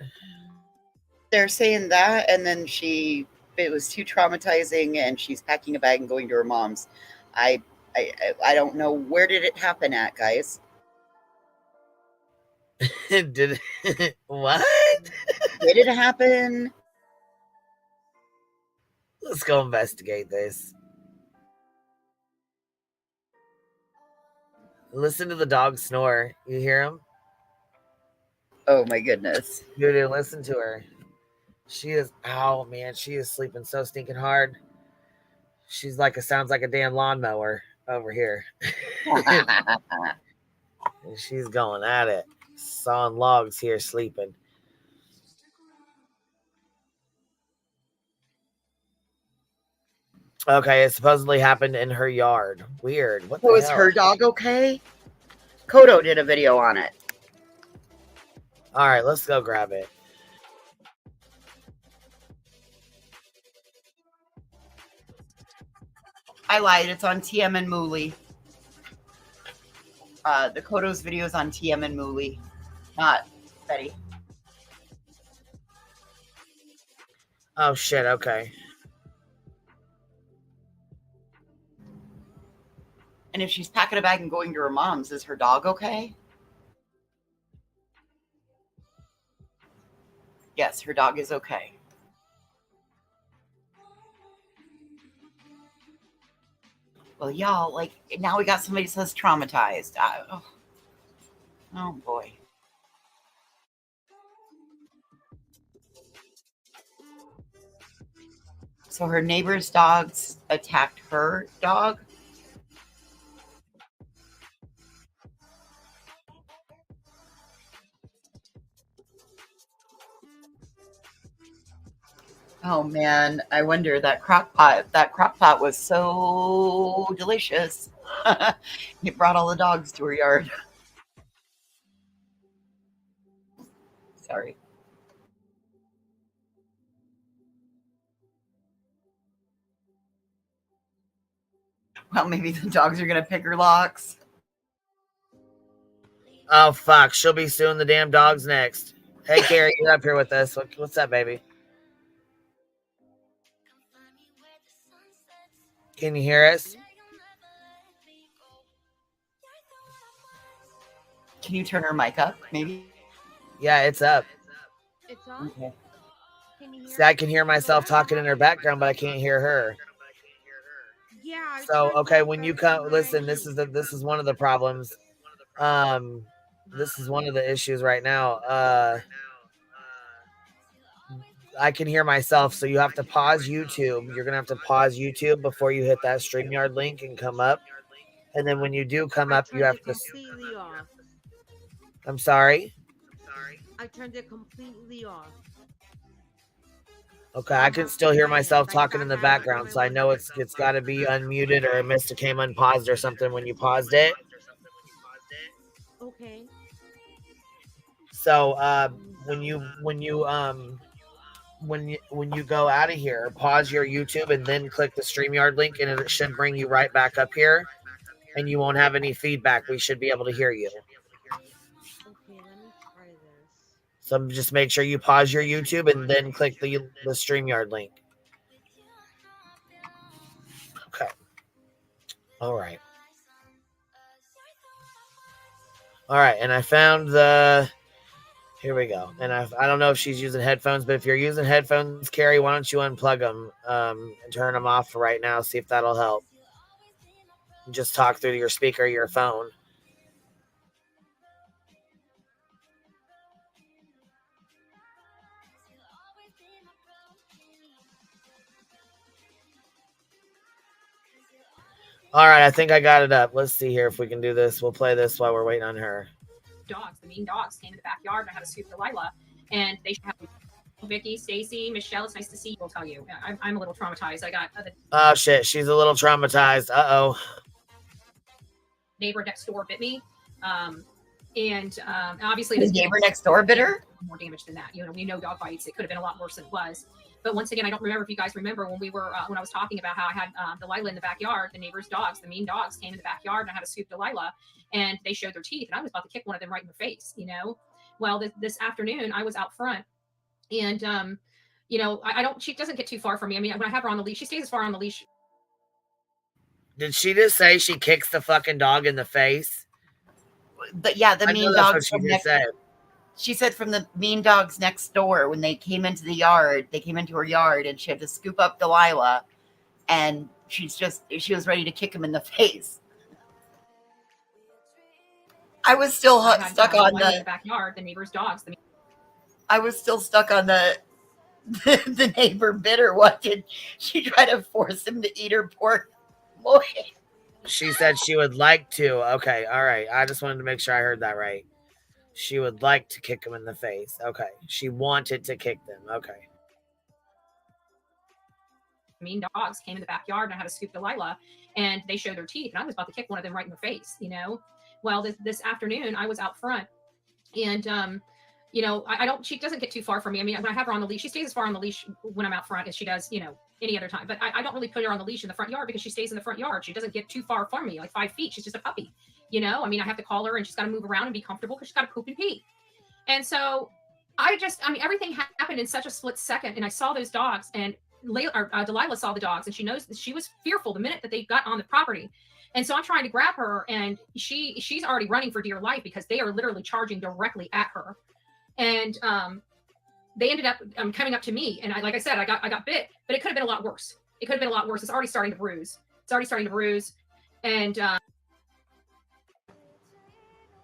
They're saying that, and then it was too traumatizing, and she's packing a bag and going to her mom's. I don't know, where did it happen at, guys? Did what? Did it happen? Let's go investigate this. Listen to the dog snore. You hear him? Oh my goodness. Dude, listen to her. She is, oh man, she is sleeping so stinking hard. She's like sounds like a damn lawnmower over here. And she's going at it. Sawing logs here, sleeping. Okay, it supposedly happened in her yard. Weird. What the So is hell? her dog okay? Kodo did a video on it. All right, let's go grab it. I lied. It's on TM and Mooley. The Kodo's video is on TM and Mooley, not Betty. Oh shit. Okay. And if she's packing a bag and going to her mom's, is her dog okay? Yes, her dog is okay. Well, y'all, like, now we got somebody that says traumatized. Oh, boy. So her neighbor's dogs attacked her dog? Oh man, I wonder, that crock pot was so delicious. It brought all the dogs to her yard. Sorry. Well, maybe the dogs are gonna pick her locks. Oh fuck, she'll be suing the damn dogs next. Hey Carrie, you're up here with us. What's up, baby? Can you hear us? Can you turn her mic up, maybe? Yeah, it's up. It's on. Okay. Can you hear? See, I can hear myself talking in her background, but I can't hear her. Yeah. So okay, when you come, listen. This is one of the problems. This is one of the issues right now. I can hear myself, so you have to pause YouTube. You're gonna have to pause YouTube before you hit that StreamYard link and come up. And then when you do come up, you have to. Completely off. I'm sorry. I turned it completely off. Okay, I can still hear myself talking in the background, so I know it's got to be unmuted or it must have came unpaused or something when you paused it. Okay. So when you go out of here, pause your YouTube and then click the StreamYard link, and it should bring you right back up here, and you won't have any feedback. We should be able to hear you. Okay, let me try this. So just make sure you pause your YouTube and then click the StreamYard link. Okay. All right. All right, and I found the. Here we go. And I don't know if she's using headphones, but if you're using headphones, Carrie, why don't you unplug them and turn them off for right now? See if that'll help. Just talk through your speaker or your phone. All right, I think I got it up. Let's see here if we can do this. We'll play this while we're waiting on her. Dogs, the mean dogs, came in the backyard and I had to scoop Delilah, and they have Vicky, Stacy, Michelle. It's nice to see you. I'll tell you, I'm a little traumatized. I got Oh shit, she's a little traumatized. Uh-oh. Neighbor next door bit me, and obviously the neighbor next door bit her. More damage than that. We know dog bites. It could have been a lot worse than it was. But once again, I don't remember if you guys remember when we were when I was talking about how I had Delilah in the backyard. The neighbor's dogs, the mean dogs, came in the backyard and I had to scoop Delilah, and they showed their teeth, and I was about to kick one of them right in the face. Well, this afternoon I was out front, and I don't. She doesn't get too far from me. I mean, when I have her on the leash, she stays as far on the leash. Did she just say she kicks the fucking dog in the face? But yeah, the mean dogs. She said from the mean dogs next door, when they came into the yard, they came into her yard and she had to scoop up Delilah, and she was ready to kick him in the face. I was still stuck on the backyard, the neighbor's dogs. I was still stuck on the neighbor bit her. What did she try to force him to eat her pork loin? She said she would like to. Okay, all right. I just wanted to make sure I heard that right. She would like to kick him in the face. Okay. She wanted to kick them. Okay. Mean dogs came in the backyard and I had to scoop Delilah, and they showed their teeth, and I was about to kick one of them right in the face. Well, this afternoon I was out front, and I don't. She doesn't get too far from me. I mean, when I have her on the leash, she stays as far on the leash when I'm out front as she does, any other time. But I don't really put her on the leash in the front yard because she stays in the front yard. She doesn't get too far from me, like 5 feet. She's just a puppy. I mean, I have to call her, and she's got to move around and be comfortable because she's got to poop and pee. And so everything happened in such a split second, and I saw those dogs, and Delilah saw the dogs, and she knows that she was fearful the minute that they got on the property. And so I'm trying to grab her, and she's already running for dear life because they are literally charging directly at her. And they ended up coming up to me, and like I said, I got bit, but it could have been a lot worse. It could have been a lot worse. It's already starting to bruise. And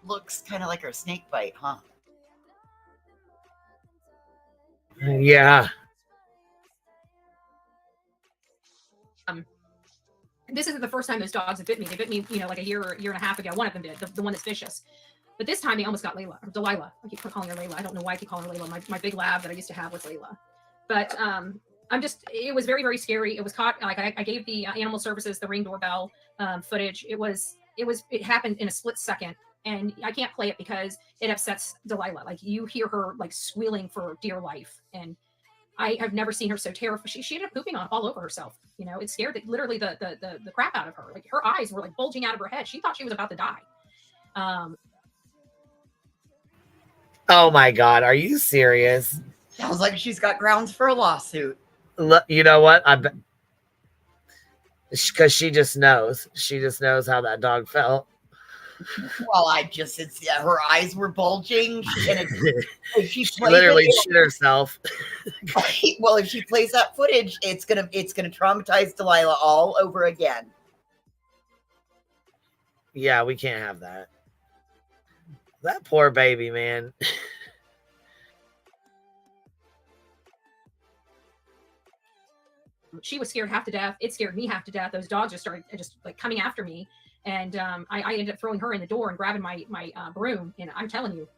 looks kind of like her snake bite, huh? Yeah. This isn't the first time those dogs have bit me. They bit me, like a year and a half ago. One of them did, the one that's vicious. But this time they almost got Delilah. I keep calling her Layla. I don't know why I keep calling her Layla. My big lab that I used to have was Layla. But it was very, very scary. It was caught, like I gave the animal services the Ring doorbell footage. It happened in a split second. And I can't play it because it upsets Delilah. Like, you hear her like squealing for dear life. And I have never seen her so terrified. She ended up pooping all over herself. It scared literally the crap out of her. Like, her eyes were like bulging out of her head. She thought she was about to die. Oh my God. Are you serious? Sounds like she's got grounds for a lawsuit. You know what? I bet. Because she just knows. She just knows how that dog felt. Well, her eyes were bulging, and she literally shit herself. Well, if she plays that footage, it's gonna traumatize Delilah all over again. Yeah, we can't have that. That poor baby, man. She was scared half to death. It scared me half to death. Those dogs just started like coming after me. And I ended up throwing her in the door and grabbing my broom. And I'm telling you,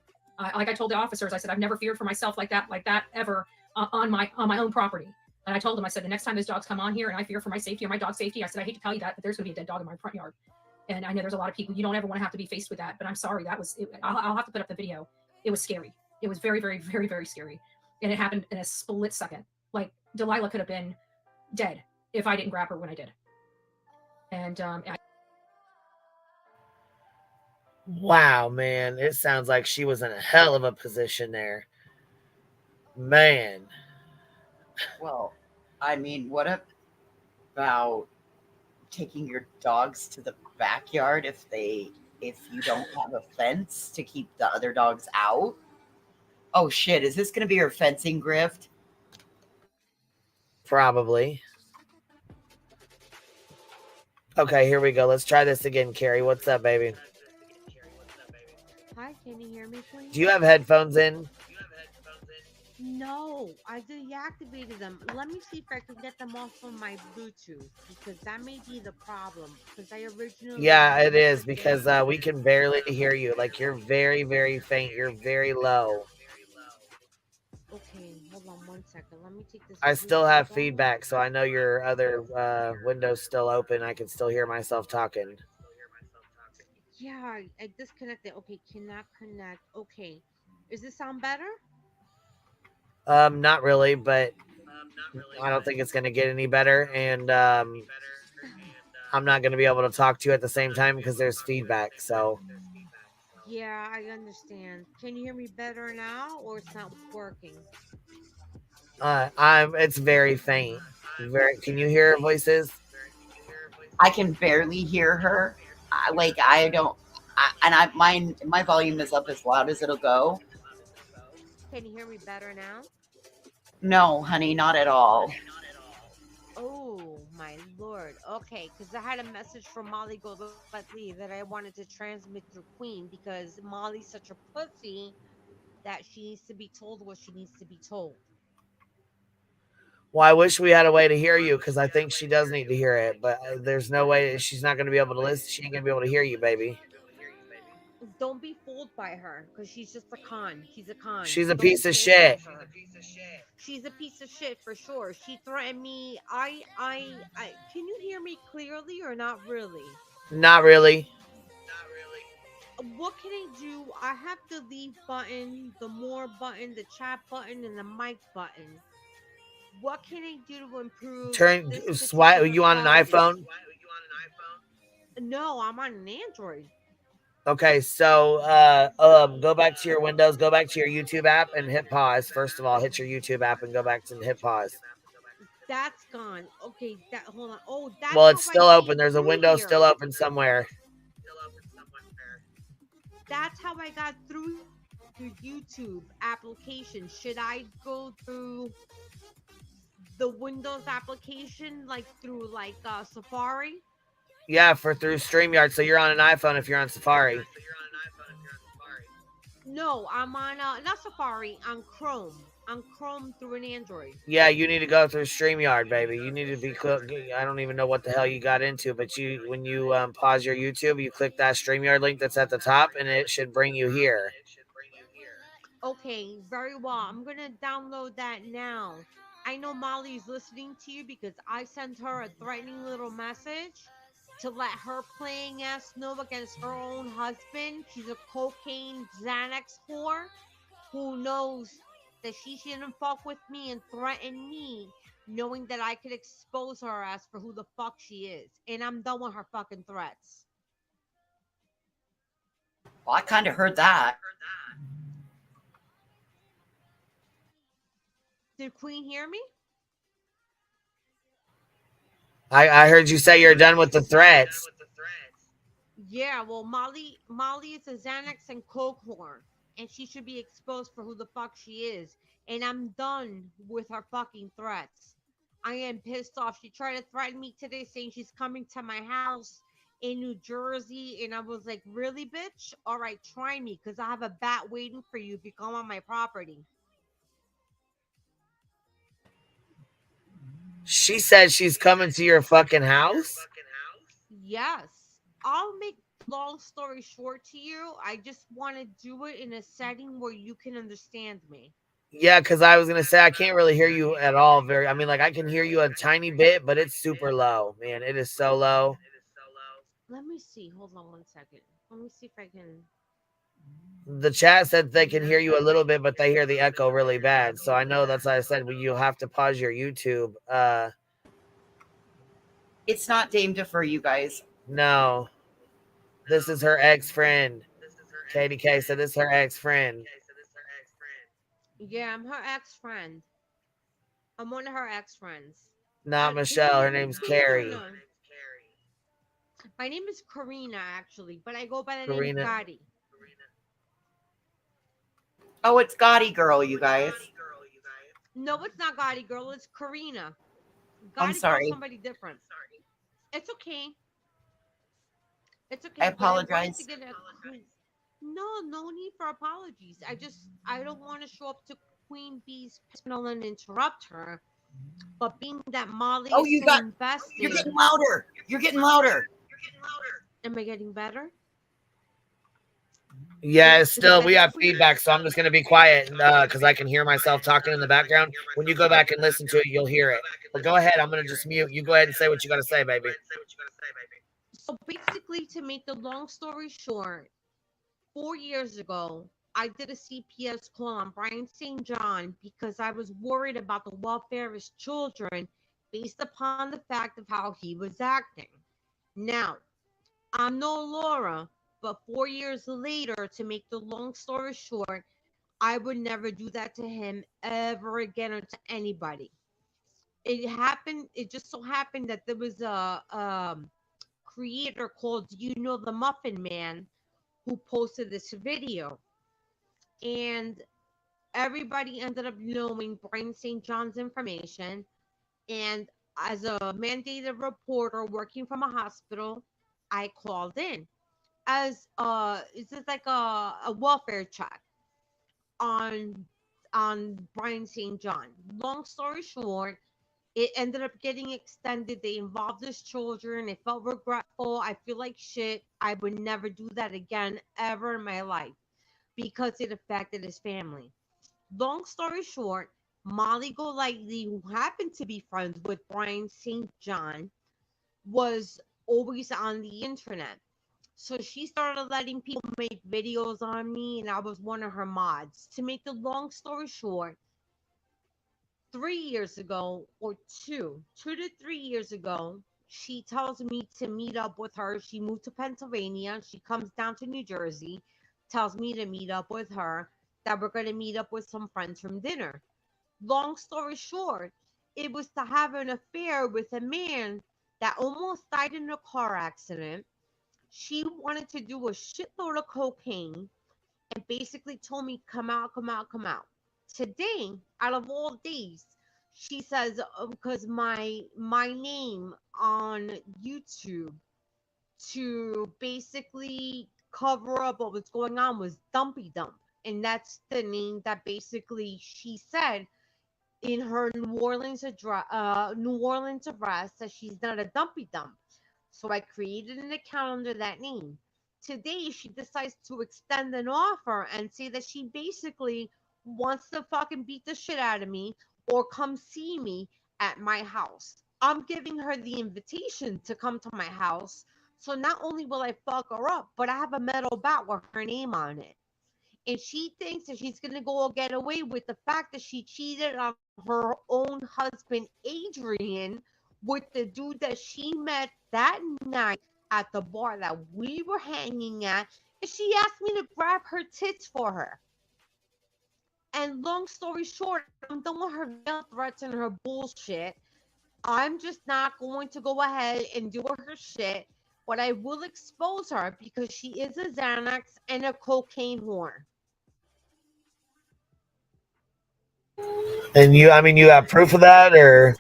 like I told the officers, I said, I've never feared for myself like that ever on my own property. And I told him, I said, the next time those dogs come on here and I fear for my safety or my dog's safety, I said, I hate to tell you that, but there's going to be a dead dog in my front yard. And I know there's a lot of people, you don't ever want to have to be faced with that, but I'm sorry. That was, I'll have to put up the video. It was scary. It was very, very, very, very scary. And it happened in a split second. Like Delilah could have been dead if I didn't grab her when I did. And wow, man, it sounds like she was in a hell of a position there. Man. Well, I mean, what about taking your dogs to the backyard if you don't have a fence to keep the other dogs out? Oh shit, is this going to be your fencing grift? Probably. Okay, here we go. Let's try this again, Carrie. What's up, baby? Hi, can you hear me, please? Do you have headphones in? No, I deactivated them. Let me see if I can get them off of my Bluetooth because that may be the problem. Because I originally Yeah, it is because we can barely hear you. Like you're very, very faint. You're very low. Okay, hold on 1 second. Let me take this. I still Bluetooth have off. feedback, so I know your other window's still open. I can still hear myself talking. Yeah, I disconnected. Okay, cannot connect. Okay, does this sound better? Not really, but I don't think it's going to get any better. And I'm not going to be able to talk to you at the same time because there's feedback. So Yeah, I understand. Can you hear me better now, or it's not working? it's very faint. Can you hear voices? I can barely hear her. My volume is up as loud as it'll go. Can you hear me better now? No, honey, not at all. Oh my lord. Okay, because I had a message from Molly Golightly that I wanted to transmit through Queen because Molly's such a pussy that she needs to be told what she needs to be told. Well, I wish we had a way to hear you because I think she does need to hear it, but there's no way she's not going to be able to listen. She ain't going to be able to hear you, baby. Don't be fooled by her because she's just a con. She's a con. She's a Don't piece of fall shit. for her. She's a piece of shit for sure. She threatened me. Can you hear me clearly or not really? Not really. What can I do? I have the leave button, the more button, the chat button, and the mic button. What can I do to improve this Swipe. particular You on an quality? iPhone? No, I'm on an Android. Okay, so go back to your Windows, go back to your YouTube app, and hit pause. First of all, hit your YouTube app and go back to hit pause. That's gone. Okay, hold on. Oh, that's Well, it's how still I open. came There's a through window here. still open somewhere. That's how I got through YouTube application. Should I go through the Windows application, like through Safari? Yeah, through StreamYard. So you're on an iPhone if you're on Safari. No, I'm on not Safari, on Chrome. On Chrome through an Android. Yeah, you need to go through StreamYard, baby. You need to be. I don't even know what the hell you got into, but when you pause your YouTube, you click that StreamYard link that's at the top, and it should bring you here. Okay, very well. I'm gonna download that now. I know Molly's listening to you because I sent her a threatening little message to let her playing ass know against her own husband. She's a cocaine Xanax whore who knows that she shouldn't fuck with me and threaten me, knowing that I could expose her ass for who the fuck she is. And I'm done with her fucking threats. Well, I kind of heard that. Did Queen hear me? I heard you say you're done with the threats. Yeah, well, Molly is a Xanax and coke whore, and she should be exposed for who the fuck she is. And I'm done with her fucking threats. I am pissed off. She tried to threaten me today, saying she's coming to my house in New Jersey, and I was like, "Really, bitch? All right, try me, because I have a bat waiting for you if you come on my property." She said she's coming to your fucking house? Yes. I'll make long story short to you. I just want to do it in a setting where you can understand me. Yeah, because I was gonna say I can't really hear you at all. Very, I mean, like I can hear you a tiny bit, but it's super low, man. It is so low. Let me see. Hold on one second. Let me see if I can. The chat said they can hear you a little bit, but they hear the echo really bad. So I know that's why I said well, you have to pause your YouTube. It's not Dame Defer, you guys. No, this is her ex friend. Katie K said this is her ex friend. Yeah, I'm her ex friend. I'm one of her ex friends. Not Who are Michelle. Her you? name's I don't Carrie. know. My name is Karina, actually, but I go by the name Karina. Gotti. Oh, it's Gotti Girl, you guys. No, it's not Gotti Girl. It's Karina. I'm Gotti Girl's sorry. somebody different. It's okay. It's I okay. But I wanted to apologize. get a. No need for apologies. I don't want to show up to Queen Bee's panel and interrupt her. But being that Molly Oh, is so invested. you're getting louder. You're getting louder. Am I getting better? Yeah, it's still we have feedback, so I'm just gonna be quiet because I can hear myself talking in the background. When you go back and listen to it, you'll hear it. But go ahead, I'm gonna just mute. You go ahead and say what you gotta say, baby. So basically, to make the long story short, 4 years ago, I did a CPS call on Brian St. John because I was worried about the welfare of his children based upon the fact of how he was acting. Now, I'm no Laura, but 4 years later, to make the long story short, I would never do that to him ever again or to anybody. It happened, it just so happened that there was a creator called You Know the Muffin Man who posted this video. And everybody ended up knowing Brian St. John's information. And as a mandated reporter working from a hospital, I called in as it's just like a welfare check on Brian St. John. Long story short, it ended up getting extended. They involved his children. It felt regretful. I feel like shit. I would never do that again ever in my life because it affected his family. Long story short, Molly Golightly, who happened to be friends with Brian St. John, was always on the internet. So she started letting people make videos on me, and I was one of her mods. To make the long story short, 3 years ago, or 2 to 3 years ago, she tells me to meet up with her. She moved to Pennsylvania. She comes down to New Jersey, tells me to meet up with her, that we're going to meet up with some friends from dinner. Long story short, it was to have an affair with a man that almost died in a car accident. She wanted to do a shitload of cocaine and basically told me, come out, come out, come out. Today, out of all days, she says, because my name on YouTube to basically cover up what was going on was Dumpy Dump. And that's the name that basically she said in her New Orleans arrest that she's not a dumpy dump. So I created an account under that name. Today she decides to extend an offer and say that she basically wants to fucking beat the shit out of me or come see me at my house. I'm giving her the invitation to come to my house. So not only will I fuck her up, but I have a metal bat with her name on it, and she thinks that she's going to go get away with the fact that she cheated on her own husband Adrian with the dude that she met that night at the bar that we were hanging at, and she asked me to grab her tits for her. And long story short, I'm done with her veiled threats and her bullshit. I'm just not going to go ahead and do her shit, but I will expose her because she is a Xanax and a cocaine whore. And you, I mean, you have proof of that, or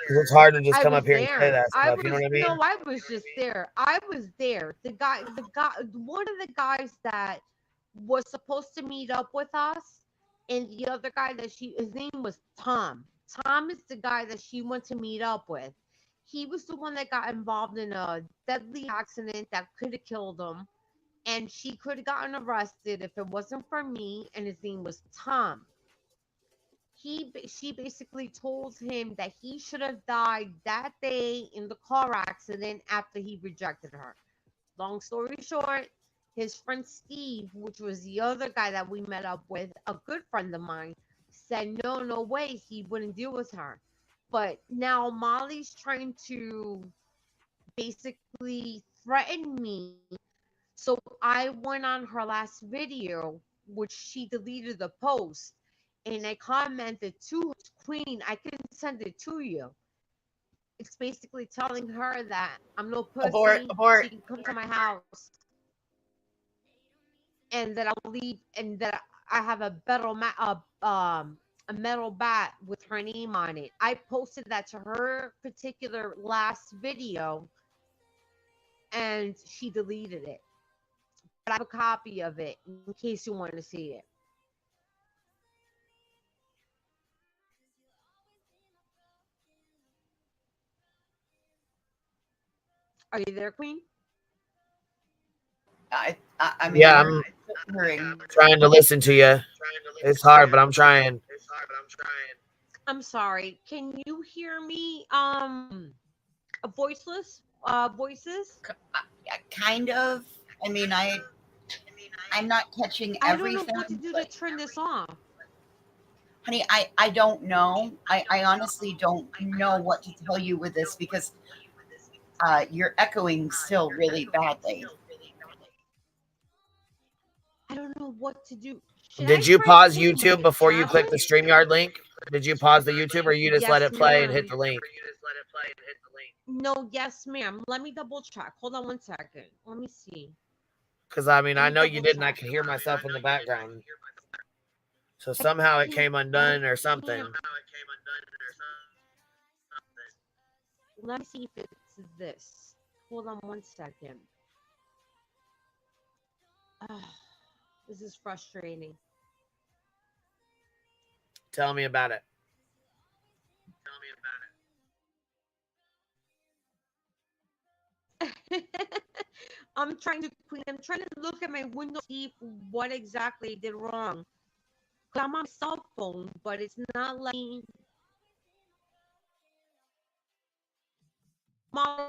because it's hard to just I come was up here and say there. that I stuff. You know was what I mean? no, I was just there. I was there. The guy, one of the guys that was supposed to meet up with us, and the other guy that his name was Tom. Tom is the guy that she went to meet up with. He was the one that got involved in a deadly accident that could have killed him, and she could have gotten arrested if it wasn't for me. And his name was Tom. she basically told him that he should have died that day in the car accident after he rejected her. Long story short, his friend Steve, which was the other guy that we met up with, a good friend of mine, said no way, he wouldn't deal with her. But now Molly's trying to basically threaten me. So I went on her last video, which she deleted the post, and I commented to Queen, I can send it to you. It's basically telling her that I'm no pussy. Abort. She can come to my house, and that I'll leave, and that I have a a metal bat with her name on it. I posted that to her particular last video, and she deleted it. But I have a copy of it in case you want to see it. Are you there, Queen? I mean, Yeah, I'm hearing. trying to listen to you. It's hard, but I'm trying. I'm sorry. Can you hear me? Voiceless voices. Kind of. I mean, I'm not catching I everything. don't know what to do to turn this off. Honey, I don't know. I honestly don't know what to tell you with this because you're echoing still really badly. I don't know what to do. Did you pause YouTube before you clicked the StreamYard link? Did you pause the YouTube, or you just let it play and hit the link? No, yes, ma'am. Let me double check. Hold on one second. Let me see. Because I mean, I know you didn't. I can hear myself in the background. So somehow it came undone or something. Let me see if it's this. Hold on one second. This is frustrating. Tell me about it. I'm trying to look at my window, see what exactly I did wrong. I'm on my cell phone, but it's not letting my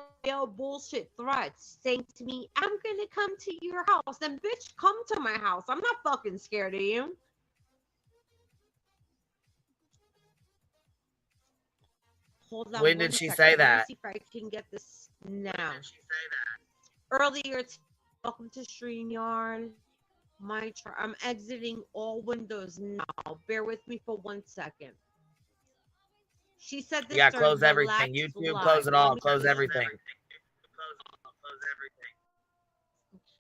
bullshit threats saying to me, I'm gonna come to your house. Then bitch, come to my house. I'm not fucking scared of you. Hold on. When did she say that? Let me see if I can get this now. Earlier, welcome to StreamYard. I'm exiting all windows now. Bear with me for 1 second. She said this. Yeah, during close the everything. last YouTube, live. close it all. Close everything.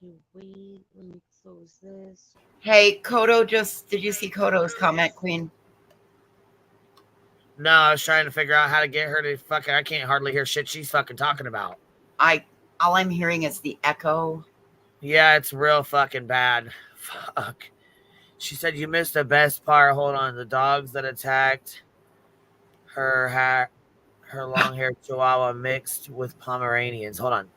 Okay, wait. Let me close this. Hey, Kodo, did you see Kodo's comment, Queen? No, I was trying to figure out how to get her to fucking. I can't hardly hear shit she's fucking talking about. All I'm hearing is the echo. Yeah, it's real fucking bad. Fuck. She said you missed the best part. Hold on. The dogs that attacked her long-haired Chihuahua mixed with Pomeranians. Hold on.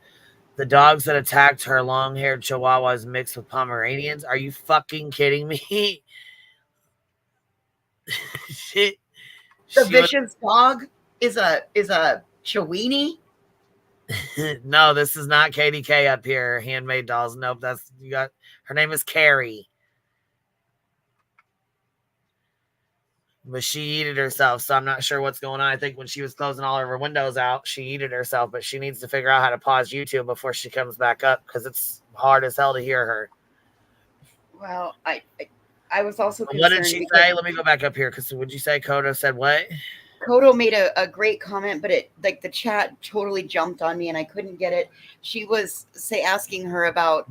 The dogs that attacked her long-haired Chihuahuas mixed with Pomeranians. Are you fucking kidding me? Shit. The vicious dog is a Chiweenie. No, this is not KDK up here. Handmade dolls. Nope, that's you got. Her name is Carrie, but she yeeted herself, so I'm not sure what's going on. I think when she was closing all of her windows out, she yeeted herself, but she needs to figure out how to pause YouTube before she comes back up because it's hard as hell to hear her. Well, I was also concerned. What did she say? Let me go back up here because would you say Kodo said what? Kodo made a great comment, but it the chat totally jumped on me and I couldn't get it. She was asking her about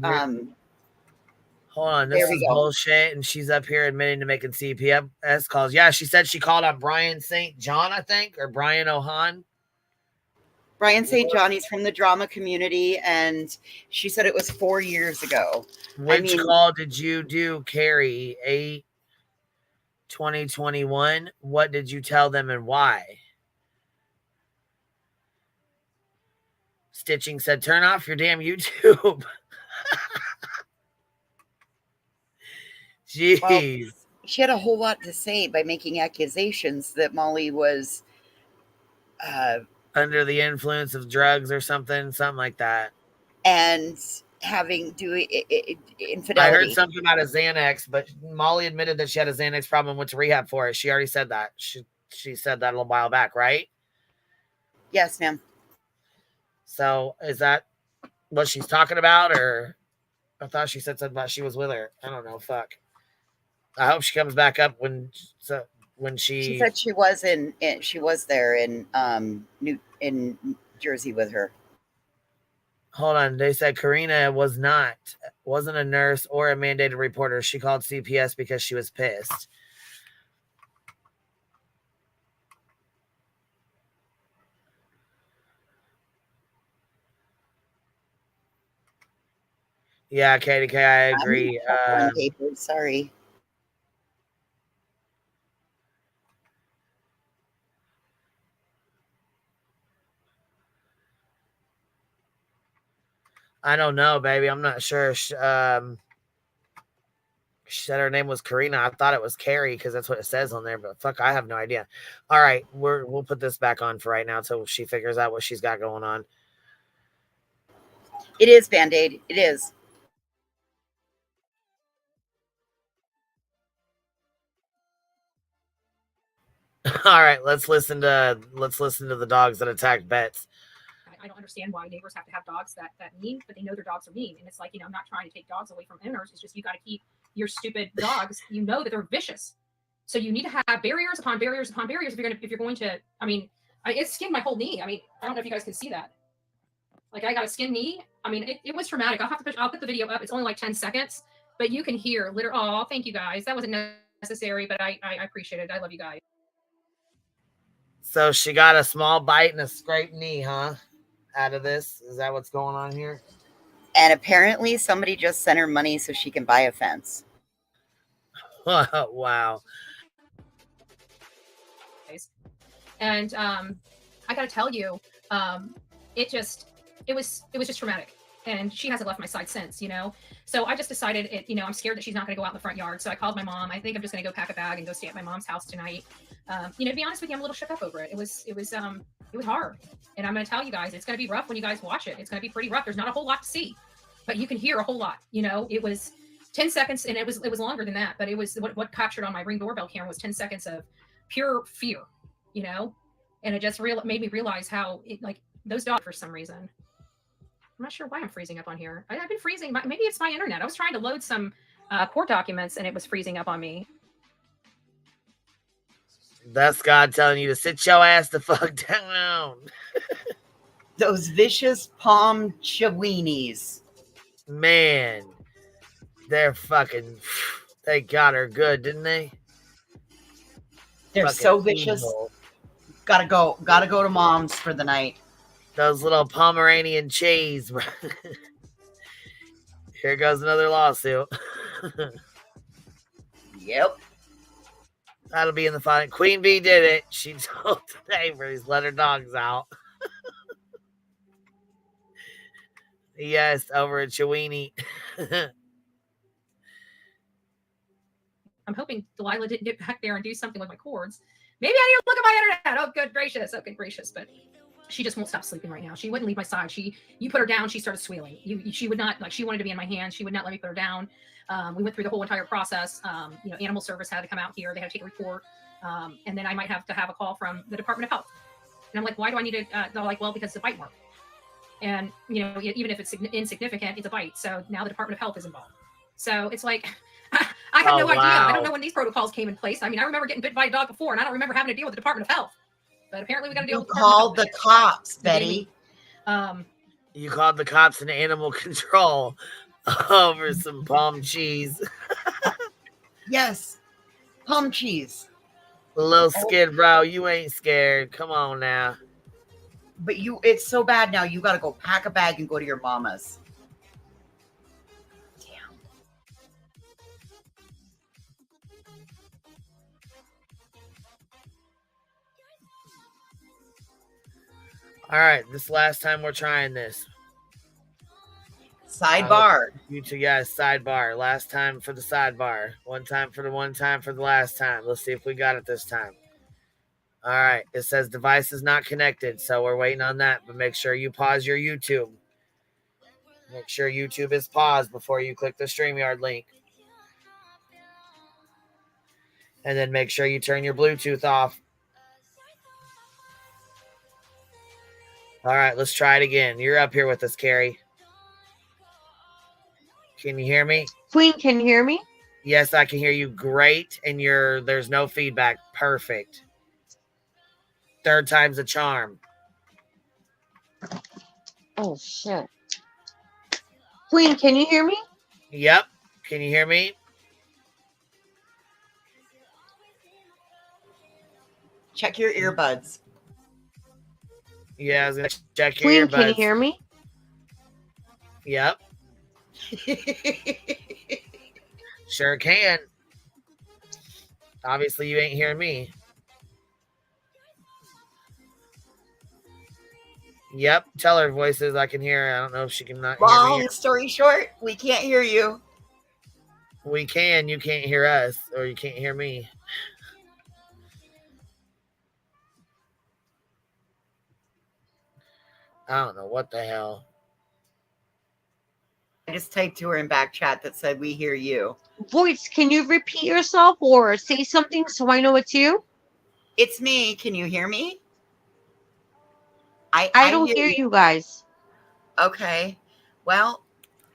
Hold on, this is bullshit, and she's up here admitting to making CPS calls. Yeah, she said she called on Brian St. John, I think, or Brian Ohan. Brian St. John, he's from the drama community, and she said it was 4 years ago. Which call did you do, Carrie? 8/20/21. What did you tell them and why? Stitching said, turn off your damn YouTube. Jeez. She had a whole lot to say by making accusations that Molly was under the influence of drugs or something like that. And having infidelity. I heard something about a Xanax, but Molly admitted that she had a Xanax problem and went to rehab for it. She already said that. She said that a little while back, right? Yes, ma'am. So is that what she's talking about, or I thought she said something about she was with her. I don't know. Fuck. I hope she comes back up when She said she was she was there in in Jersey with her. Hold on. They said Karina wasn't a nurse or a mandated reporter. She called CPS because she was pissed. Yeah, Katie K, I agree. Sorry. I don't know, baby. I'm not sure. She said her name was Karina. I thought it was Carrie because that's what it says on there, but fuck, I have no idea. All right, we'll put this back on for right now until she figures out what she's got going on. It is Band-Aid. It is. All right, let's listen to the dogs that attacked Bets. I don't understand why neighbors have to have dogs that mean, but they know their dogs are mean. And it's like, I'm not trying to take dogs away from owners. It's just you got to keep your stupid dogs. You know that they're vicious, so you need to have barriers upon barriers upon barriers if you're going to. I mean, it skinned my whole knee. I mean, I don't know if you guys can see that. Like I got a skinned knee. I mean, it was traumatic. I'll put the video up. It's only like 10 seconds, but you can hear literally. Oh, thank you guys. That wasn't necessary, but I appreciate it. I love you guys. So she got a small bite and a scraped knee, huh? Out of this? Is that what's going on here? And apparently somebody just sent her money so she can buy a fence. Wow. And I gotta tell you, it was just traumatic. And she hasn't left my side since, So I just decided I'm scared that she's not gonna go out in the front yard. So I called my mom. I think I'm just gonna go pack a bag and go stay at my mom's house tonight. To be honest with you, I'm a little shook up over it. It was hard. And I'm gonna tell you guys, it's gonna be rough when you guys watch it. It's gonna be pretty rough. There's not a whole lot to see, but you can hear a whole lot. It was 10 seconds, and it was longer than that, but it was what captured on my Ring doorbell camera was 10 seconds of pure fear, and it just made me realize how those dogs for some reason. I'm not sure why I'm freezing up on here. I've been freezing. Maybe it's my internet. I was trying to load some court documents and it was freezing up on me. That's God telling you to sit your ass the fuck down. Those vicious palm chiweenies. Man, they got her good, didn't they? They're fucking so vicious. evil. Gotta go to mom's for the night. Those little Pomeranian cheese. Here goes another lawsuit. Yep. That'll be in the file. Queen Bee did it. She told the neighbors, let her dogs out. Yes, over at Chewini. I'm hoping Delilah didn't get back there and do something with my cords. Maybe I need to look at my internet. Oh, good gracious. But she just won't stop sleeping right now. She wouldn't leave my side. You put her down, she started squealing. She would not, she wanted to be in my hands. She would not let me put her down. We went through the whole entire process. Animal service had to come out here. They had to take a report. And then I might have to have a call from the Department of Health. And I'm like, why do I need to? They're like, well, because it's a bite mark. And, even if it's insignificant, it's a bite. So now the Department of Health is involved. So it's like, I have no idea. I don't know when these protocols came in place. I mean, I remember getting bit by a dog before, and I don't remember having to deal with the Department of Health. But apparently we got to deal with the called the cops, Betty. You called the cops and animal control over some palm cheese. Yes. Palm cheese. Little Skid Row, you ain't scared. Come on now. But it's so bad now. You got to go pack a bag and go to your mama's. Damn. All right, this last time we're trying this. Sidebar. YouTube, yeah, sidebar. Last time for the sidebar. One time for the last time. Let's see if we got it this time. All right. It says device is not connected, so we're waiting on that. But make sure you pause your YouTube. Make sure YouTube is paused before you click the StreamYard link. And then make sure you turn your Bluetooth off. All right, let's try it again. You're up here with us, Carrie. Can you hear me? Queen, can you hear me? Yes, I can hear you great, and there's no feedback. Perfect. Third time's a charm. Oh shit. Queen, can you hear me? Yep. Can you hear me? Check your earbuds. Yeah, I was gonna check your Queen, earbuds. can you hear me? Yep. Sure can. Obviously, you ain't hearing me. Yep. Tell her voices I can hear. I don't know if she can not hear me. Long story short, we can't hear you. We can. You can't hear us, or you can't hear me. I don't know what the hell. I just typed to her in back chat that said we hear you. Voice, can you repeat yourself or say something so I know it's you? It's me. Can you hear me? I don't hear you guys. Okay. Well,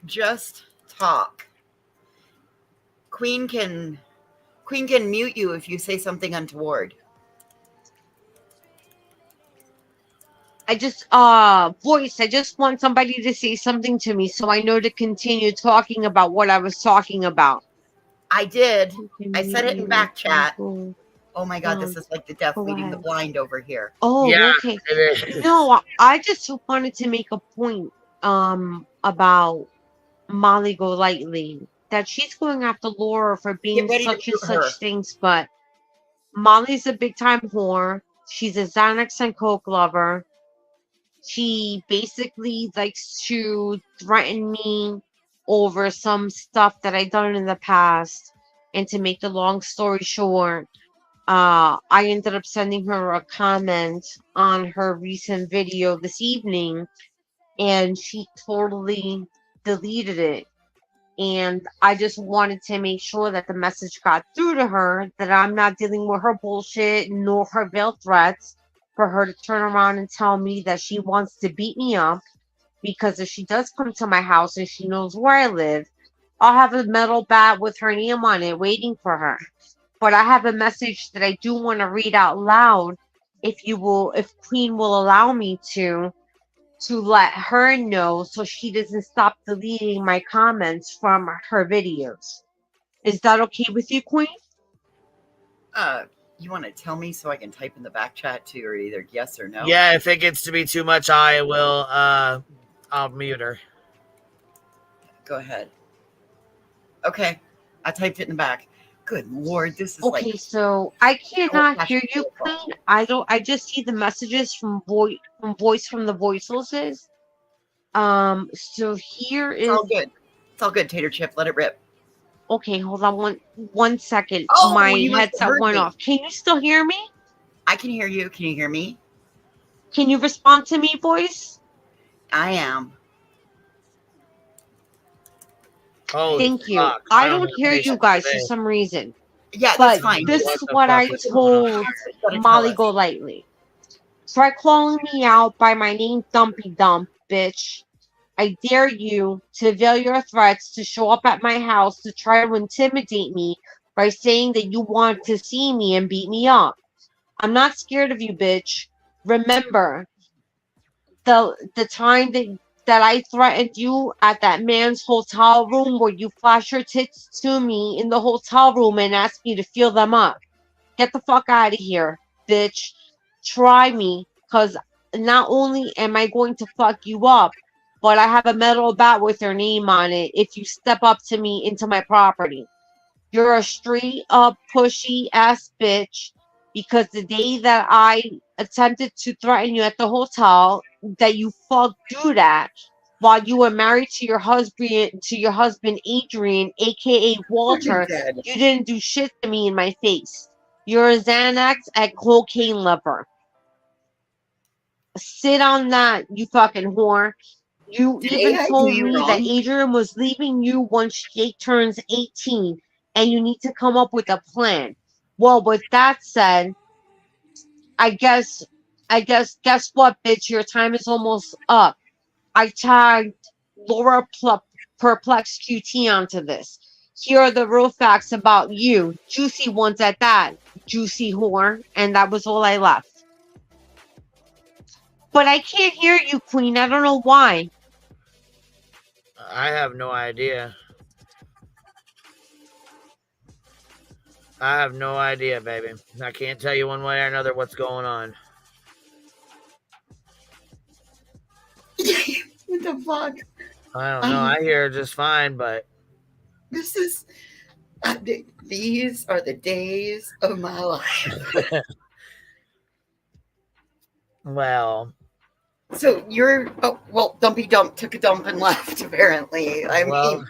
just talk. Queen can mute you if you say something untoward. I just voice, I just want somebody to say something to me so I know to continue talking about what I was talking about. I did. I said it in back chat. Oh my god, this is like the deaf leading the blind over here. Oh, Yeah, okay. it is. No, I just wanted to make a point about Molly Golightly, that she's going after Laura for being ready to such and shoot her. such things, but Molly's a big time whore. She's a Xanax and Coke lover. She basically likes to threaten me over some stuff that I've done in the past. And to make the long story short, I ended up sending her a comment on her recent video this evening, and she totally deleted it. And I just wanted to make sure that the message got through to her that I'm not dealing with her bullshit nor her veiled threats for her to turn around and tell me that she wants to beat me up, because if she does come to my house and she knows where I live, I'll have a metal bat with her name on it waiting for her. But I have a message that I do want to read out loud, if Queen will allow me to let her know so she doesn't stop deleting my comments from her videos. Is that okay with you, Queen? You want to tell me so I can type in the back chat to her either yes or no? Yeah, if it gets to be too much, I will I'll mute her. Go ahead. Okay. I typed it in the back. Good Lord, this is Okay, like so I cannot hear you, Queen. I just see the messages from voice from the voicelesses. So here is it's all good. It's all good, Tater Chip. Let it rip. Okay, hold on one second. Oh, My you must have headset heard went me. off. Can you still hear me? I can hear you. Can you hear me? Can you respond to me, voice? I am. Thank you. I don't hear you guys for some reason. Yeah, but that's fine. This What is the what fuck I is going on? told That's what you gotta Molly tell us. Golightly. Try calling me out by my name, Dumpy Dump, bitch. I dare you to veil your threats to show up at my house to try to intimidate me by saying that you want to see me and beat me up. I'm not scared of you, bitch. Remember the time that I threatened you at that man's hotel room where you flashed your tits to me in the hotel room and asked me to feel them up. Get the fuck out of here, bitch. Try me, because not only am I going to fuck you up, but I have a metal bat with your name on it if you step up to me into my property. You're a straight up pushy ass bitch, because the day that I attempted to threaten you at the hotel, that you fuck do that, while you were married to your husband Adrian, aka Walter. dead. You didn't do shit to me in my face. You're a Xanax and cocaine lover. Sit on that, you fucking whore. You even I do told you me that wrong. Adrian was leaving you once Jake turns 18 and you need to come up with a plan. Well, with that said, I guess, guess what, bitch? Your time is almost up. I tagged Laura Perplex QT onto this. Here are the real facts about you. Juicy ones at that, juicy whore. And that was all I left. But I can't hear you, Queen. I don't know why. I have no idea. I have no idea, baby. I can't tell you one way or another what's going on. What the fuck? I don't know. I hear her just fine, but This is. These are the days of my life. well, So you're. Oh, well, Dumpy Dump took a dump and left, apparently. I well,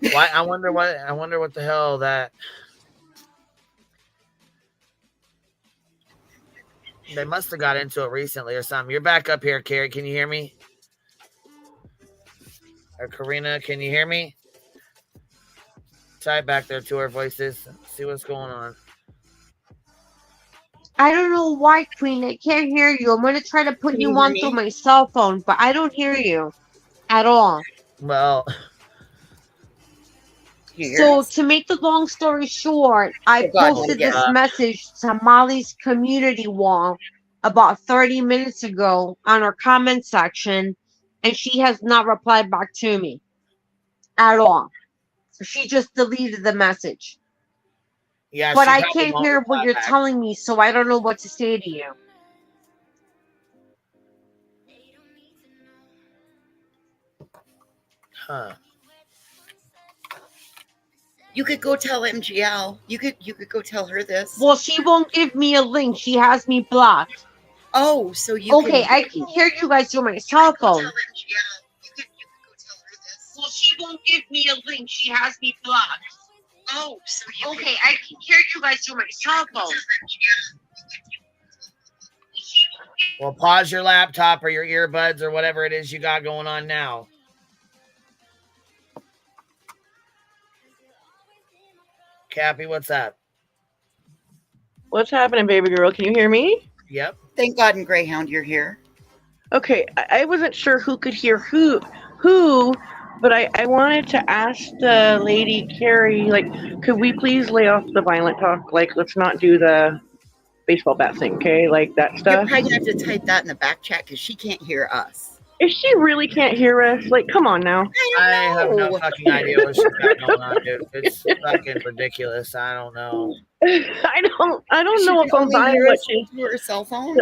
mean. why? I wonder what the hell that. They must have got into it recently or something. You're back up here, Carrie. Can you hear me? Or Karina, can you hear me? Type back there to our voices. See what's going on. I don't know why, Queen. I can't hear you. I'm going to try to put Can you you hear on through me? my cell phone, but I don't hear you at all. Well, so to make the long story short, I posted this message to Molly's community wall about 30 minutes ago on her comment section, and she has not replied back to me at all. She just deleted the message. Yeah, but she I probably can't won't hear what reply you're back. telling me, so I don't know what to say to you. Huh. You could go tell MGL. You could go tell her this. Well, she won't give me a link. She has me blocked. Oh, so you okay, can. I can hear you guys through my cell phone. Well, she won't give me a link. She has me blocked. Oh, so you okay, I can hear you guys through my cell phone. Well, pause your laptop or your earbuds or whatever it is you got going on now. Cappy, what's up? What's happening, baby girl? Can you hear me? Yep. Thank God and Greyhound, you're here. Okay, I wasn't sure who could hear who, but I wanted to ask the lady Carrie, like, could we please lay off the violent talk? Like, let's not do the baseball bat thing, okay? Like that You're stuff. probably gonna have to type that in the back chat because she can't hear us. If she really can't hear us, like, come on now. I have no fucking idea what she's got going on, dude. It's fucking ridiculous. I don't know. I don't know if I'm only buying hear what us she. through her cell phone.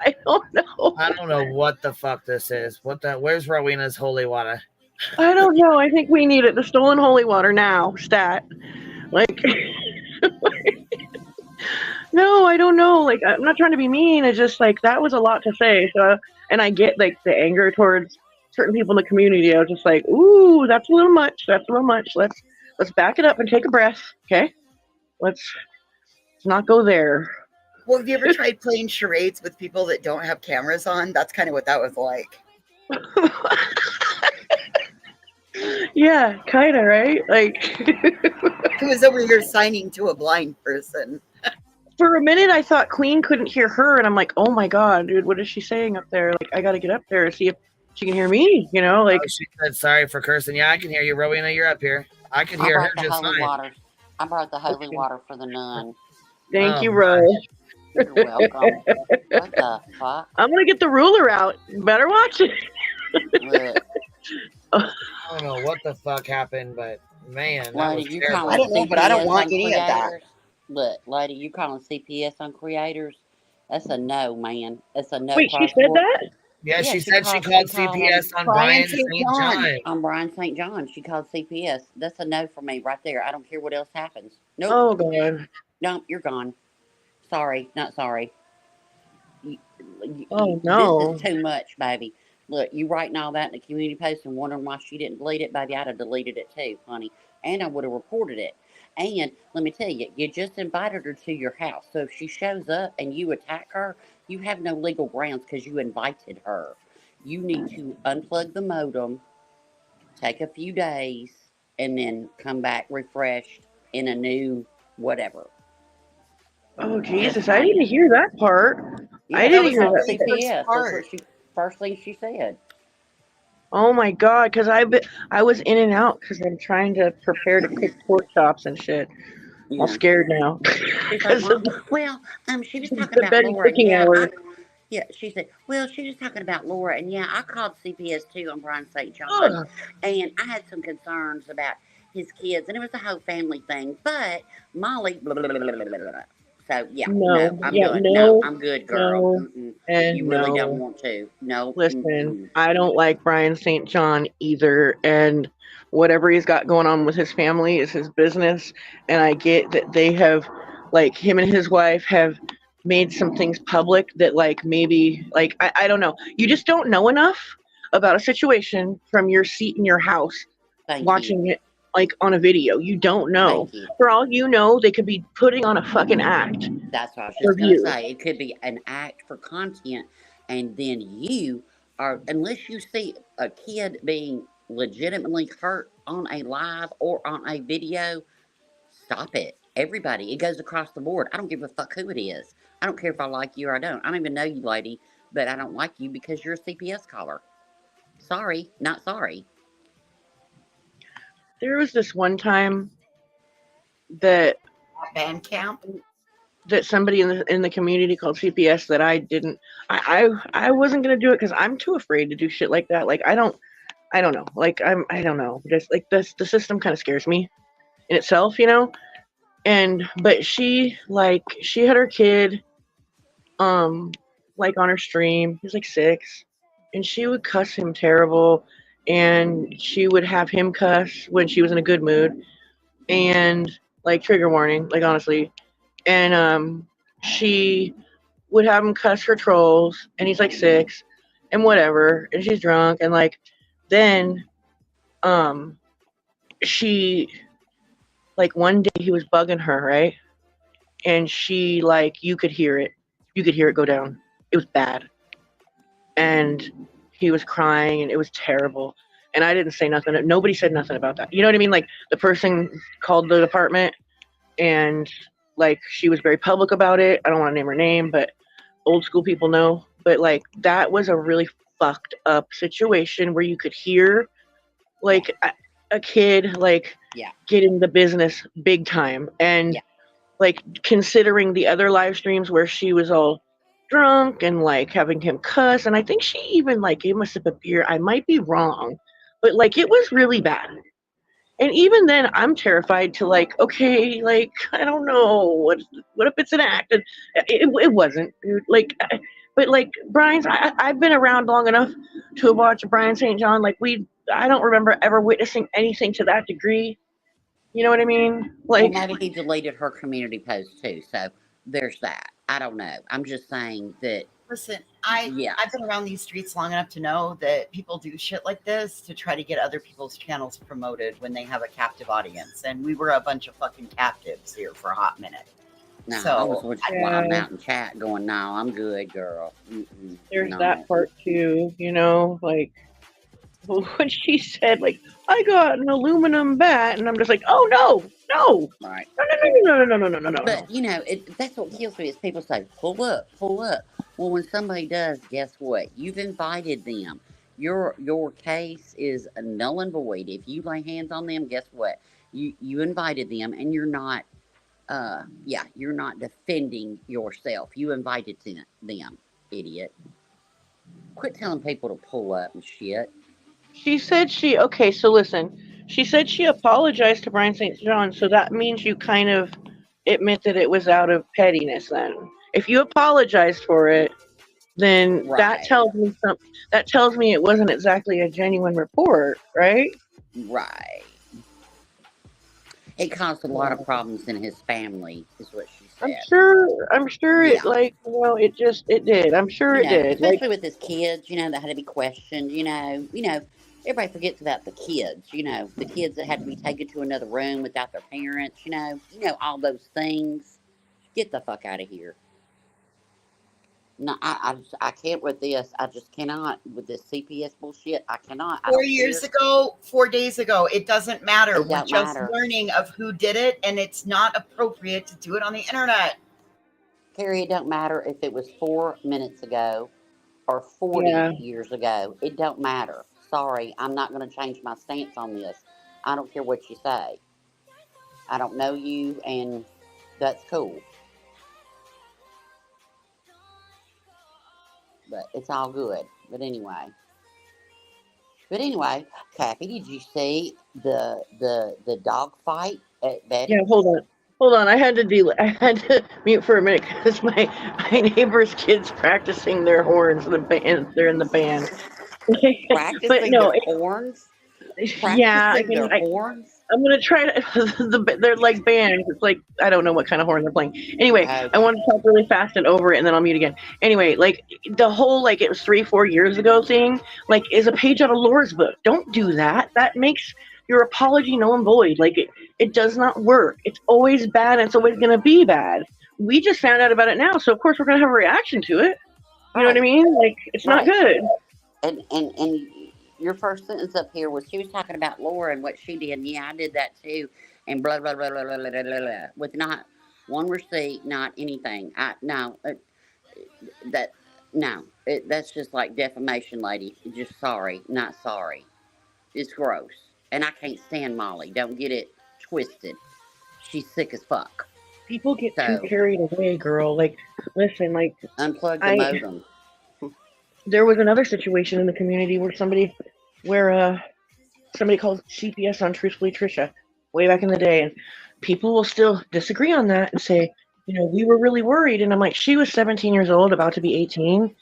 I don't know. I don't know what the fuck this is. Where's Rowena's holy water? I don't know. I think we need it. The stolen holy water now. Stat. Like, no, I don't know. Like, I'm not trying to be mean. It's just like that was a lot to say. So, and I get like the anger towards certain people in the community. I was just like, ooh, that's a little much. That's a little much. Let's back it up and take a breath. Okay. Let's not go there. Well, have you ever tried playing charades with people that don't have cameras on? That's kind of what that was like. Yeah, kind of, right? Like, who was over here signing to a blind person? For a minute, I thought Queen couldn't hear her, and I'm like, oh my god, dude, what is she saying up there? Like, I gotta get up there and see if she can hear me, you know? Like, she said, sorry for cursing. Yeah, I can hear you, Rowena. You're up here. I can hear her just fine. Water. I brought the holy water for the nun. Thank you, Ro. You're welcome. What the fuck? I'm gonna get the ruler out. You better watch it. I don't know what the fuck happened, but man, that was Lady, you terrible. calling I don't know, but I don't want any of that. creators? Look, lady, you calling CPS on creators? That's a no, man. That's a no. Wait, she said that? Yeah, she said she called CPS on Brian St. John. On Brian St. John. She called CPS. That's a no for me right there. I don't care what else happens. Nope. Oh, God. Nope, you're gone. Sorry, not sorry. Oh, no. This is too much, baby. Look, you writing all that in the community post and wondering why she didn't delete it, baby, I'd have deleted it too, honey. And I would have reported it. And let me tell you, you just invited her to your house. So if she shows up and you attack her, you have no legal grounds because you invited her. You need to unplug the modem, take a few days, and then come back refreshed in a new whatever. Oh Jesus! I didn't hear that part. Yeah, I that didn't was hear on that. CPS. That's what she first thing she said. Oh my God! Because I was in and out because I'm trying to prepare to cook pork chops and shit. I'm all Yeah. scared now. She's like, well, she was talking the about Betty Laura, and cooking hours. yeah, she said, well, she was talking about Laura, and yeah, I called CPS too on Brian St. John, Ugh. and I had some concerns about his kids, and it was a whole family thing, but Molly, blah, blah, blah, blah, blah, blah, blah. So yeah, no, I'm good. No, I'm good, girl. no, Mm-mm. and You really don't no. want to. No. Listen, Mm-mm. I don't like Brian St. John either, and whatever he's got going on with his family is his business. And I get that they have, like, him and his wife have made some things public that, like, maybe, like, I don't know. You just don't know enough about a situation from your seat in your house watching it, like, on a video. You don't know. Thank you. For all you know, they could be putting on a fucking act. That's what I was for just going to views. say. It could be an act for content, and then you are, unless you see a kid being legitimately hurt on a live or on a video, stop it. Everybody, it goes across the board. I don't give a fuck who it is. I don't care if I like you or I don't. I don't even know you, lady, but I don't like you because you're a CPS caller. Sorry, not sorry. There was this one time that Bandcamp that somebody in the community called CPS that I didn't I wasn't gonna do it because I'm too afraid to do shit like that. Like I don't know. Like I don't know. Just like the system kind of scares me in itself, you know. And but she had her kid like on her stream. He was like 6, and she would cuss him terrible, and she would have him cuss when she was in a good mood, and like trigger warning, like honestly. And she would have him cuss her trolls, and he's like 6 and whatever, and she's drunk, and like then she, like, one day he was bugging her, right? And she, like, you could hear it go down. It was bad, and he was crying, and it was terrible, and I didn't say nothing. Nobody said nothing about that, you know what I mean? Like, the person called the department, and like she was very public about it. I don't want to name her name, but old school people know. But like that was a really fucked up situation where you could hear like a kid like getting the business big time, and like considering the other live streams where she was all drunk and like having him cuss, and I think she even like gave him a sip of beer. I might be wrong, but like it was really bad. And even then, I'm terrified to like, okay, like I don't know, what if it's an act? And it wasn't, dude. Like, but like Brian's, I've been around long enough to watch Brian St. John. Like I don't remember ever witnessing anything to that degree. You know what I mean? Like, well, maybe he deleted her community post too. So there's that. I don't know. I'm just saying that. Listen, I've been around these streets long enough to know that people do shit like this to try to get other people's channels promoted when they have a captive audience. And we were a bunch of fucking captives here for a hot minute. No, so I was with you while I'm out in chat going, no, I'm good, girl. There's that part too, you know, like when she said, like, I got an aluminum bat, and I'm just like, oh no, right, no. But you know, that's what kills me is people say, pull up. Well, when somebody does, guess what? You've invited them. Your case is null and void. If you lay hands on them, guess what? You invited them, and you're not defending yourself. You invited them, idiot. Quit telling people to pull up and shit. She said so listen, she said she apologized to Brian St. John, so that means you kind of admit that it was out of pettiness then. If you apologized for it, then that tells me something. That tells me it wasn't exactly a genuine report, right? Right. It caused a lot of problems in his family, is what she I'm that. sure Yeah. it it did. I'm sure You it know, did. Like, especially with his kids, that had to be questioned, everybody forgets about the kids, the kids that had to be taken to another room without their parents, all those things. Get the fuck out of here. No, I can't with this. I just cannot with this CPS bullshit. I cannot. I 4 don't years care. ago, 4 days ago, it doesn't matter. It We're don't just matter. learning of who did it, and it's not appropriate to do it on the internet. Carrie, it don't matter if it was 4 minutes ago or 40 yeah. years ago. It don't matter. Sorry, I'm not going to change my stance on this. I don't care what you say. I don't know you, and that's cool. But it's all good. But anyway, Kathy, did you see the dog fight at Yeah, Betty's? hold on. I had to mute for a minute because my neighbor's kids practicing their horns. They're in the band. But Practicing no, their horns? yeah. Practicing their horns? I'm gonna try to. They're like bands. It's like I don't know what kind of horn they're playing. Anyway, Okay. I want to talk really fast and over it, and then I'll mute again. Anyway, like the whole it was 3-4 years ago thing, is a page out of Laura's book. Don't do that. That makes your apology null and void. It does not work. It's always bad, and it's always gonna be bad. We just found out about it now, so of course we're gonna have a reaction to it. You know what I mean? It's not good. And your first sentence up here was she was talking about Laura and what she did. And yeah, I did that too. And blah blah blah blah blah blah blah, blah with not one receipt, not anything. That's just like defamation, lady. Just sorry, not sorry. It's gross, and I can't stand Molly. Don't get it twisted. She's sick as fuck. People get too carried away, girl. Listen, unplug the modem. There was another situation in the community where somebody called CPS on Truthfully Trisha way back in the day, and people will still disagree on that and say, we were really worried. And I'm like, she was 17 years old, about to be 18,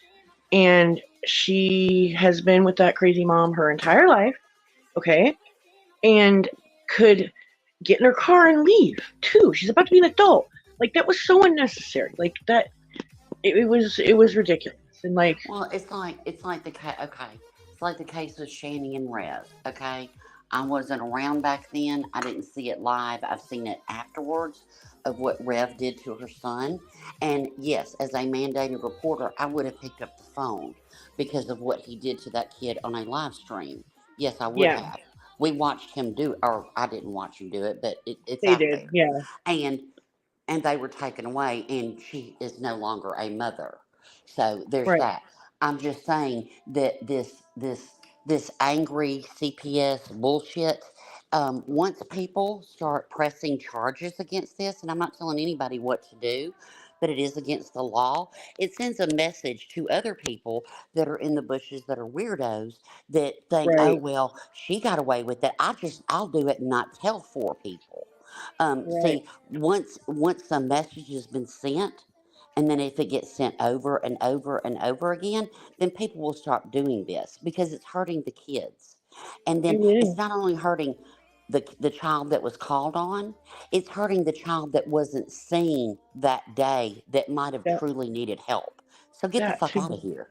and she has been with that crazy mom her entire life, okay, and could get in her car and leave too. She's about to be an adult. That was so unnecessary. It was ridiculous. And well, it's like the case with Shani and Rev. Okay, I wasn't around back then. I didn't see it live. I've seen it afterwards of what Rev did to her son. And yes, as a mandated reporter, I would have picked up the phone because of what he did to that kid on a live stream. Yes, I would have. We watched him do it, or I didn't watch him do it, but it's they out did, there. yeah. And they were taken away, and she is no longer a mother. So there's Right. that. I'm just saying that this angry CPS bullshit. Once people start pressing charges against this, and I'm not telling anybody what to do, but it is against the law. It sends a message to other people that are in the bushes that are weirdos that think, oh Right. well, she got away with it. I'll do it and not tell 4 people. Right. See, once some message has been sent, and then if it gets sent over and over and over again, then people will start doing this because it's hurting the kids. And then it's not only hurting the child that was called on, it's hurting the child that wasn't seen that day that might have truly needed help. So get the fuck out of here.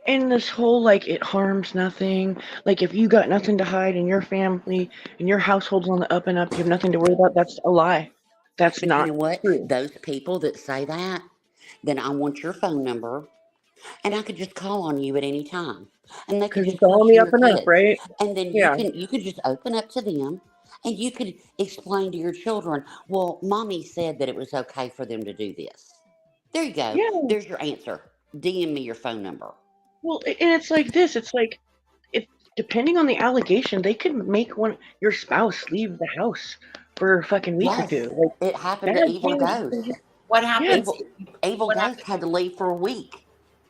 And this whole it harms nothing. If you got nothing to hide in your family and your household's on the up and up, you have nothing to worry about. That's a lie. That's But not you know what? true. Those people that say that, then I want your phone number, and I could just call on you at any time, and they could just it's all on question the up your and up, kids, right? and then Yeah. you could just open up to them, and you could explain to your children, well, mommy said that it was okay for them to do this. There you go. Yeah. There's your answer. DM me your phone number. Well, and it's like this. It's if depending on the allegation, they could make your spouse leave the house for a fucking week or two. It happened to Evil Ghost. What happens? Evil Ghost had to leave for a week,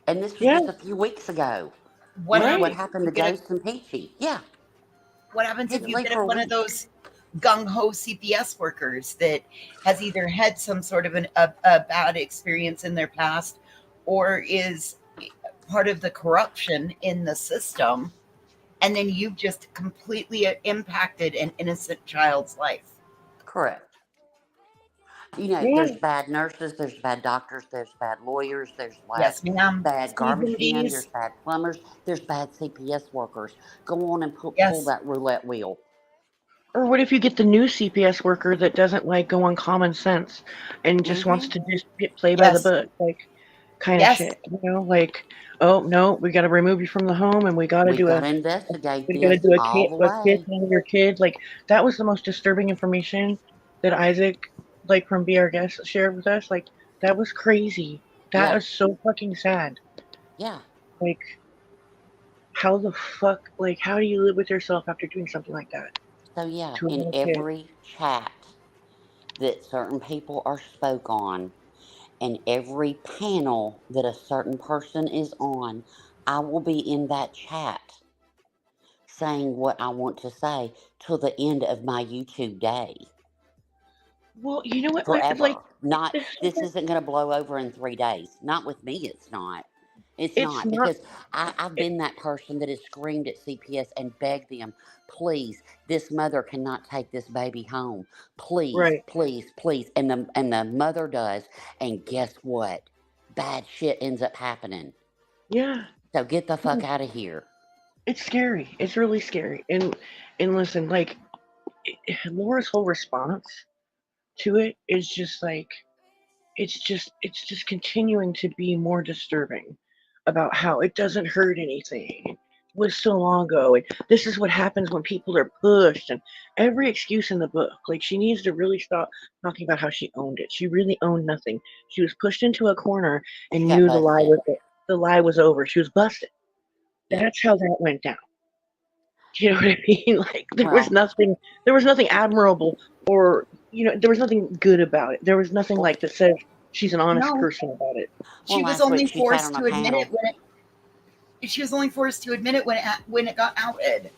and this was just a few weeks ago. What happened to Ghost and Peachy? Yeah. What happens if you get one of those gung-ho CPS workers that has either had some sort of a bad experience in their past or is part of the corruption in the system, and then you've just completely impacted an innocent child's life? Correct. You know, Yeah. there's bad nurses, there's bad doctors, there's bad lawyers, there's Yes, ma'am. bad garbage men, CVDs. there's bad plumbers, there's bad CPS workers. Go on and pull Yes. that roulette wheel. Or what if you get the new CPS worker that doesn't like go on common sense and just wants to just play by the Yes. book, like kind of Yes. shit, you know? Like, oh no, we got to remove you from the home, and we got to We do got to a investigate we got to this do all the a way. kissing your kid. Like that was the most disturbing information that Isaac, like from Be Our Guest, shared with us. Like that was crazy. That Yeah. was so fucking sad. Yeah. Like, how the fuck? Like, how do you live with yourself after doing something like that? So yeah, To a in little kid? every chat that certain people are spoke on, and every panel that a certain person is on, I will be in that chat saying what I want to say till the end of my YouTube day. Well, you know what? Forever. Like Not this isn't going to blow over in 3 days. Not with me. It's not. It's not, because I've been that person that has screamed at CPS and begged them, please, this mother cannot take this baby home. Please, Right. please, please. And the mother does. And guess what? Bad shit ends up happening. Yeah. So get the fuck out of here. It's scary. It's really scary. And listen, like Laura's whole response to it is just like it's just continuing to be more disturbing about how it doesn't hurt anything. It was so long ago, and this is what happens when people are pushed, and every excuse in the book. Like she needs to really stop talking about how she owned it. She really owned nothing. She was pushed into a corner and got knew the lie busted. was over. She was busted. That's how that went down. You know what I mean? Like there was nothing admirable, or there was nothing good about it. There was nothing like that says she's an honest No. person about it. She was only forced to admit it when she was only forced to admit it when it got outed.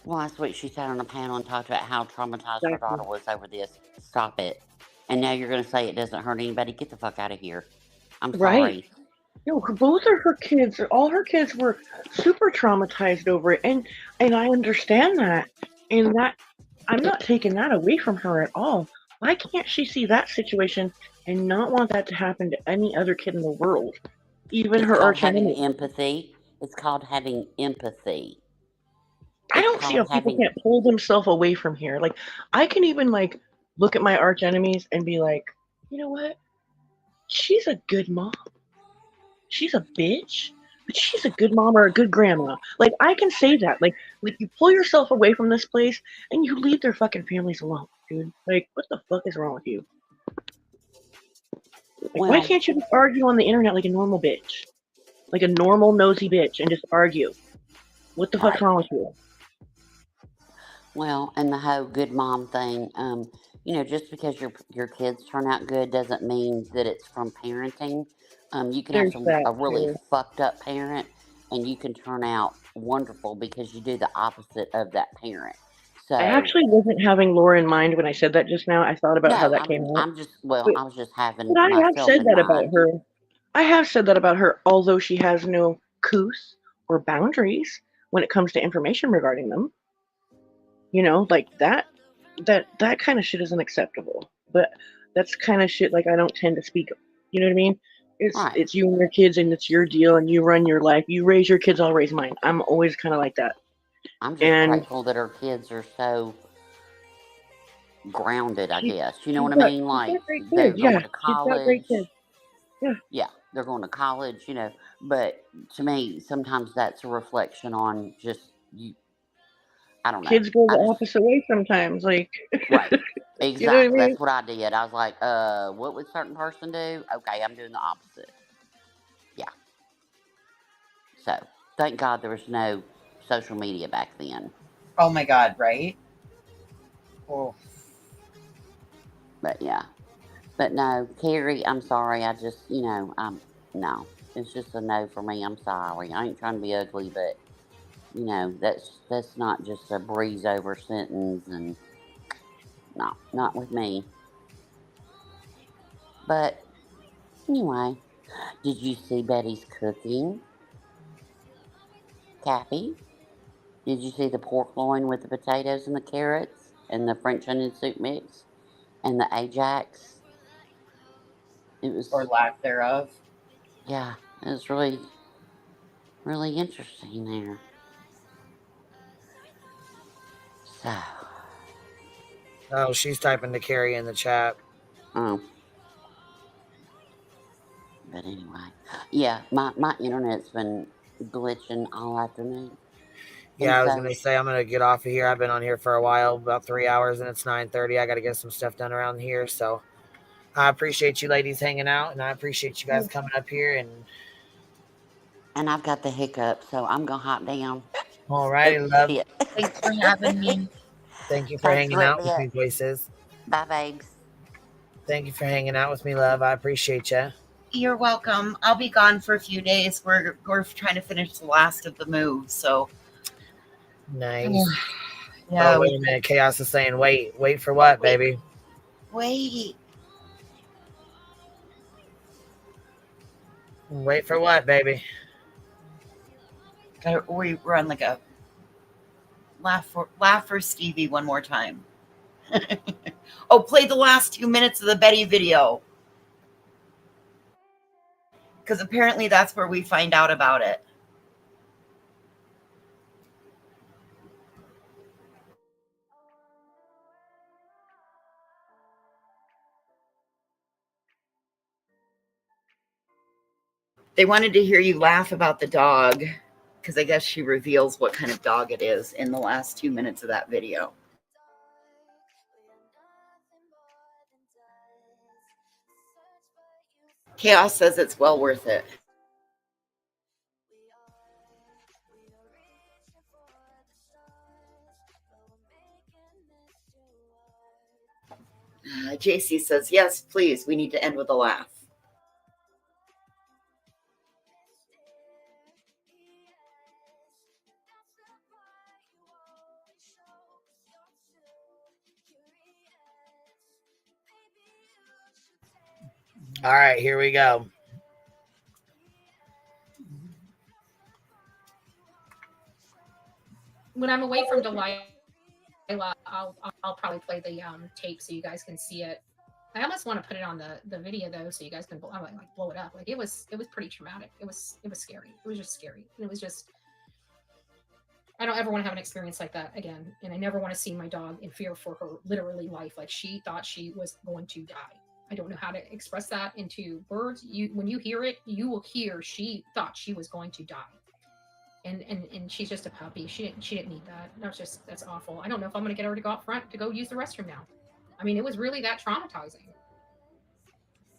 Well, last week she sat on a panel and talked about how traumatized her daughter was over this. Stop it. And now you're going to say it doesn't hurt anybody? Get the fuck out of here. I'm sorry. Right. No, both of her kids, all her kids were super traumatized over it, and I understand that, and that I'm not taking that away from her at all. Why can't she see that situation and not want that to happen to any other kid in the world, even It's her called arch having enemy? empathy. It's called having empathy. I don't see how people can't pull themselves away from here. Like I can even like look at my arch enemies and be like, you know what? She's a good mom. She's a bitch, but she's a good mom or a good grandma. Like I can say that. Like you pull yourself away from this place and you leave their fucking families alone, dude. Like what the fuck is wrong with you? Like, why can't you just argue on the internet like a normal bitch? Like a normal nosy bitch and just argue. What the fuck's wrong with you? Well, and the whole good mom thing, just because your kids turn out good doesn't mean that it's from parenting. You can There's have that a really too. fucked up parent, and you can turn out wonderful because you do the opposite of that parent. So I actually wasn't having Laura in mind when I said that just now. I thought about how no, that came out. I was just having But I have myself said in that about mind. her. I have said that about her, although she has no couth or boundaries when it comes to information regarding them. Like that kind of shit isn't acceptable. But that's kind of shit like I don't tend to speak of. You know what I mean? It's you and your kids, and it's your deal, and you run your life. You raise your kids, I'll raise mine. I'm always kind of like that. I'm just grateful that her kids are so grounded, I guess. You know what I mean? Like they're going to college. Yeah, they're going to college, But to me, sometimes that's a reflection on just you. I don't know. Kids go the opposite way sometimes. Like right. Exactly. You know what I mean? That's what I did. I was like, what would a certain person do? Okay, I'm doing the opposite. Yeah. So thank God there was no social media back then. Oh my God, right? Oh. But yeah. But no, Carrie, I'm sorry. I just, no. It's just a no for me. I'm sorry. I ain't trying to be ugly, but, that's not just a breeze over sentence, and no, not with me. But anyway, did you see Betty's cooking? Cappy? Did you see the pork loin with the potatoes and the carrots and the French onion soup mix? and the Ajax. It was, or lack thereof. yeah, it was really, really interesting there. So, Oh, she's typing to Carrie in the chat. but anyway, yeah, my internet's been glitching all afternoon. And Yeah, I was so, gonna say I'm gonna get off of here. I've been on here for a while, about 3 hours, and it's 9:30. I got to get some stuff done around here. So I appreciate you ladies hanging out, and I appreciate you guys coming up here. And I've got the hiccup, so I'm gonna hop down. All righty, love. Shit. Thanks for having me. Thank you for Thanks, hanging out with Olivia. me, voices. Bye, babes. Thank you for hanging out with me, love. I appreciate you. You're welcome. I'll be gone for a few days. We're trying to finish the last of the move, so Nice. yeah. Oh, wait a minute. Chaos is saying, wait for what, baby? Wait. Wait for what, baby? We run like a laugh for Stevie one more time. Oh, play the last 2 minutes of the Betty video. Because apparently that's where we find out about it. They wanted to hear you laugh about the dog, because I guess she reveals what kind of dog it is in the last 2 minutes of that video. Chaos says it's well worth it. JC says, yes, please. We need to end with a laugh. All right, here we go. When I'm away from Delilah, I'll probably play the tape so you guys can see it. I almost want to put it on the video though, so you guys can like blow it up. Like it was pretty traumatic. It was scary. It was just scary. And it was just, I don't ever want to have an experience like that again. And I never want to see my dog in fear for her literally life. Like she thought she was going to die. I don't know how to express that into words. When you hear it, you will hear she thought she was going to die. And she's just a puppy. She didn't need that. That's awful. I don't know if I'm gonna get her to go out front to go use the restroom now. I mean, it was really that traumatizing.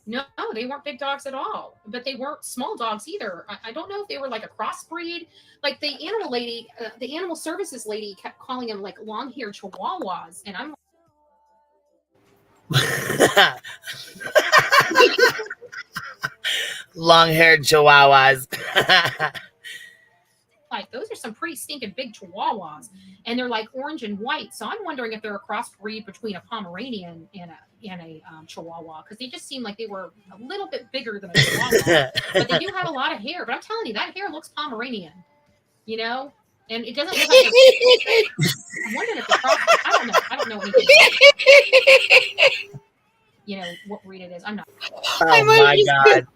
No, they weren't big dogs at all, but they weren't small dogs either. I don't know if they were like a crossbreed. Like the animal lady, the animal services lady kept calling them like long-haired chihuahuas, and I'm long-haired chihuahuas. like, those are some pretty stinking big chihuahuas, and they're like orange and white. So I'm wondering if they're a crossbreed between a Pomeranian and a Chihuahua, because they just seem like they were a little bit bigger than a Chihuahua, but they do have a lot of hair. But I'm telling you, that hair looks Pomeranian, you know, and it doesn't look like. I'm wondering if the crossbreed. I don't know anything. You know what breed it is. I'm not. Oh my God!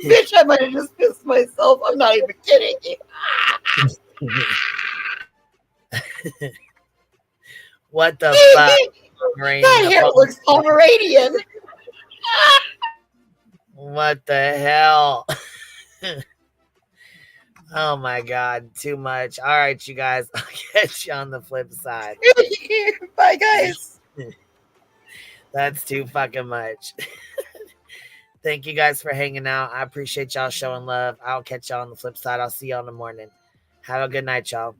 Bitch, I might have just pissed myself. I'm not even kidding you. What the fuck? That hair looks Pomeranian. What the hell? Oh my God, too much. All right, you guys, I'll catch you on the flip side. Bye, guys. That's too fucking much. Thank you guys for hanging out. I appreciate y'all showing love. I'll catch y'all on the flip side. I'll see y'all in the morning. Have a good night, y'all.